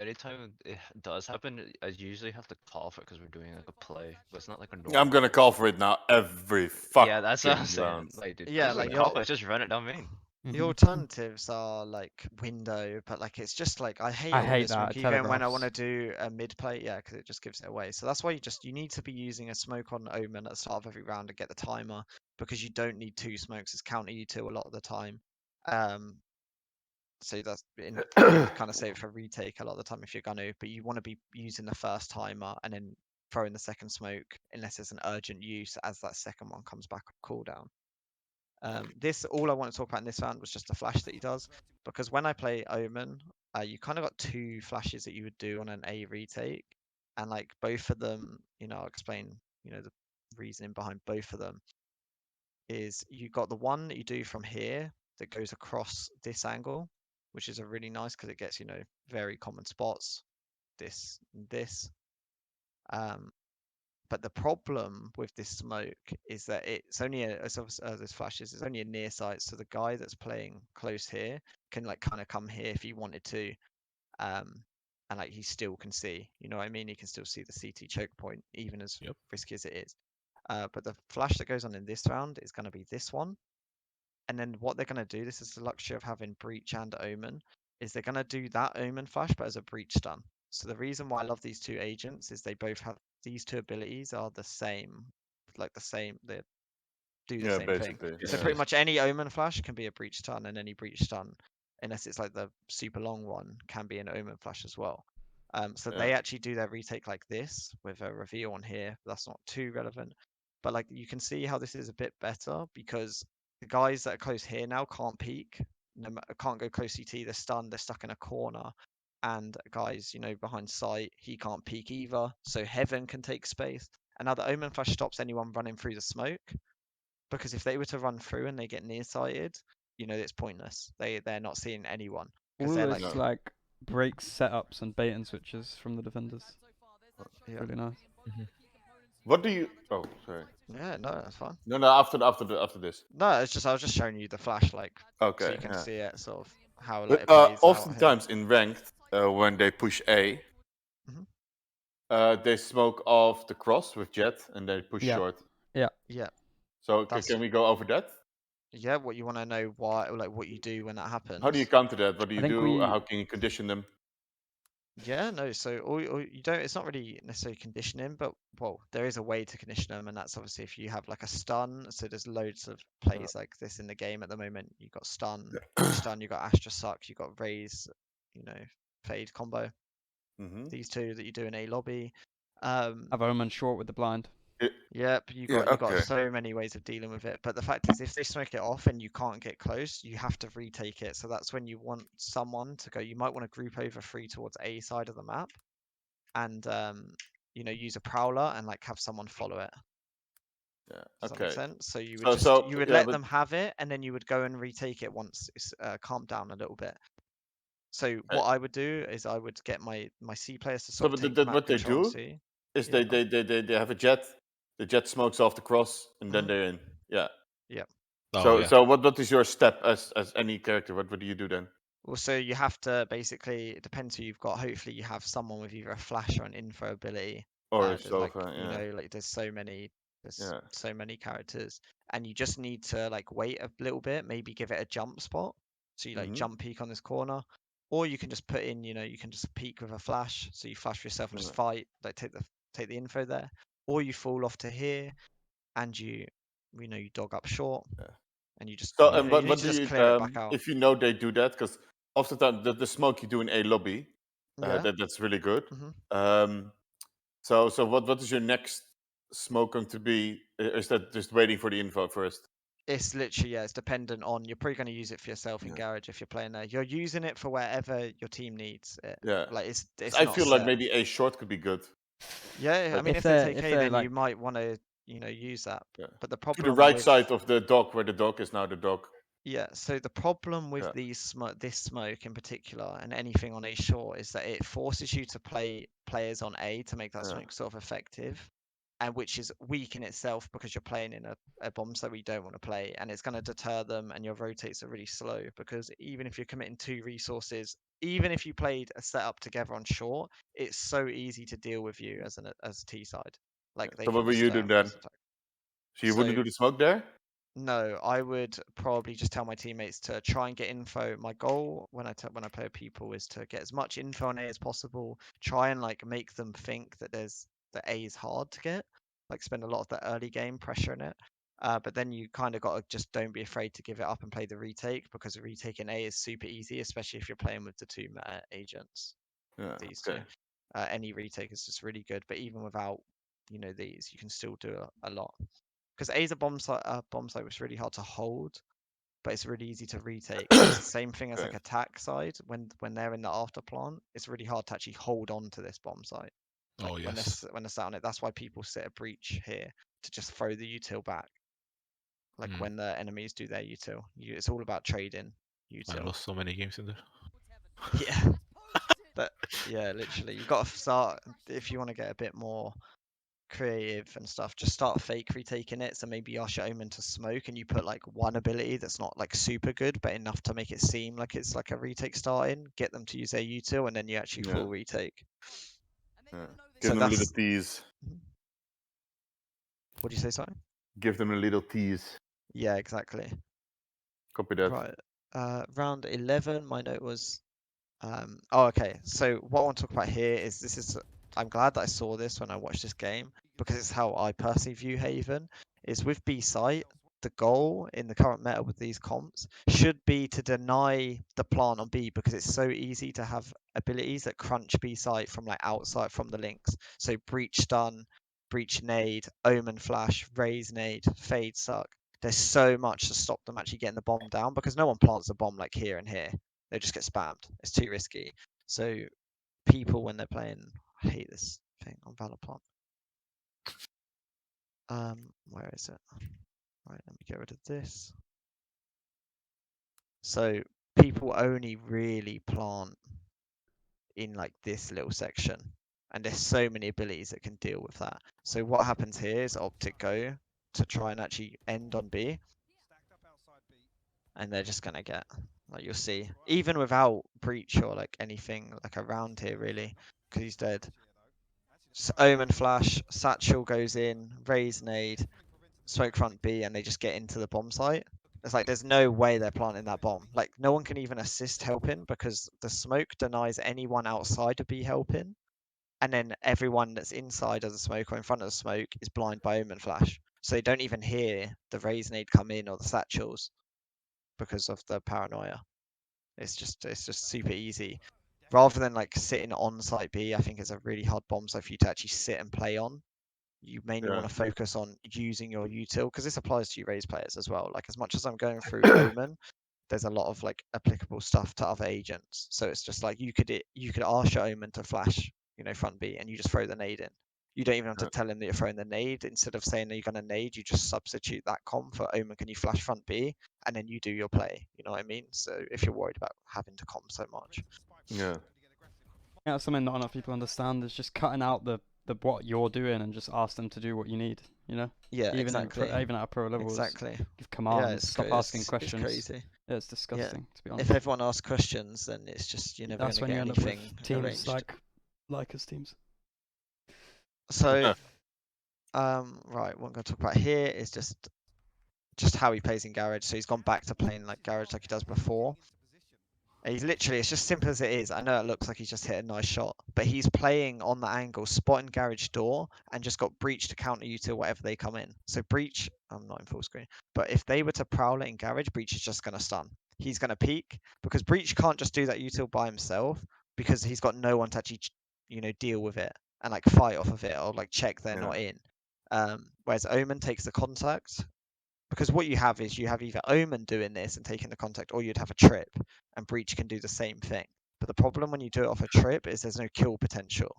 anytime it does happen, I usually have to call for it because we're doing like a play, but it's not like a normal. I'm gonna call for it now every fucking Yeah, that's what I'm saying. round. Like, dude, Yeah, I'm like gonna call for it, just run it down main. the alternatives are like window, but like it's just like I hate all hate this when that, you go when I want to telegraphs. do a mid play, yeah, because it just gives it away. So that's why you need to be using a smoke on omen at the start of every round to get the timer, because you don't need 2 smokes. It's counter you 2 a lot of the time. So that's kind of save it for retake a lot of the time if you're gonna, but you want to be using the first timer and then throwing the second smoke unless it's an urgent use as that second one comes back on cooldown. This all I want to talk about in this round was just the flash that he does, because when I play Omen, you kind of got 2 flashes that you would do on an A retake, and like both of them, I'll explain, the reasoning behind both of them. Is you got the one that you do from here that goes across this angle, which is a really nice because it gets very common spots, this and this. But the problem with this smoke is that it's only this flashes. It's only a near sight, so the guy that's playing close here can like kind of come here if he wanted to, and like he still can see. You know what I mean? He can still see the CT choke point, even as risky as it is. But the flash that goes on in this round is going to be this one. And then what they're going to do, this is the luxury of having Breach and Omen, is they're going to do that Omen flash, but as a Breach stun. So the reason why I love these 2 agents is they both have, these 2 abilities are the same, like the same, they do the same thing. So pretty much any Omen flash can be a Breach stun, and any Breach stun, unless it's like the super long one, can be an Omen flash as well. So they actually do their retake like this with a reveal on here. That's not too relevant, but like you can see how this is a bit better because the guys that are close here now can't peek, can't go close CT. They're stunned. They're stuck in a corner, and guys, behind sight, he can't peek either. So Heaven can take space. And now the Omen flash stops anyone running through the smoke, because if they were to run through and they get nearsighted, it's pointless. They're not seeing anyone because they're like breaks setups and bait and switches from the defenders. Really nice. What do you? Oh, sorry. Yeah, no, that's fine. No, after this. No, it's just I was just showing you the flash, like, okay, so you can see it sort of how But, it plays oftentimes in ranked, when they push A, they smoke off the cross with Jett and they push short. Yeah. Yeah. So can we go over that? Yeah, what you want to know why, like what you do when that happens. How do you counter that? What do you do? How can you condition them? Yeah, no. So all you don't. It's not really necessarily conditioning, but well, there is a way to condition them, and that's obviously if you have like a stun. So there's loads of plays like this in the game at the moment. You got stun, you got Astra suck, you got raise, fade combo. These 2 that you do in a lobby. Have Omen short with the blind. Yep, you got so many ways of dealing with it. But the fact is, if they smoke it off and you can't get close, you have to retake it. So that's when you want someone to go. You might want to group over 3 towards A side of the map, and use a prowler and like have someone follow it. Yeah. Does that make sense? So you would you would let them have it, and then you would go and retake it once it's calmed down a little bit. So what I would do is I would get my C players to sort of take map what they control do C. is they have a Jett. The Jett smokes off the cross, and then they're in. Yeah. Yeah. So what is your step as any character? What do you do then? Well, so you have to basically, it depends who you've got. Hopefully, you have someone with either a flash or an info ability. Or There's like there's so many characters, and you just need to like wait a little bit, maybe give it a jump spot. So you like jump peek on this corner, or you can just put in, you can just peek with a flash. So you flash for yourself and just fight, like take the info there, or you fall off to here, and you dog up short. And you just what do just you clear it back out. if they do that? Because oftentimes the smoke you do in a lobby, that's really good. So what is your next smoke going to be? Is that just waiting for the info first? It's literally it's dependent on. You're probably going to use it for yourself in garage if you're playing there. You're using it for wherever your team needs it. Yeah, like it's I not feel set. like maybe a short could be good. Yeah, I mean if it's AK, then like, you might want to use that. Yeah. But the problem to the right side of the dock where the dock is now the dock. Yeah, so the problem with this smoke in particular, and anything on A short, is that it forces you to play players on A to make that smoke sort of effective, and which is weak in itself because you're playing in a bomb site where you don't want to play, and it's going to deter them, and your rotates are really slow because even if you're committing 2 resources, even if you played a setup together on short, it's so easy to deal with you as a T side. Like they so what will you do then? So you wouldn't do the smoke there? No, I would probably just tell my teammates to try and get info. My goal when I play with people is to get as much info on A as possible. Try and like make them think that A is hard to get. Like spend a lot of the early game pressure in it. But then you kind of got to just don't be afraid to give it up and play the retake, because the retake in A is super easy, especially if you're playing with the 2 meta agents. Yeah, these 2. Any retake is just really good. But even without these, you can still do a lot. because A's a bomb site which is really hard to hold, but it's really easy to retake. It's the same thing as like attack side. When they're in the after plant, it's really hard to actually hold on to this bomb site. Like Oh when yes. they're sat on it, that's why people sit a breach here to just throw the util back. Like when the enemies do their util, it's all about trading util. I lost so many games in there. Yeah, but yeah, literally, you got to start if you want to get a bit more creative and stuff. Just start fake retaking it. So maybe you ask your Omen to smoke, and you put like one ability that's not like super good, but enough to make it seem like it's like a retake starting. Get them to use their util, and then you actually full retake. Yeah. Give them a little tease. What do you say, sorry? Give them a little tease. Yeah, exactly. Copy that. Right. Round 11, my note was. Oh, okay. So what I want to talk about here is I'm glad that I saw this when I watched this game because it's how I personally view Haven. Is with B site, the goal in the current meta with these comps should be to deny the plant on B because it's so easy to have abilities that crunch B site from like outside from the links. So breach stun, breach nade, omen flash, raise nade, fade suck. There's so much to stop them actually getting the bomb down because no one plants a bomb like here and here. They just get spammed. It's too risky. So people when they're playing, I hate this thing on Valor Plant. Where is it? Right, let me get rid of this. So people only really plant in like this little section, and there's so many abilities that can deal with that. So what happens here is Optic go to try and actually end on B, and they're just gonna get, like you'll see, even without breach or like anything like around here really, because he's dead. Omen flash, Satchel goes in, raise nade, smoke front B, and they just get into the bomb site. It's like there's no way they're planting that bomb. Like no one can even assist helping because the smoke denies anyone outside to be helping, and then everyone that's inside of the smoke or in front of the smoke is blind by Omen flash. So they don't even hear the raise nade come in or the satchels because of the paranoia. It's just super easy. Rather than like sitting on site B, I think it's a really hard bomb site for you to actually sit and play on. You mainly want to focus on using your util because this applies to you raise players as well. Like as much as I'm going through Omen, there's a lot of like applicable stuff to other agents. So it's just like you could ask your Omen to flash, front B, and you just throw the nade in. You don't even have to tell him that you're throwing the nade. Instead of saying that you're going to nade, you just substitute that comp for Omen, can you flash front B? And then you do your play. You know what I mean? So if you're worried about having to comp so much. Yeah. Yeah, something not enough people understand is just cutting out the what you're doing and just ask them to do what you need, Yeah, even exactly. Even at pro levels. Exactly. Give commands, Yeah, stop asking questions. It's crazy. Yeah, it's disgusting, to be honest. If everyone asks questions, then it's just you're never going to get anything teams arranged. like us teams. So, right, what I'm going to talk about here is just how he plays in Garage. So he's gone back to playing like Garage like he does before. He's literally, it's just simple as it is. I know it looks like he's just hit a nice shot, but he's playing on the angle, spotting Garage door, and just got Breach to counter you to whatever they come in. So Breach, I'm not in full screen, but if they were to prowl it in Garage, Breach is just going to stun. He's going to peek, because Breach can't just do that util by himself, because he's got no one to actually, deal with it, and like fight off of it, or like check they're not in. Whereas Omen takes the contact, because what you have is you have either Omen doing this and taking the contact, or you'd have a trip, and Breach can do the same thing. But the problem when you do it off a trip is there's no kill potential.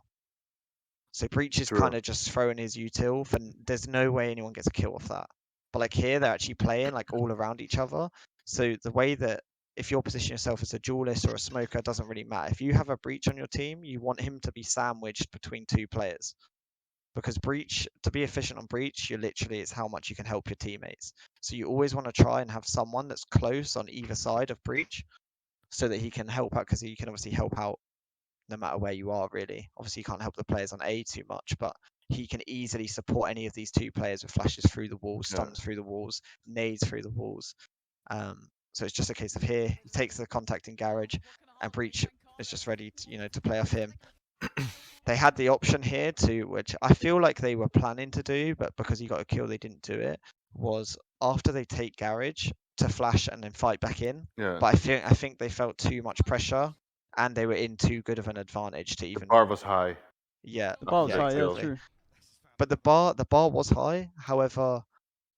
So Breach is kind of just throwing his util, and there's no way anyone gets a kill off that. But like here, they're actually playing like all around each other. So the way that if you position yourself as a duelist or a smoker, doesn't really matter. If you have a Breach on your team, you want him to be sandwiched between two players. Because Breach, to be efficient on Breach, it's how much you can help your teammates. So you always want to try and have someone that's close on either side of Breach so that he can help out, because he can obviously help out no matter where you are, really. Obviously, you can't help the players on A too much, but he can easily support any of these two players with flashes through the walls, stuns through the walls, nades through the walls. So it's just a case of here, he takes the contact in Garage, and Breach is just ready to, to play off him. They had the option here which I feel like they were planning to do, but because he got a kill, they didn't do it, was after they take Garage to flash and then fight back in. Yeah. But I think they felt too much pressure, and they were in too good of an advantage to even. The bar was high. Yeah, the bar was high, exactly. yeah, true. But the bar was high. However,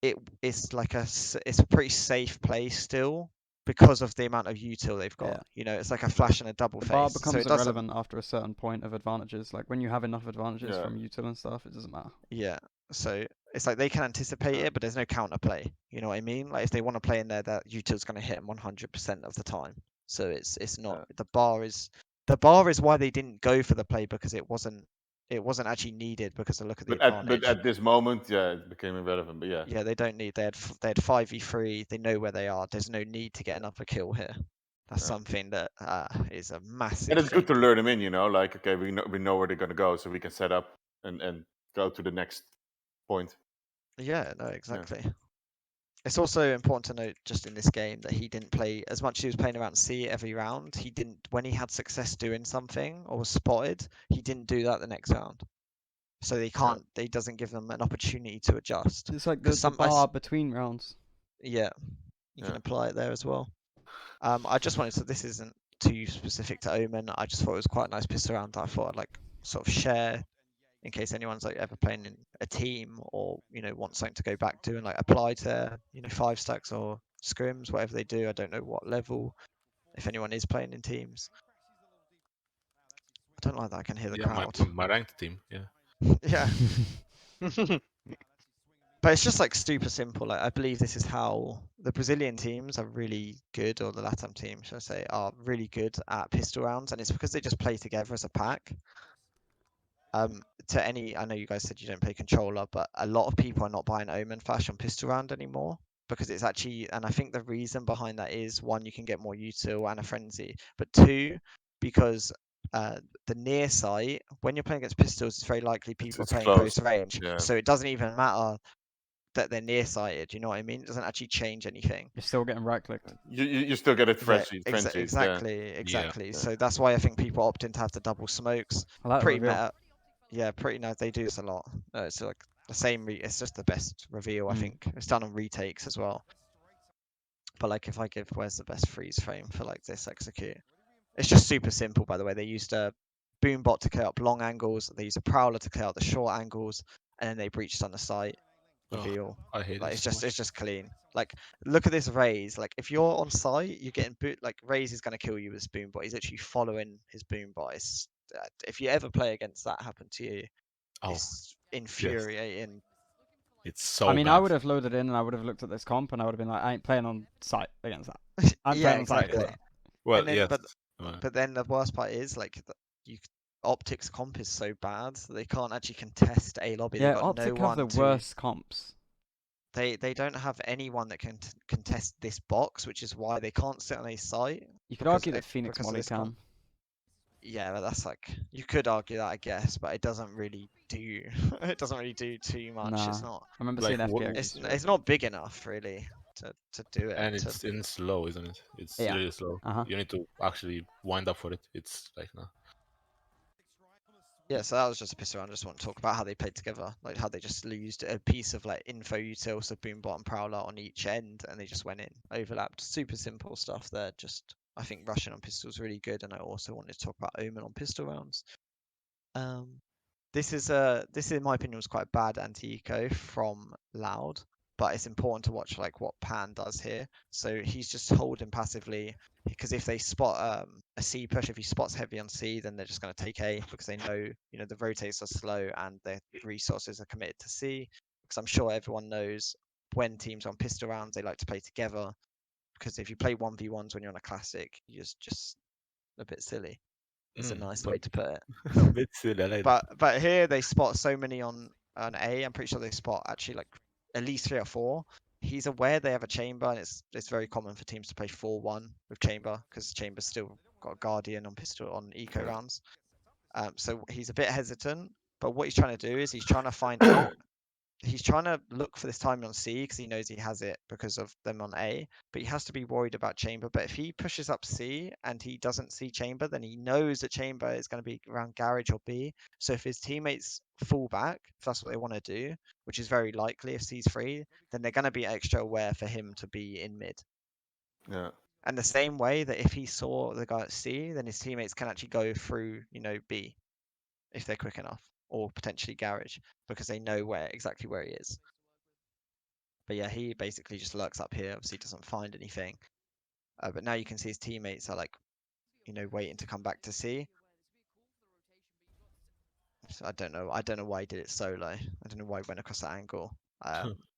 it's like it's a pretty safe play still because of the amount of util they've got. Yeah. You know, it's like a flash and a double The face. bar So becomes it doesn't. irrelevant after a certain point of advantages. Like when you have enough advantages Yeah. from util and stuff, it doesn't matter. Yeah. So it's like they can anticipate it, but there's no counter play. You know what I mean? Like if they want to play in there, that util's going to hit them 100% of the time. So it's not the bar is why they didn't go for the play, because it wasn't actually needed because of look at the advantage. But at this moment, yeah, it became irrelevant. But yeah. Yeah, they don't need. They had 5v3. They know where they are. There's no need to get another kill here. That's something that is a massive. And it's thing. good to lure them in, you know. Like, okay, we know where they're gonna go, so we can set up and go to the next point. Yeah, no, exactly. Yeah. It's also important to note, just in this game, that he didn't play as much as he was playing around C every round. He didn't, when he had success doing something or was spotted, he didn't do that the next round. So they can't. They doesn't give them an opportunity to adjust. It's like the bar between rounds. Yeah, you can apply it there as well. I just wanted to. This isn't too specific to Omen. I just thought it was quite a nice pistol round that I thought I'd like sort of share in case anyone's like ever playing in a team or want something to go back to and like apply to 5 stacks or scrims, whatever they do. I don't know what level, if anyone is playing in teams. I don't like that I can hear the crowd. My ranked team, yeah. Yeah. But it's just like super simple. Like I believe this is how the Brazilian teams are really good, or the LATAM team, should I say, are really good at pistol rounds, and it's because they just play together as a pack. I know you guys said you don't play controller, but a lot of people are not buying Omen Flash on pistol round anymore because it's actually, and I think the reason behind that is, one, you can get more util and a frenzy, but two, because the near sight, when you're playing against pistols, it's very likely people are playing close range, so it doesn't even matter that they're nearsighted. You know what I mean? It doesn't actually change anything. You're still getting right clicked. You still get it frenzied. Exactly. Yeah. So that's why I think people opt in to have the double smokes. I like pretty the reveal. meta. Yeah, pretty nice. They do this a lot. It's like the same. It's just the best reveal. I think it's done on retakes as well. But like, if I give, where's the best freeze frame for like this execute? It's just super simple. By the way, they used a boombot to clear up long angles. They used a prowler to clear out the short angles, and then they breached on the site. Reveal. I hate like it. It's just clean. Like, look at this Raze. Like, if you're on site, you're getting boot. Like, Raze is gonna kill you with his boombot. He's actually following his boombot. It's if you ever play against that happen to you, it's infuriating. It's so. I mean, bad. I would have loaded in and I would have looked at this comp and I would have been like, I ain't playing on site against that. I'm playing on site against that. Well, then, yes. But then the worst part is like Optics comp is so bad that they can't actually contest a lobby. Yeah, They've got Optic no have the one worst comps. They don't have anyone that can contest this box, which is why they can't sit on a site. You could argue that Phoenix Molly can. Yeah, but that's like, you could argue that, I guess, but it doesn't really do. It doesn't really do too much. Nah. It's not. I remember seeing FPX. It's not big enough really to do it. And it's in slow, isn't it? It's Yeah. really slow. You need to actually wind up for it. It's like no. Yeah, so that was just a piss around. I just want to talk about how they played together, like how they just used a piece of like info util, so boombot and prowler on each end, and they just went in, overlapped. Super simple stuff there. Just, I think Russian on pistols really good, and I also wanted to talk about Omen on pistol rounds. This in my opinion was quite a bad anti-eco from Loud, but it's important to watch like what Pan does here. So he's just holding passively, because if they spot a C push, if he spots heavy on C, then they're just going to take A, because they know the rotates are slow and their resources are committed to C. Because I'm sure everyone knows when teams are on pistol rounds, they like to play together, because if you play 1v1s when you're on a classic, you're just a bit silly. It's a nice way to put it. A bit silly, I like but here they spot so many on A. I'm pretty sure they spot actually like at least 3 or 4. He's aware they have a chamber, and it's very common for teams to play 4-1 with chamber, because chamber's still got a guardian on pistol on eco rounds. So he's a bit hesitant, but what he's trying to do is he's trying to find out. He's trying to look for this timing on C, because he knows he has it because of them on A, but he has to be worried about chamber. But if he pushes up C and he doesn't see chamber, then he knows that chamber is going to be around garage or B. So if his teammates fall back, if that's what they want to do, which is very likely if C's free, then they're going to be extra aware for him to be in mid. Yeah. And the same way that if he saw the guy at C, then his teammates can actually go through, B, if they're quick enough, or potentially garage, because they know exactly where he is. But yeah, he basically just lurks up here. Obviously, doesn't find anything. But now you can see his teammates are like, you know, waiting to come back to C. So I don't know why he did it solo. I don't know why he went across that angle.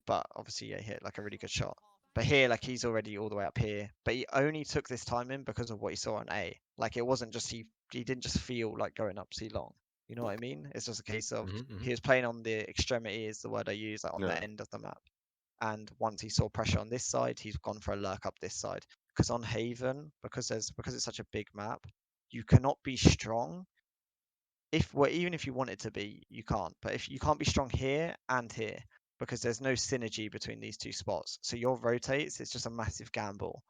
But obviously, yeah, he hit like a really good shot. But here, like he's already all the way up here. But he only took this time in because of what he saw on A. Like it wasn't just he didn't just feel like going up C long. You know what I mean? It's just a case of he was playing on the extremity, is the word I use, like on the end of the map. And once he saw pressure on this side, he's gone for a lurk up this side. Because on Haven, because it's such a big map, you cannot be strong. Even if you want it to be, you can't. But if you can't be strong here and here, because there's no synergy between these two spots. So your rotates, it's just a massive gamble.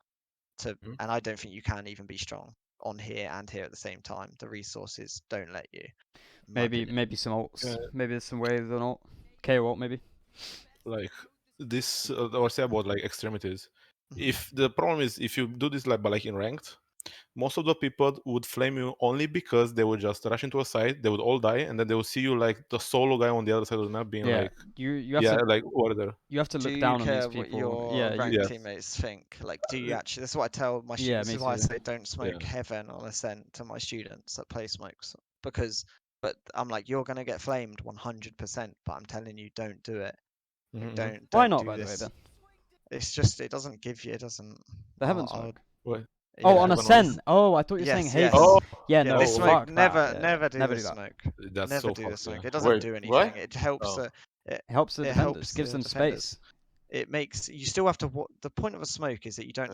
And I don't think you can even be strong on here and here at the same time. The resources don't let you. Maybe some ults. Maybe there's some ways an ult. KO ult maybe. Like this, I was saying about like extremities. If the problem is if you do this like in ranked, most of the people would flame you only because they would just rush into a site, they would all die, and then they will see you like the solo guy on the other side of the map being like, you have to, like order. You have to look down on these people. What your ranked teammates think? Like, do you actually? That's what I tell my students. This is why I say don't smoke Heaven on Ascent to my students that play smokes, but I'm like, you're gonna get flamed 100%. But I'm telling you, don't do it. Like, don't. Why not? Do by this. the way, then it's just it doesn't give you. It doesn't. The Heaven smoke. What? Oh, on Ascent. Oh, I thought you were saying Haven. Oh, yeah, no. This fuck smoke, never that. do never this do that. smoke. That's never so do this smoke. yeah. It doesn't do anything. What? It helps. It helps the defenders. Gives them space. It makes you still have to. The point of a smoke is that you don't.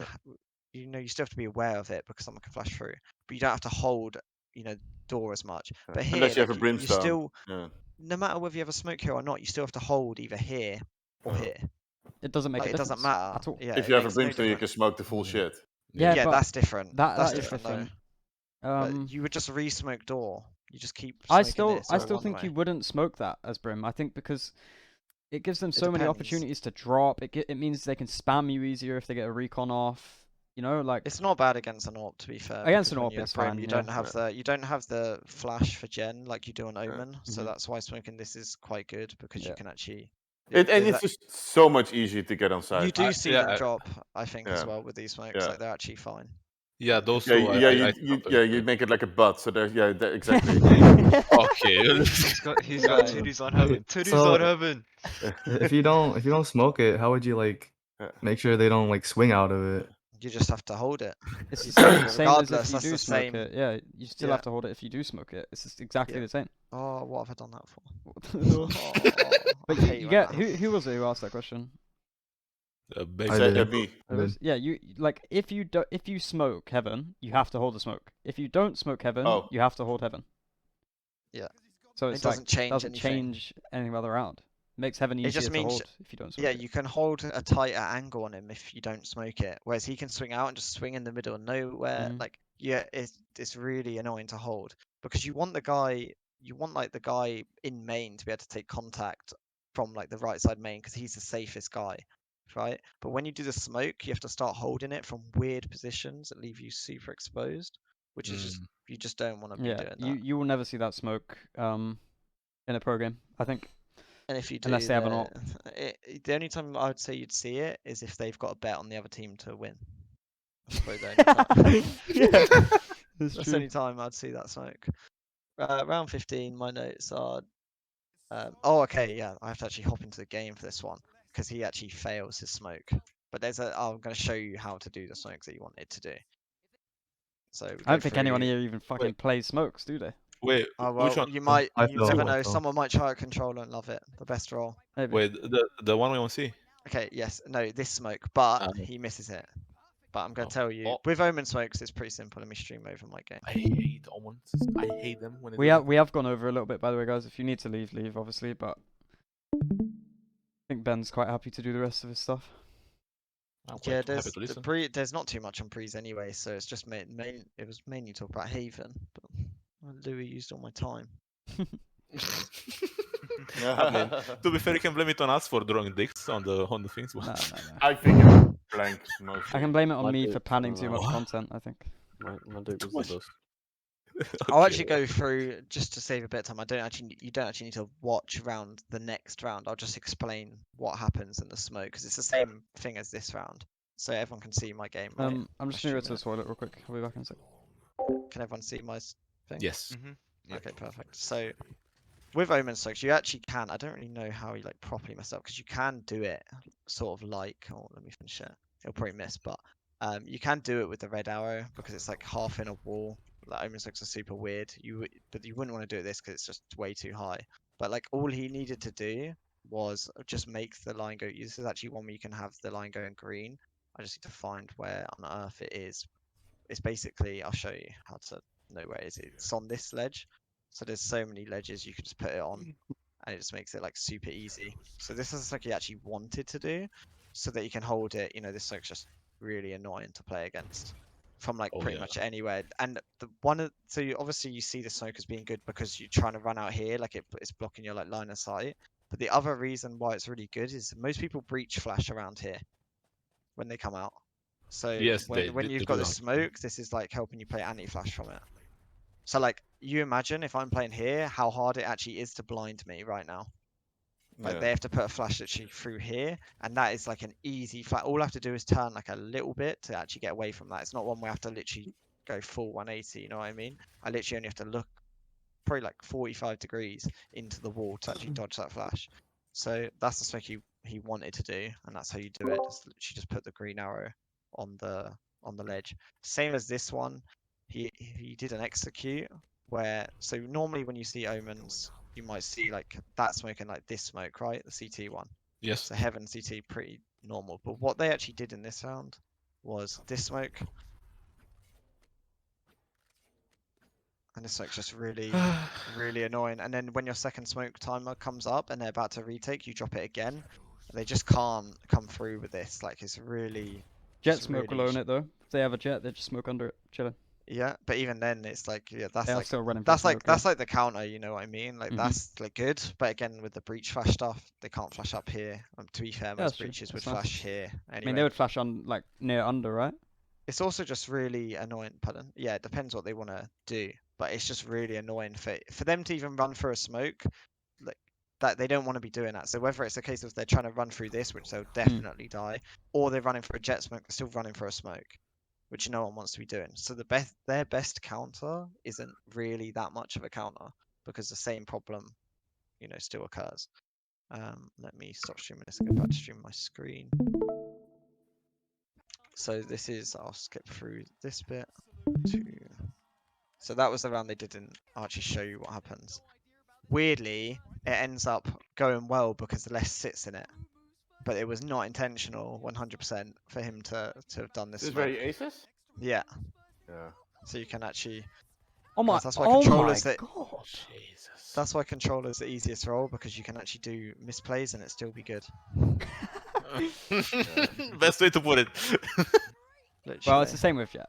You know, you still have to be aware of it because someone can flash through, but you don't have to hold. You know, door as much. But here, unless you have a you brimstone. still, no matter whether you have a smoke here or not, you still have to hold either here or here. It doesn't make a difference. It doesn't matter at all. Yeah, if you have a brimstone, you can smoke the full shit. Yeah, but that's different. That's different. Though. But you would just re-smoke door. You just keep. I still think you wouldn't smoke that as Brim. I think because it gives them so many opportunities to drop. It means they can spam you easier if they get a recon off. You know, like it's not bad against an AWP, to be fair. Against an AWP, it's fine. You don't have the flash for Gen like you do on Omen, so that's why smoking this is quite good because you can actually. And it's just so much easier to get on site. You do see them drop, I think, as well with these smokes. Like they're actually fine. Yeah, those. You make it like a butt. So exactly. Okay. he's got titties on Heaven. Titties on Heaven. If you don't smoke it, how would you like make sure they don't like swing out of it? You just have to hold it. It's the same as if you do smoke it. Yeah, you still have to hold it if you do smoke it. It's just exactly the same. Oh, what have I done that for? But you get who was it who asked that question? Me. Yeah, you like if you smoke Heaven, you have to hold the smoke. If you don't smoke Heaven, you have to hold Heaven. Yeah. So it doesn't change anything about the round. Makes Heaven easier to hold if you don't smoke it. You can hold a tighter angle on him if you don't smoke it. Whereas he can swing out and just swing in the middle of nowhere. Like it's really annoying to hold because you want the guy in main to be able to take contact from like the right side main because he's the safest guy, right? But when you do the smoke, you have to start holding it from weird positions that leave you super exposed, which is just you just don't want to be doing that. You will never see that smoke in a pro game, I think. And if you do, unless they have an ult. The only time I would say you'd see it is if they've got a bet on the other team to win. That's the only time I'd see that smoke. Round 15, my notes are. Okay, yeah, I have to actually hop into the game for this one because he actually fails his smoke. But I'm going to show you how to do the smokes that you wanted to do. So I don't think anyone here even fucking plays smokes, do they? Wait, which one? You never know. Someone might try a controller and love it. The best roll. Maybe. Wait, the one we want to see. Okay, yes, no, this smoke, but he misses it. But I'm going to tell you, with Omen smokes, it's pretty simple. Let me stream over my game. I hate Omens. I hate them when we have gone over a little bit, by the way, guys. If you need to leave, obviously. But I think Ben's quite happy to do the rest of his stuff. Yeah, there's not too much on pre's anyway, so it's just it was mainly talk about Haven, but Louis used all my time. I mean, to be fair, you can blame it on us for drawing dicks on the things. No. I think it's blank mostly. I can blame it on me for panning too much content, I think. My dick was the best. I'll actually go through just to save a bit of time. You don't actually need to watch round the next round. I'll just explain what happens in the smoke because it's the same thing as this round, so everyone can see my game. Right? I'm just gonna go to the toilet real quick. I'll be back in a sec. Can everyone see my thing? Yes. Yep. Okay, perfect. So with Omen Soaks, you actually can. I don't really know how you like properly mess up because you can do it sort of like. Oh, let me finish it. It'll probably miss, but you can do it with the red arrow because it's like half in a wall. Like Omen Soaks are super weird. But you wouldn't want to do it this because it's just way too high. But like all he needed to do was just make the line go. This is actually one where you can have the line going green. I just need to find where on earth it is. It's basically, I'll show you how to know where it is. It's on this ledge. So there's so many ledges you can just put it on and it just makes it like super easy. So this is like he actually wanted to do so that you can hold it. You know, this soak's just really annoying to play against from like pretty much anywhere. And so obviously you see the smoke as being good because you're trying to run out here, like it's blocking your like line of sight. But the other reason why it's really good is most people breach flash around here when they come out. So yes, when you've got the smoke, this is like helping you play anti-flash from it. So like you imagine if I'm playing here, how hard it actually is to blind me right now. Like they have to put a flash actually through here, and that is like an easy flash. All I have to do is turn like a little bit to actually get away from that. It's not one where I have to literally go full 180. You know what I mean? I literally only have to look probably like 45 degrees into the wall to actually dodge that flash. So that's the smoke he wanted to do, and that's how you do it. Just put the green arrow on the ledge. Same as this one, he did an execute where so normally when you see omens, you might see like that smoke and like this smoke, right? The CT one. Yes. So heaven CT pretty normal, but what they actually did in this round was this smoke. And this smoke's just really, really annoying. And then when your second smoke timer comes up and they're about to retake, you drop it again. They just can't come through with this. Like it's really. Jet smoke will own it though. If they have a jet, they just smoke under it, chilling. Yeah, but even then, it's like that's like still running. That's like the counter. You know what I mean? Like that's like good. But again, with the breach flash stuff, they can't flash up here. To be fair, most breaches would flash here. Anyway. I mean, they would flash on like near under, right? It's also just really annoying. Pardon. Yeah, it depends what they want to do. But it's just really annoying for them to even run through a smoke, like that they don't want to be doing that. So whether it's a case of they're trying to run through this, which they'll definitely die, or they're running for a jet smoke, they're still running for a smoke, which no one wants to be doing. So their best counter isn't really that much of a counter because the same problem, still occurs. Let me stop streaming this and go back to stream my screen. So this is, I'll skip through this bit to. So that was the round they didn't actually show you what happens. Weirdly, it ends up going well because the less sits in it. But it was not intentional 100% for him to have done this. This is where he aces? Yeah. Yeah. So you can actually. Oh my! That's why God! Jesus. That's why controller's the easiest role because you can actually do misplays and it still be good. Best way to put it. Well, it's the same with Jet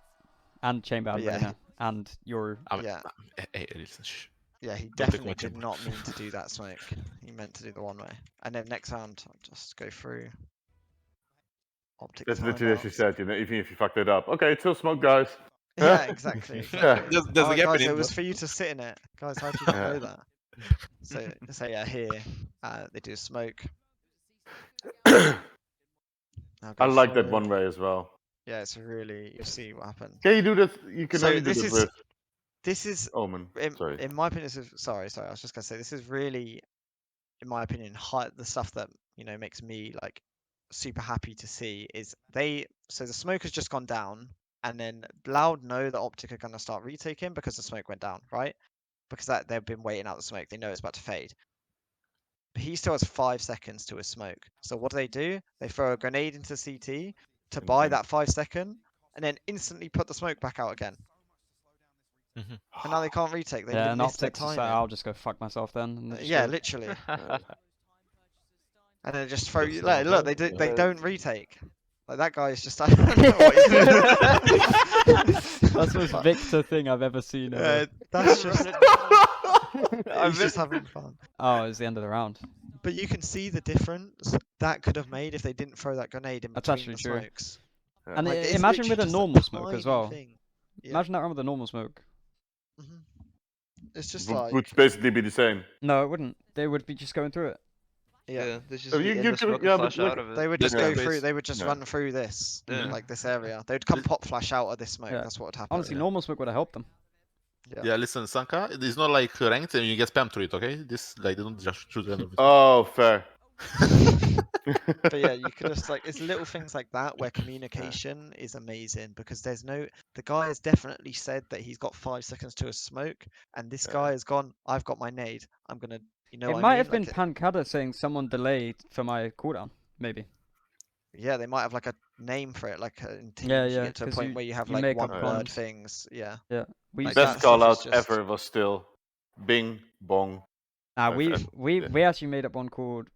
and Chamber yeah. and your. Yeah. Hey, listen. Shh. Yeah, he definitely did not mean to do that smoke. He meant to do the one way. And then next round, I'll just go through. That's literally as you said, even if you fucked it up. Okay, it's still smoke, guys. Yeah, exactly. Yeah. There's a gap guys, in it was for you to sit in it. Guys, how did you know that? So yeah, here, they do smoke. I like that one way as well. Yeah, it's really, you'll see what happens. Can you do this? You can only do this with... This is Omen. In my opinion, sorry. I was just gonna say this is really, in my opinion, the stuff that makes me like super happy to see is so the smoke has just gone down, and then Loud know that Optic are gonna start retaking because the smoke went down, right? Because they've been waiting out the smoke, they know it's about to fade. But he still has 5 seconds to his smoke. So what do? They throw a grenade into CT to buy that 5 second, and then instantly put the smoke back out again. And now they can't retake. They and missed their Optics time. I'll just go fuck myself then. Yeah, literally. And then just throw you. Look, they don't retake. Like that guy is just. I don't know what he's doing. That's the most Victor thing I've ever seen. That's just. He's just having fun. Oh, it's the end of the round. But you can see the difference that could have made if they didn't throw that grenade in between the smokes. And like, imagine with a normal smoke as well. Yeah. Imagine that round with a normal smoke. Mhm. It's just Would like basically be the same. No, it wouldn't. They would be just going through it. yeah. They just Oh, be you- in you the could- smoke yeah, and but flash look- out of it. They would This just go guy through. is- They would just Yeah. run through this, Yeah. like this area. They would come pop flash out of this smoke. Yeah. That's what would happen. Honestly, normal smoke would have helped them. Yeah, listen, Sanka, it's not like ranked and you get spammed through it, okay? This like they don't just shoot randomly. Oh, fair. But yeah, you could just like it's little things like that where communication is amazing because there's no the guy has definitely said that he's got 5 seconds to a smoke, and this guy has gone, I've got my nade. I'm gonna It what might I mean? have been Like, paNcada saying someone delayed for my cooldown, maybe. yeah, they might have like a name for it, like in teams Yeah, you yeah, get to a 'cause point you- where you have you like make up one word words. things. Yeah. Yeah, we Like used Best to- that call stuff is out just- ever was still Bing Bong. we Yeah. actually made up one called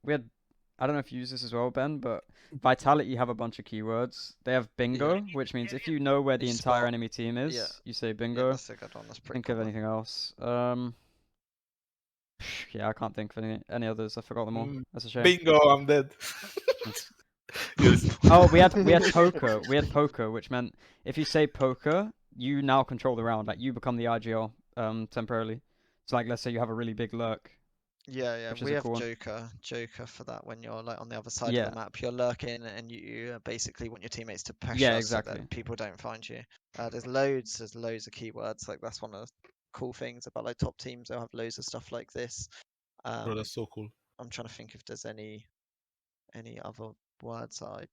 I don't know if you use this as well, Ben, but Vitality have a bunch of keywords. They have bingo, which means if you know where the You entire spell- enemy team is, yeah. you say Yeah, bingo. that's a good one. That's pretty Think of common. anything else. Yeah, I can't think of any others. I forgot them all. That's a shame. Bingo, I'm dead. Oh, we had poker. We had poker, which meant if you say poker, you now control the round. Like you become the IGL temporarily. So like let's say you have a really big lurk. Yeah, which is we a have cool one. Joker for that when you're like on the other side Yeah. of the map. You're lurking and you basically want your teammates to pressure Yeah, so exactly. that people don't find you. There's loads of keywords. Like that's one of the cool things about like top teams. They'll have loads of stuff like this. Bro, that's so cool. I'm trying to think if there's any other words that I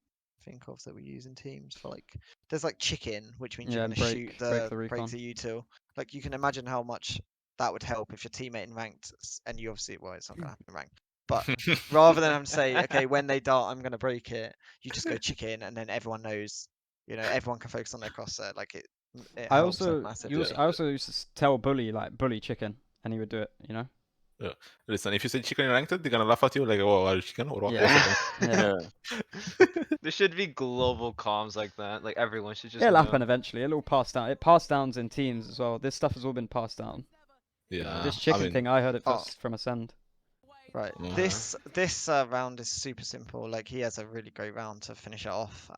think of that we use in teams for like. There's like chicken, which means Yeah, you're gonna shoot break the break recon. the util. Like you can imagine how much that would help if your teammate in ranked, and you obviously it's not gonna happen in ranked. But rather than having to say, okay, when they dart, I'm gonna break it, you just go chicken, and then everyone knows. Everyone can focus on their crosshair. Like it I helps also massively. I also used to tell bully bully chicken, and he would do it. You know. Yeah. Listen, if you say chicken in ranked, they're gonna laugh at you like, "Oh, are you chicken?" Or what? Yeah. Yeah. There should be global comms like that. Like everyone should just. It'll know. happen eventually. It'll all pass down. It passed downs in teams as well. This stuff has all been passed down. Yeah. This chicken thing, I heard it Oh. first from Ascend. Right. This round is super simple. Like he has a really great round to finish it off.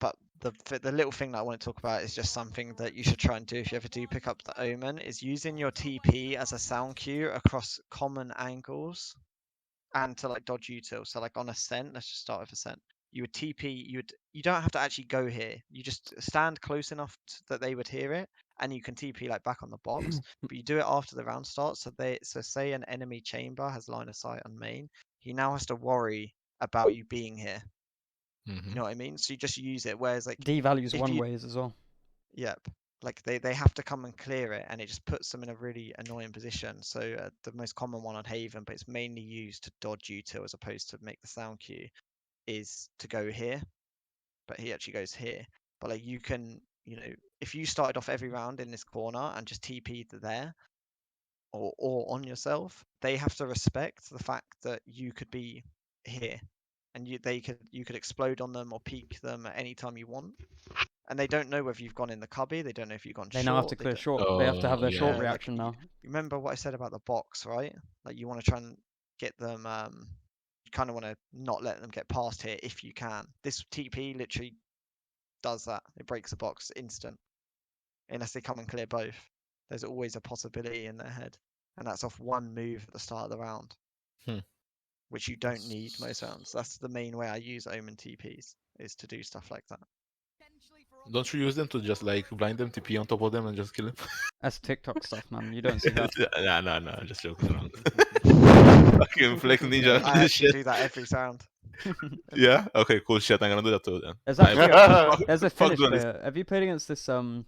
But the little thing that I want to talk about is just something that you should try and do if you ever do pick up the Omen is using your TP as a sound cue across common angles, and to like dodge util. So like on Ascent, let's just start with Ascent. You would TP. You don't have to actually go here. You just stand close enough that they would hear it, and you can TP like back on the box. But you do it after the round starts. So say an enemy chamber has line of sight on main, he now has to worry about you being here. You know what I mean? So you just use it. Whereas like Devalues if one you- ways as well. Yep. Like they have to come and clear it, and it just puts them in a really annoying position. So the most common one on Haven, but it's mainly used to dodge util as opposed to make the sound cue, is to go here. But he actually goes here. But like you can, if you started off every round in this corner and just TP'd there, or on yourself, they have to respect the fact that you could be here, and you could explode on them or peek them at any time you want. And they don't know whether you've gone in the cubby. They don't know if you've gone They short. now have to clear short. They have to have their short Yeah, reaction like, now. Remember what I said about the box, right? Like you want to try and get them. You kind of want to not let them get past here if you can. This TP literally does that. It breaks the box instant, unless they come and clear both. There's always a possibility in their head, and that's off one move at the start of the round, which you don't need most rounds. That's the main way I use Omen TPs, is to do stuff like that. Don't you use them to just like blind them, TP on top of them, and just kill them? That's TikTok stuff, man. You don't see that. No, just joking around. Fucking Flex Ninja. I actually do that every round. Yeah. Okay. Cool. Shit. I'm gonna do that too then. There's actually there's a Finnish player. Have you played against this? I think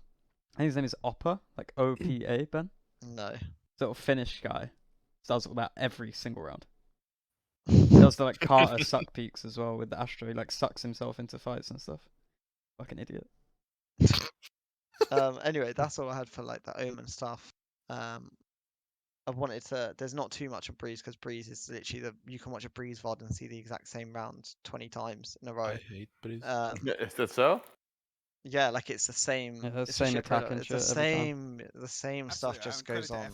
his name is Oppa, like OPA, Ben. No. Little Finnish guy. Does that every single round. He does the like Carter suck peaks as well with the Astro. He like sucks himself into fights and stuff. Fucking idiot. Anyway, that's all I had for like the Omen stuff. I wanted to. There's not too much of Breeze because Breeze is literally you can watch a Breeze VOD and see the exact same round 20 times in a row. I hate Breeze. Is that so? Yeah, like it's the same. Yeah, it's same a shit attack product, and it's shit the every time. same. The same stuff just goes on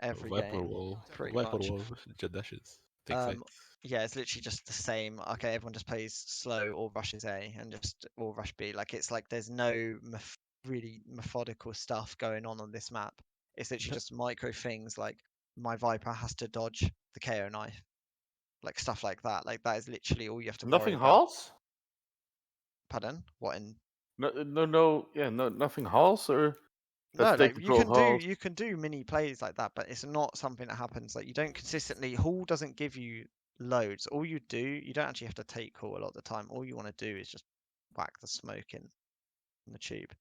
every Viper game. wall. Pretty Viper much. wall. Jet dashes. Take sight. Yeah, it's literally just the same. Okay, everyone just plays slow or rushes A and just or rush B. Like it's like there's no really methodical stuff going on this map. It's literally just micro things like my Viper has to dodge the KO knife, like stuff like that. Like that is literally all you have to worry Nothing about. halls? Pardon? What in? Nothing halls or. No, Let's take like control of halls. you can do mini plays like that, but it's not something that happens. Like you don't consistently. Hall doesn't give you loads. All you do, you don't actually have to take Hall a lot of the time. All you want to do is just whack the smoke in the tube,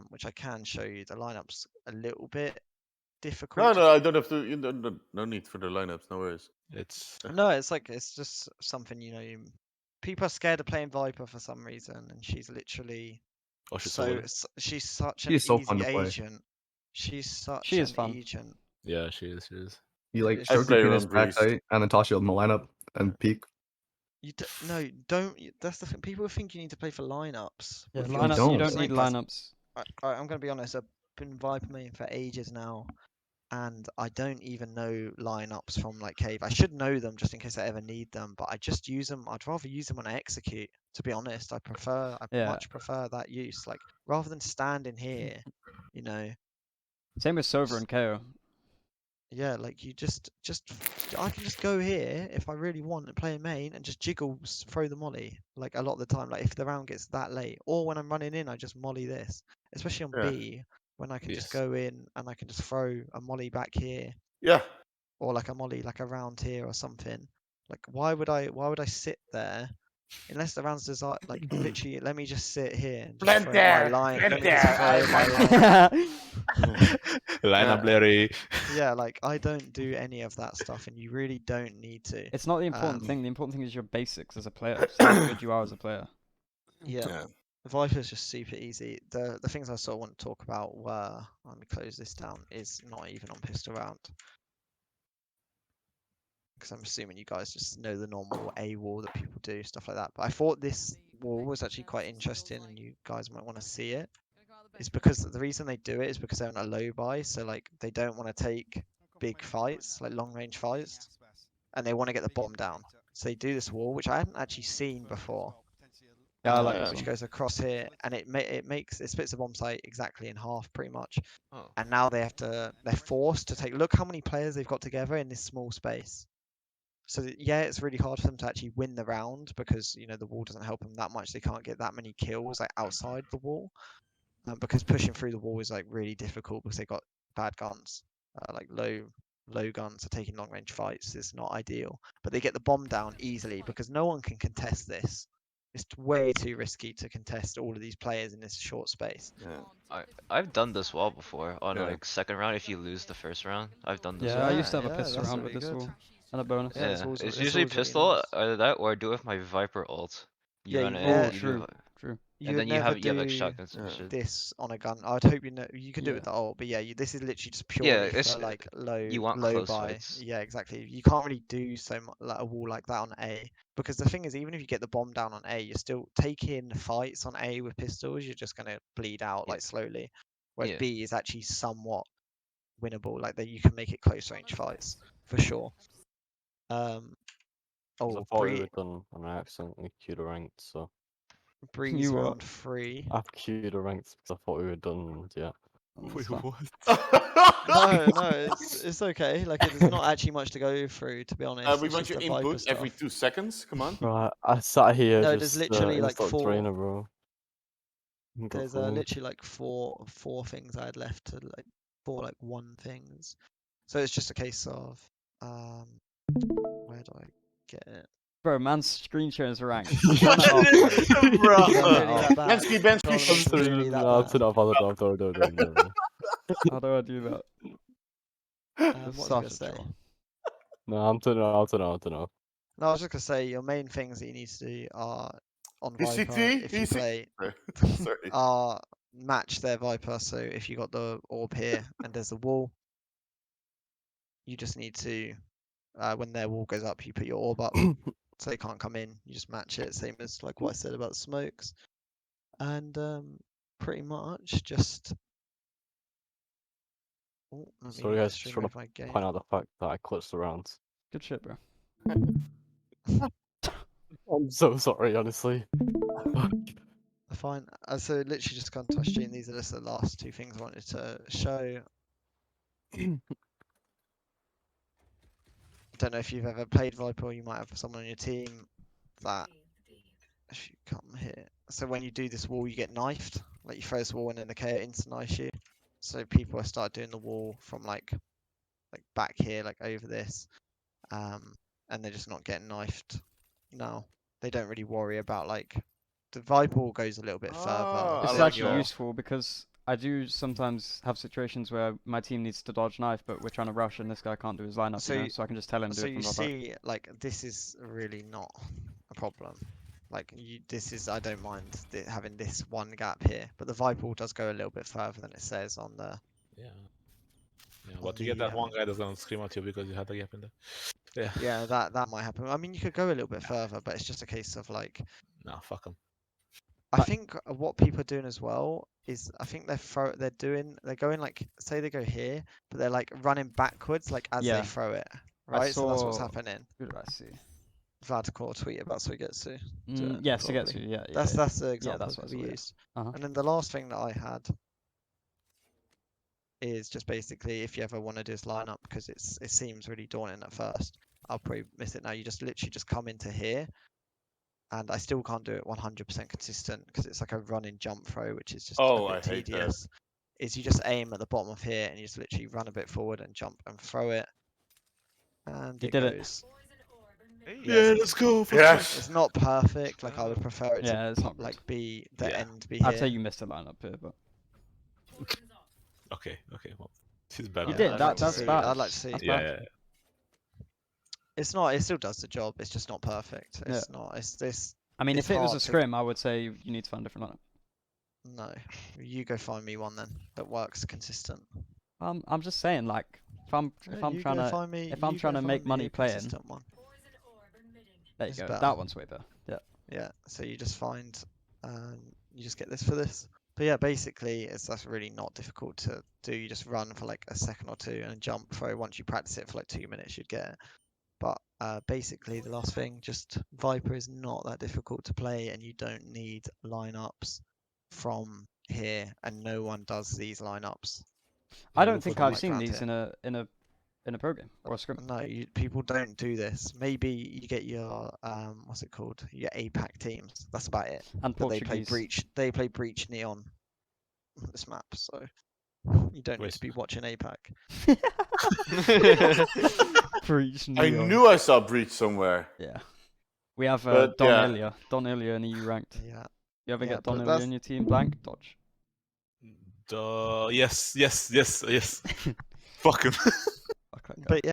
which I can show you. The lineup's a little bit difficult. No, I don't have to. No need for the lineups. No worries. No, it's like it's just something people are scared of playing Viper for some reason, and she's literally she's she's such an She's so easy fun to play. agent. She's such She is an fun. agent. Yeah, she is. She is. You like It's stroke just- your play her penis on back Breeze. tight and then toss you in the lineup and peek. No, don't. That's the thing. People think you need to play for lineups. Yeah, with lineups. You don't. don't Snake need guys. lineups. I'm gonna be honest. I've been Viper main for ages now, and I don't even know lineups from like Cave. I should know them just in case I ever need them, but I just use them. I'd rather use them when I execute. To be honest, I Yeah. much prefer that use. Like rather than standing here, you know. Same with Sova and KO. Yeah, like you I can just go here if I really want and play a main and just jiggle, throw the molly. Like a lot of the time, like if the round gets that late, or when I'm running in, I just molly this. Especially on Yeah. B, when I can just Yes. go in and I can just throw a molly back here, Yeah. or like a molly like around here or something. Like why would I sit there? Unless the round's designed, like literally, let me just sit here and just throw my line. Let me just throw my line. Lineup Larry. Yeah, like I don't do any of that stuff, and you really don't need to. It's not the important thing. The important thing is your basics as a player. It's how good you are as a player. Yeah. Viper's just super easy. The things I sort of want to talk about were, let me close this down, is not even on pistol round. Because I'm assuming you guys just know the normal A wall that people do, stuff like that. But I thought this wall was actually quite interesting and you guys might want to see it. It's because the reason they do it is because they're on a low buy, so like they don't want to take big fights, like long range fights, and they want to get the bomb down. So they do this wall, which I hadn't actually seen before. Yeah, I like this which one. goes across here, and it splits the bomb site exactly in half, pretty much. Oh. And now they're forced to take. Look how many players they've got together in this small space. So yeah, it's really hard for them to actually win the round because the wall doesn't help them that much. They can't get that many kills like outside the wall, because pushing through the wall is like really difficult because they've got bad guns, like low guns are taking long range fights. It's not ideal, but they get the bomb down easily because no one can contest this. It's way too risky to contest all of these players in this short space. Yeah. I've done this wall before on Yeah. like second round. If you lose the first round, I've done this. Yeah, wall. I used to have a Yeah, pistol that's round with really this good. wall and a bonus. Yeah, this Yeah, wall's- it's this usually wall's really pistol, nice. either that or I do it with my Viper ult. You Yeah, run you in, never- you true, do, true. You and then you never have like do shotguns and Yeah. shit. this on a gun. I'd hope you can do it Yeah. with the ult, but yeah, this is literally just Yeah, purely it's for like low you want low close buy. fights. Yeah, exactly. You can't really do so much like a wall like that on A because the thing is, even if you get the bomb down on A, you're still taking fights on A with pistols. You're just gonna bleed out like slowly. Whereas Yeah. B is actually somewhat winnable. Like that, you can make it close range fights for sure. I Oh, thought we were done and I accidentally queued a ranked, so Breeze You what? round 3. I've queued a ranked because I thought we were done and yeah. That's fine. No, it's okay. Like there's not actually much to go through, to be honest. We It's want just your the Viper input every stuff. 2 seconds. Come on. Right, I sat here No, just there's literally like instant 4. drainer, bro. Got There's fooled. literally like four things I had left to like 4 like 1 things. So it's just a case of where do I get it? Bro, man's screen sharing is ranked. Bro. Is it really that bad? Bensky, Problem is I'm really that I'll bad. turn it off, don't. How do I do that? What That's was I gonna such a say? troll. No, I'm turning it off, No, I was just gonna say your main things that you need to do are on Viper ECT? if you play Sorry. are match their Viper. So if you got the orb here and there's the wall, you just need to when their wall goes up, you put your orb up so they can't come in. You just match it, same as like what I said about the smokes, and pretty much just. Oh, let me Sorry guys, just just want remove to my game. point out the fact that I clutched the rounds. Good shit, bro. I'm so sorry, honestly. Fine. So literally just gone to stream. These are just the last 2 things I wanted to show. I don't know if you've ever played Viper, or you might have someone on your team that if you come here. So when you do this wall, you get knifed. Like you throw this wall and then the KO insta-knifes you. So people have started doing the wall from like back here, like over this, and they're just not getting knifed. No, they don't really worry about like the Viper wall goes a little bit further. This is like actually that. useful because I do sometimes have situations where my team needs to dodge knife, but we're trying to rush and this guy can't do his lineup, So you know? you- So I can just tell him to So do it you from right back. see, like this is really not a problem. Like this is, I don't mind having this one gap here, but the Viper wall does go a little bit further than it says on the. Yeah. Yeah, but you get that one guy that's gonna scream at you because you had a gap in there. Yeah. Yeah, that might happen. I mean, you could go a little bit further, but it's just a case of like. Nah, fuck him. I think what people are doing as well is I think they're going like, say they go here, but they're like running backwards like as Yeah. they throw it, right? So that's what's saw- happening. Who did I see? Vlad tweet about Suigetsu. Yeah, Suigetsu, yeah. That's the Yeah, example that's what I that we saw, yeah. used. Uh-huh. And then the last thing that I had is just basically if you ever want to do this lineup, because it seems really daunting at first. I'll probably miss it now. You just literally just come into here, and I still can't do it 100% consistent because it's like a running jump throw, which is just a bit tedious. Is you just aim at the bottom of here and you just literally run a bit forward and jump and throw it, and You it did it. goes. Yeah, let's go. Yes. It's not perfect. Like I would prefer it Yeah, it's to not good. like be the Yeah. end be here. I'd say you missed a lineup here, but Okay, well, she's better. you Yeah, did. I'd like to That's see it. bad. I'd like to see That's it. bad. Yeah. It's not. It still does the job. It's just not perfect. It's not. It's this. I mean, It's if it was hard a to- scrim, I would say you need to find a different lineup. No, you go find me one then that works consistent. I'm just saying, like, if I'm Yeah, trying you go to find me- if I'm you trying go to find make me money a playing, consistent one. there you It's go. better. That one's way better. Yeah. Yeah. So you just find, you just get this for this. But yeah, basically, that's really not difficult to do. You just run for like a second or two and jump throw. Once you practice it for like 2 minutes, you'd get it. But basically, the last thing, just Viper is not that difficult to play, and you don't need lineups from here, and no one does these lineups. I don't think I've like seen around these here. in a pro game or a scrim. No, people don't do this. Maybe you get your what's it called? You get APAC teams. That's about it. And But they play Portuguese. Breach. They play Breach Neon. This map, so you don't need to be watching APAC. Breach I Neon. knew I saw Breach somewhere. Yeah. We have But, Don yeah. Ilya. Don Ilya in EU ranked. Yeah. You ever Yeah, get Don but Ilya that's- in your team? Blank? Dodge. Yes. Fuck him. Fuck that guy. But yeah.